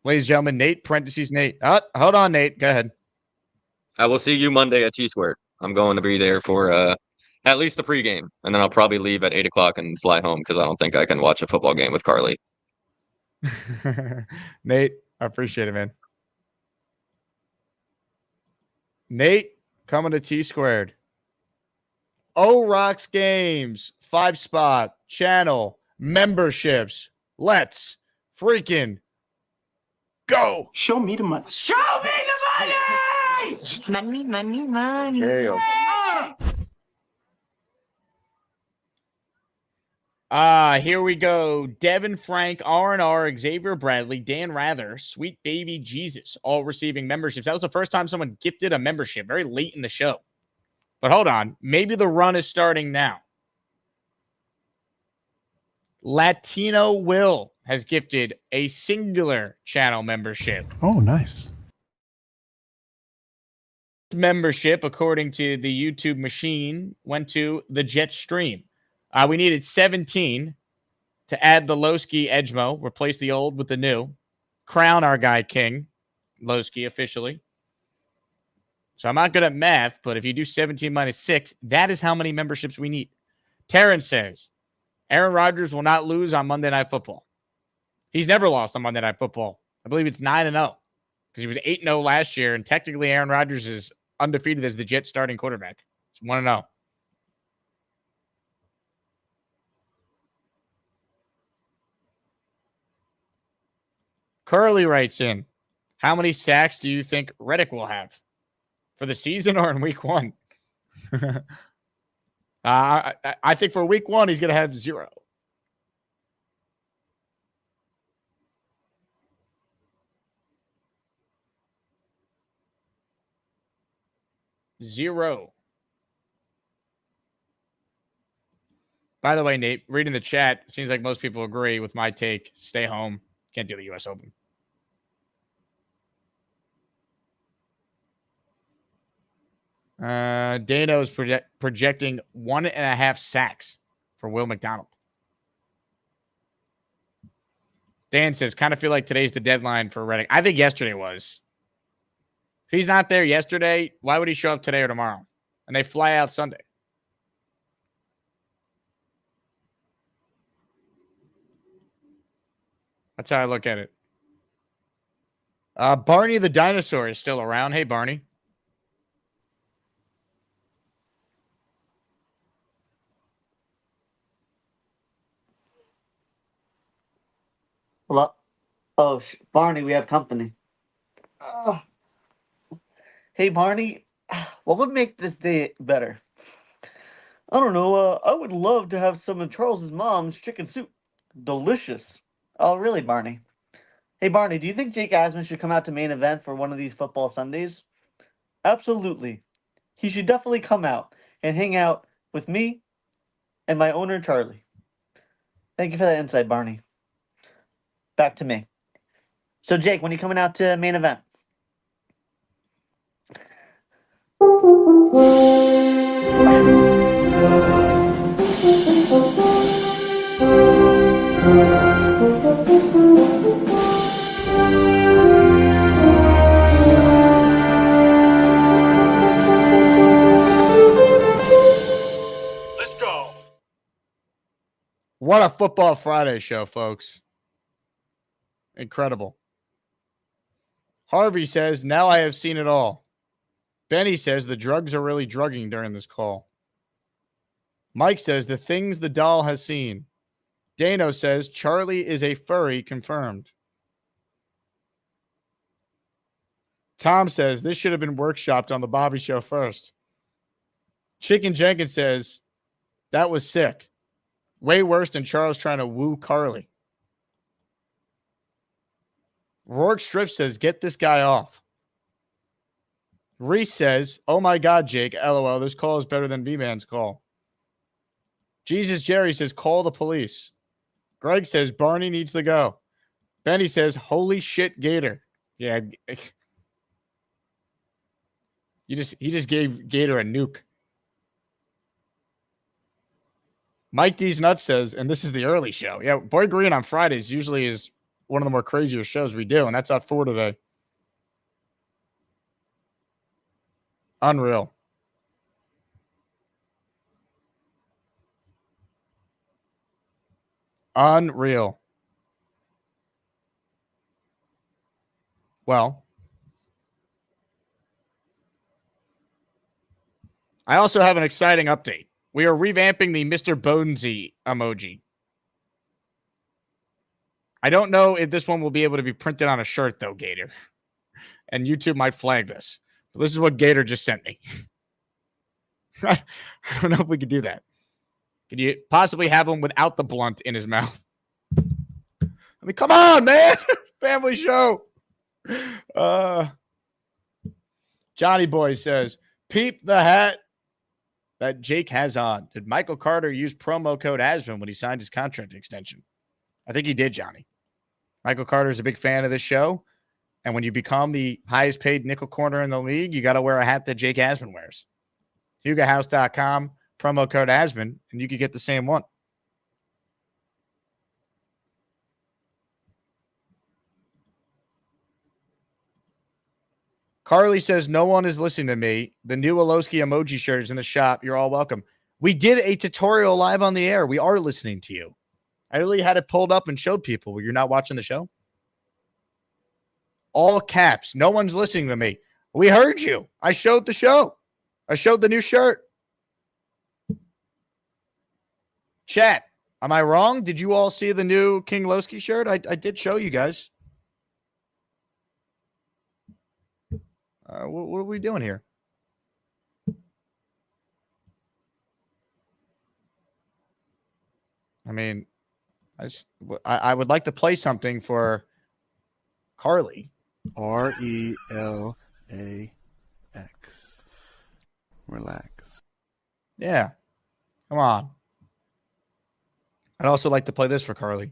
Speaker 2: Ladies and gentlemen, Nate, parentheses, Nate. Hold on, Nate. Go ahead.
Speaker 22: I will see you Monday at T-Squared. I'm going to be there for at least the pregame, and then I'll probably leave at 8:00 and fly home because I don't think I can watch a football game with Carly.
Speaker 2: Nate, I appreciate it, man. Nate, coming to T-Squared. Rocks games, 5-spot, channel, memberships. Let's freaking Go.
Speaker 18: Show me the money.
Speaker 10: Show me the money! Money.
Speaker 2: Here we go. Devin Frank, R&R, Xavier Bradley, Dan Rather, Sweet Baby Jesus, all receiving memberships. That was the first time someone gifted a membership very late in the show. But hold on. Maybe the run is starting now. Latino Will has gifted a singular channel membership.
Speaker 1: Oh, nice.
Speaker 2: Membership, according to the YouTube machine, went to the Jet Stream. We needed 17 to add the Lowski Edgemo, replace the old with the new, crown our guy King, Lowski officially. So I'm not good at math, but if you do 17 minus 6, that is how many memberships we need. Terrence says, Aaron Rodgers will not lose on Monday Night Football. He's never lost on Monday Night Football. I believe it's 9-0 because he was 8-0 last year, and technically Aaron Rodgers is undefeated as the Jets starting quarterback. It's 1-0. Curly writes in, how many sacks do you think Reddick will have for the season or in week 1? I think for week 1, he's going to have 0. Zero. By the way, Nate, reading the chat, seems like most people agree with my take. Stay home. Can't do the U.S. Open. Dano is projecting 1.5 sacks for Will McDonald. Dan says, kind of feel like today's the deadline for Reddick. I think yesterday was. If he's not there yesterday, why would he show up today or tomorrow? And they fly out Sunday. That's how I look at it. Barney the dinosaur is still around. Hey, Barney.
Speaker 6: Hello? Oh, Barney, we have company. Hey, Barney, what would make this day better? I don't know. I would love to have some of Charles's mom's chicken soup. Delicious. Oh, really, Barney? Hey, Barney, do you think Jake Asman should come out to main event for one of these football Sundays? Absolutely. He should definitely come out and hang out with me and my owner, Charlie. Thank you for that insight, Barney. Back to me. So, Jake, when are you coming out to main event?
Speaker 10: Let's go.
Speaker 2: What a Football Friday show, folks. Incredible. Harvey says, now I have seen it all. Benny says the drugs are really drugging during this call. Mike says the things the doll has seen. Dano says Charlie is a furry confirmed. Tom says this should have been workshopped on the Bobby Show first. Chicken Jenkins says that was sick. Way worse than Charles trying to woo Carly. Rourke Strip says, get this guy off. Reese says, oh my God, Jake, LOL, this call is better than B-Man's call. Jesus Jerry says, call the police. Greg says, Barney needs to go. Benny says, holy shit, Gator. Yeah. He just gave Gator a nuke. Mike D's Nuts says, and this is the early show. Yeah, Boy Green on Fridays usually is one of the more crazier shows we do, and that's at 4 today. Unreal. Unreal. Well, I also have an exciting update. We are revamping the Mr. Bonesy emoji. I don't know if this one will be able to be printed on a shirt, though, Gator. And YouTube might flag this. But this is what Gator just sent me. I don't know if we could do that. Could you possibly have him without the blunt in his mouth? I mean, come on, man. Family show. Johnny Boy says, peep the hat that Jake has on. Did Michael Carter use promo code Asman when he signed his contract extension? I think he did, Johnny. Michael Carter is a big fan of this show. And when you become the highest paid nickel corner in the league, you got to wear a hat that Jake Asman wears. HugaHouse.com, promo code Asman, and you could get the same one. Carly says, no one is listening to me. The new Oloski emoji shirt is in the shop. You're all welcome. We did a tutorial live on the air. We are listening to you. I really had it pulled up and showed people. Were you not watching the show? All caps. No one's listening to me. We heard you. I showed the show. I showed the new shirt. Chat. Am I wrong? Did you all see the new King Lowski shirt? I did show you guys. What are we doing here? I mean, I would like to play something for Carly.
Speaker 15: RELAX. Relax.
Speaker 2: Yeah. Come on. I'd also like to play this for Carly.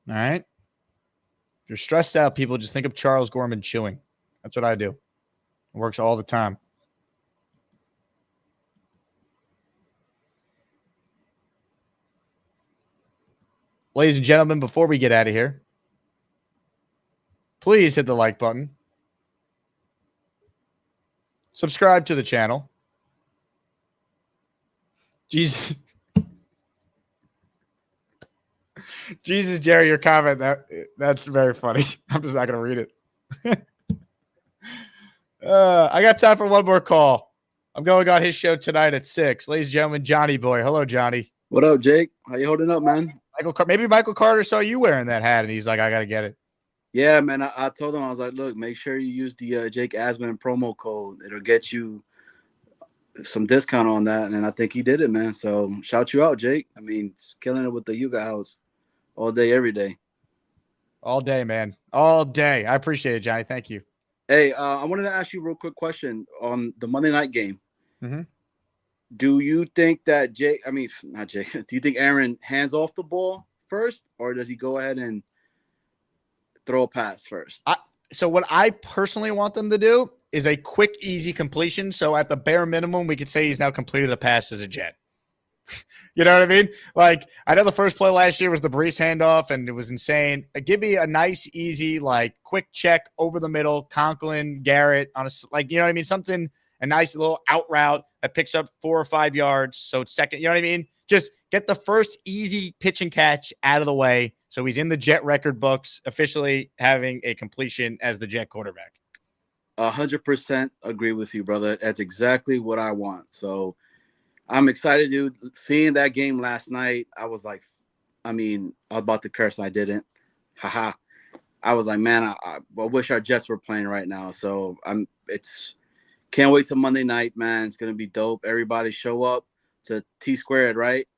Speaker 2: All right. If you're stressed out, people just think of Charles Gorman chewing. That's what I do. It works all the time. Ladies and gentlemen, before we get out of here, please hit the like button. Subscribe to the channel. Jesus. Jesus, Jerry, your comment, that's very funny. I'm just not going to read it. I got time for one more call. I'm going on his show tonight at 6. Ladies and gentlemen, Johnny Boy. Hello, Johnny.
Speaker 1: What up, Jake? How you holding up, man?
Speaker 2: Maybe Michael Carter saw you wearing that hat, and he's like, I got to get it.
Speaker 1: Yeah, man. I told him, I was like, look, make sure you use the Jake Asman promo code. It'll get you some discount on that. And I think he did it, man. So shout you out, Jake. I mean, killing it with the Yuga House all day, every day.
Speaker 2: All day, man. All day. I appreciate it, Johnny. Thank you.
Speaker 1: Hey, I wanted to ask you a real quick question on the Monday night game.
Speaker 2: Mm-hmm.
Speaker 1: Do you think that not Jake, do you think Aaron hands off the ball first, or does he go ahead and throw a pass first?
Speaker 2: So what I personally want them to do is a quick, easy completion. So at the bare minimum, we could say he's now completed the pass as a Jet. You know what I mean? Like, I know the first play last year was the Brees handoff, and it was insane. Give me a nice, easy, like, quick check over the middle, Conklin, Garrett, on you know what I mean? Something, a nice little out route that picks up 4 or 5 yards. So it's second, you know what I mean? Just get the first easy pitch and catch out of the way. So he's in the Jet record books, officially having a completion as the Jet quarterback.
Speaker 1: 100% agree with you, brother. That's exactly what I want. So I'm excited, dude. Seeing that game last night, I was like, I was about to curse and I didn't. Haha. I was like, man, I wish our Jets were playing right now. So can't wait till Monday night, man. It's going to be dope. Everybody show up to T Squared, right?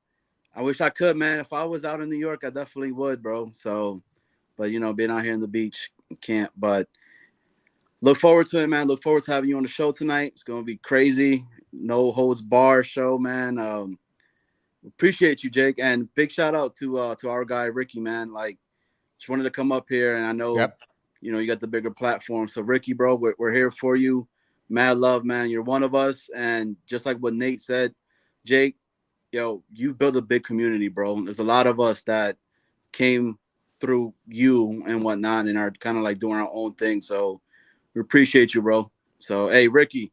Speaker 1: I wish I could, man. If I was out in New York, I definitely would, bro. So, but, being out here on the beach, can't. But look forward to it, man. Look forward to having you on the show tonight. It's going to be crazy. No holds bar show, man. Appreciate you, Jake. And big shout out to our guy, Ricky, man. Like, just wanted to come up here. And I know, you got the bigger platform. So, Ricky, bro, we're here for you. Mad love, man. You're one of us. And just like what Nate said, Jake, you've built a big community, bro. There's a lot of us that came through you and whatnot and are kind of like doing our own thing. So we appreciate you, bro. So, hey, Ricky,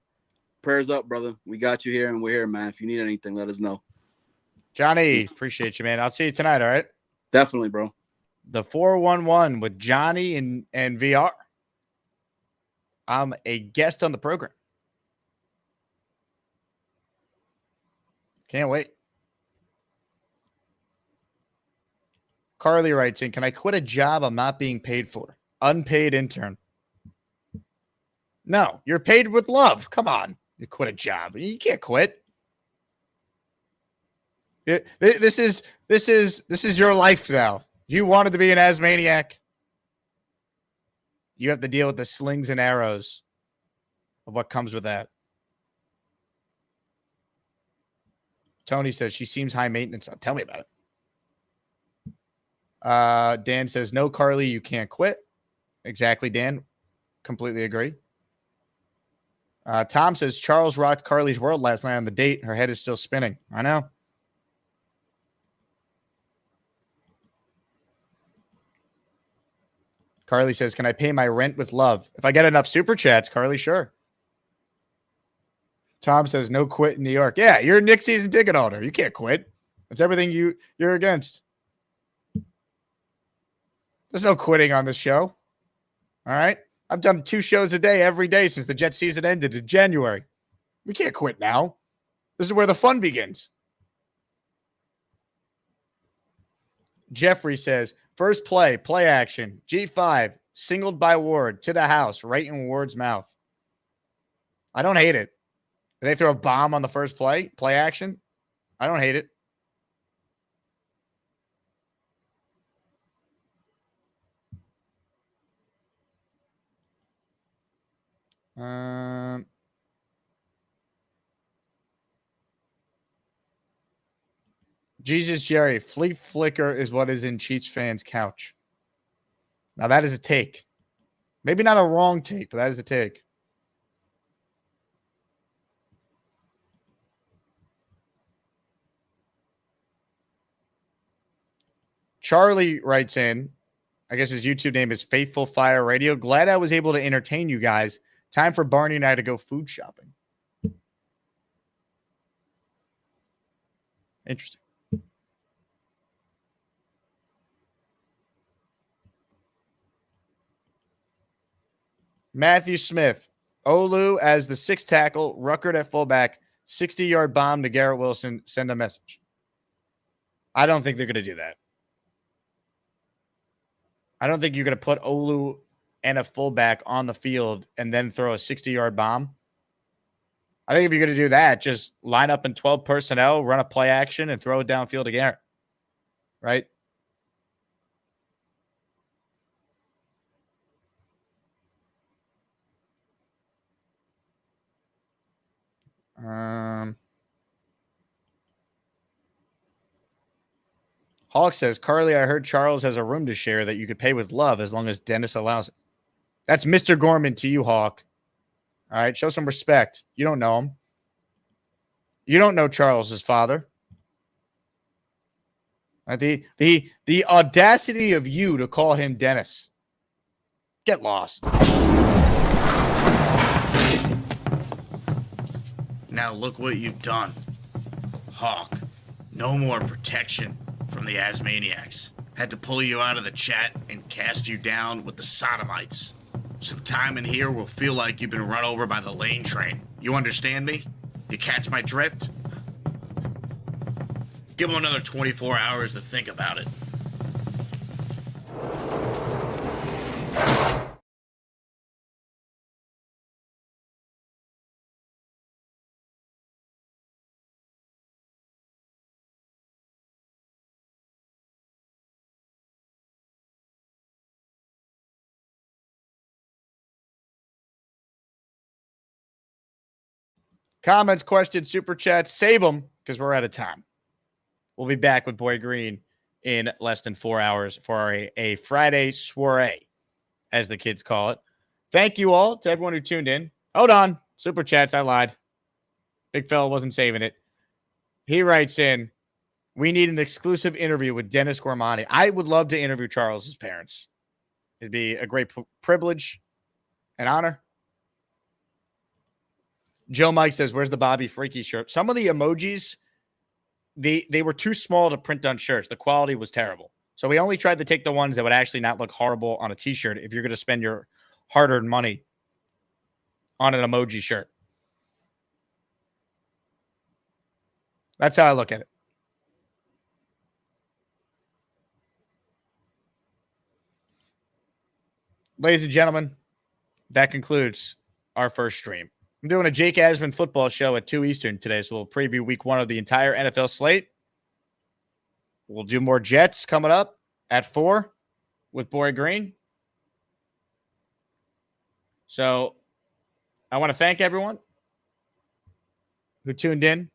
Speaker 1: prayers up, brother. We got you here and we're here, man. If you need anything, let us know.
Speaker 2: Johnny, appreciate you, man. I'll see you tonight, all right?
Speaker 1: Definitely, bro.
Speaker 2: The 411 with Johnny and VR. I'm a guest on the program. Can't wait. Carly writes in, can I quit a job I'm not being paid for? Unpaid intern. No, you're paid with love. Come on. You quit a job. You can't quit. This is your life now. You wanted to be an Asmaniac. You have to deal with the slings and arrows of what comes with that. Tony says she seems high maintenance. Tell me about it. Dan says, no, Carly, you can't quit. Exactly, Dan. Completely agree. Tom says, Charles rocked Carly's world last night on the date. Her head is still spinning. I know. Carly says, can I pay my rent with love? If I get enough super chats, Carly, sure. Tom says, no quit in New York. Yeah, you're a Knicks season ticket holder. You can't quit. That's everything you're against. There's no quitting on this show. All right? I've done 2 shows a day every day since the Jets season ended in January. We can't quit now. This is where the fun begins. Jeffrey says, first play action, G5, singled by Ward to the house, right in Ward's mouth. I don't hate it. Did they throw a bomb on the first play action? I don't hate it. Jesus Jerry, Fleet Flicker is what is in Chiefs fans' couch. Now that is a take. Maybe not a wrong take, but that is a take. Charlie writes in, I guess his YouTube name is Faithful Fire Radio. Glad I was able to entertain you guys. Time for Barney and I to go food shopping. Interesting. Matthew Smith, Olu as the 6th tackle, Ruckert at fullback, 60-yard bomb to Garrett Wilson. Send a message. I don't think they're going to do that. I don't think you're going to put Olu and a fullback on the field and then throw a 60-yard bomb. I think if you're going to do that, just line up in 12 personnel, run a play action, and throw it downfield to Garrett. Right? Hawk says, Carly, I heard Charles has a room to share that you could pay with love as long as Dennis allows it. That's Mr. Gorman to you, Hawk. All right, show some respect. You don't know him. You don't know Charles's father. The audacity of you to call him Dennis. Get lost.
Speaker 3: Now look what you've done. Hawk, no more protection from the Asmaniacs. Had to pull you out of the chat and cast you down with the sodomites. Some time in here will feel like you've been run over by the lane train. You understand me? You catch my drift? Give him another 24 hours to think about it.
Speaker 2: Comments, questions, super chats, save them because we're out of time. We'll be back with Boy Green in less than 4 hours for a Friday soiree, as the kids call it. Thank you all to everyone who tuned in. Hold on. Super chats, I lied. Big fella wasn't saving it. He writes in, we need an exclusive interview with Dennis Gormani. I would love to interview Charles's parents. It'd be a great privilege and honor. Joe Mike says, where's the Bobby Freaky shirt? Some of the emojis, they were too small to print on shirts. The quality was terrible. So we only tried to take the ones that would actually not look horrible on a t-shirt if you're going to spend your hard-earned money on an emoji shirt. That's how I look at it. Ladies and gentlemen, that concludes our first stream. I'm doing a Jake Asman football show at 2 Eastern today, so we'll preview week 1 of the entire NFL slate. We'll do more Jets coming up at 4 with Boy Green. So I want to thank everyone who tuned in.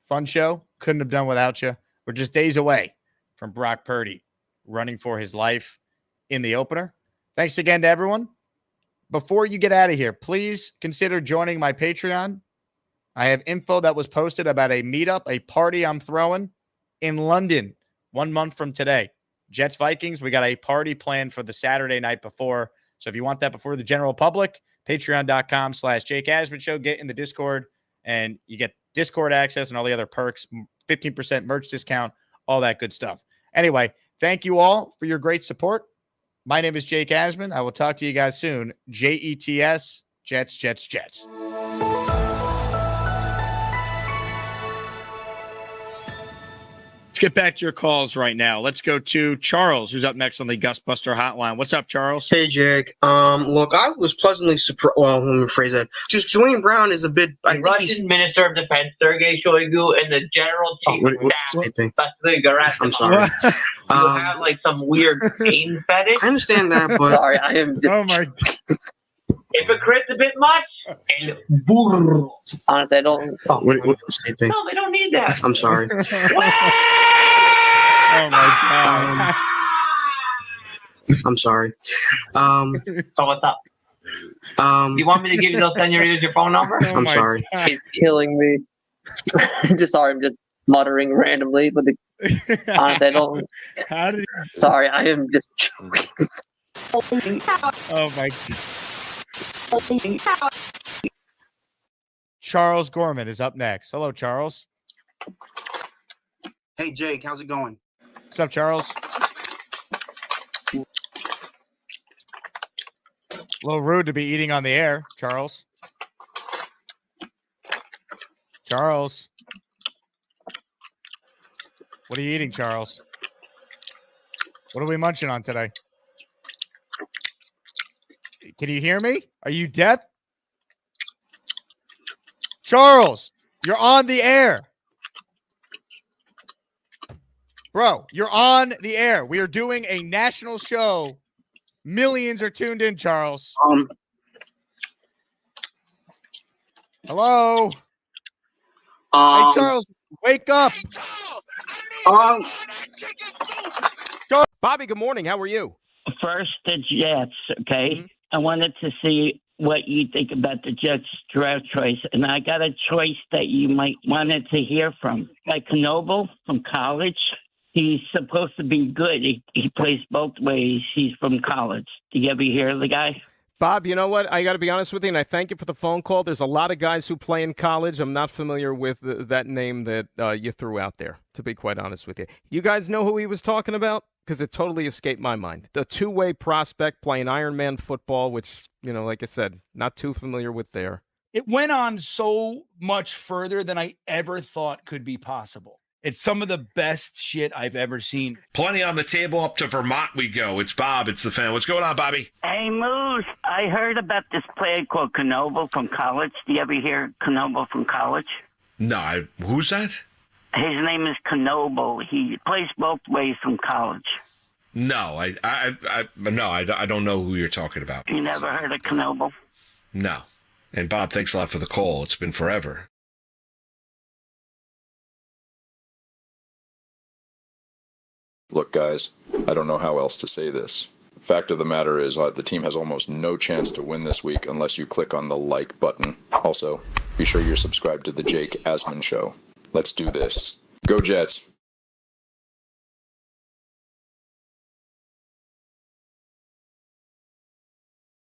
Speaker 2: Fun show. Couldn't have done without you. We're just days away from Brock Purdy running for his life in the opener. Thanks again to everyone. Before you get out of here, please consider joining my Patreon. I have info that was posted about a meetup, a party I'm throwing in London 1 month from today. Jets Vikings, we got a party planned for the Saturday night before. So if you want that before the general public, patreon.com/Jake Asman Show. Get in the Discord and you get Discord access and all the other perks, 15% merch discount, all that good stuff. Anyway, thank you all for your great support. My name is Jake Asman. I will talk to you guys soon. JETS, Jets, Jets, Jets. Let's get back to your calls right now. Let's go to Charles, who's up next on the Gus Buster hotline. What's up, Charles?
Speaker 4: Hey, Jake. Look, I was pleasantly surprised. Well, let me rephrase that. Just Dwayne Brown is a bit.
Speaker 5: The Russian Minister of Defense, Sergei Shoigu, and the General Chief of Staff, Vasily Gerasimov.
Speaker 4: I'm sorry.
Speaker 5: You have like some weird pain fetish.
Speaker 4: I understand that, but
Speaker 5: sorry, I am.
Speaker 2: Oh my.
Speaker 5: Hypocrite's a bit much. And honestly, I don't.
Speaker 4: Oh, what sleeping?
Speaker 5: No, they don't need that.
Speaker 4: I'm sorry.
Speaker 2: Oh my God.
Speaker 4: I'm sorry.
Speaker 5: So what's up? You want me to give you those senoritas your phone number?
Speaker 4: I'm sorry.
Speaker 5: It's killing me. Just sorry, I'm just muttering randomly. But honestly, I don't.
Speaker 2: How did
Speaker 5: sorry, I am just.
Speaker 2: Oh my God. Charles Gorman is up next. Hello, Charles.
Speaker 4: Hey, Jake, how's it going?
Speaker 2: What's up, Charles? A little rude to be eating on the air, Charles. Charles. What are you eating, Charles? What are we munching on today? Can you hear me? Are you deaf? Charles, you're on the air. Bro, you're on the air. We are doing a national show. Millions are tuned in, Charles. Hello? Hey, Charles, wake up.
Speaker 23: Bobby, good morning. How are you?
Speaker 24: First, the Jets, okay? I wanted to see what you think about the Jets draft choice, and I got a choice that you might wanted to hear from. Like Knoble from college. He's supposed to be good. He plays both ways. He's from college. Do you ever hear of the guy?
Speaker 23: Bob, you know what? I got to be honest with you, and I thank you for the phone call. There's a lot of guys who play in college. I'm not familiar with that name that you threw out there, to be quite honest with you. You guys know who he was talking about? Because it totally escaped my mind. The two-way prospect playing Ironman football, which, like I said, not too familiar with there.
Speaker 25: It went on so much further than I ever thought could be possible. It's some of the best shit I've ever seen.
Speaker 26: Plenty on the table. Up to Vermont we go. It's Bob. It's the fan. What's going on, Bobby?
Speaker 24: Hey, Moose. I heard about this player called Knoble from college. Do you ever hear Knoble from college?
Speaker 26: No. Who's that?
Speaker 24: His name is Knoble. He plays both ways from college.
Speaker 26: No. I don't know who you're talking about.
Speaker 24: You never heard of Knoble?
Speaker 26: No. And Bob, thanks a lot for the call. It's been forever.
Speaker 27: Look, guys, I don't know how else to say this. Fact of the matter is the team has almost no chance to win this week unless you click on the like button. Also, be sure you're subscribed to the Jake Asman Show. Let's do this. Go Jets!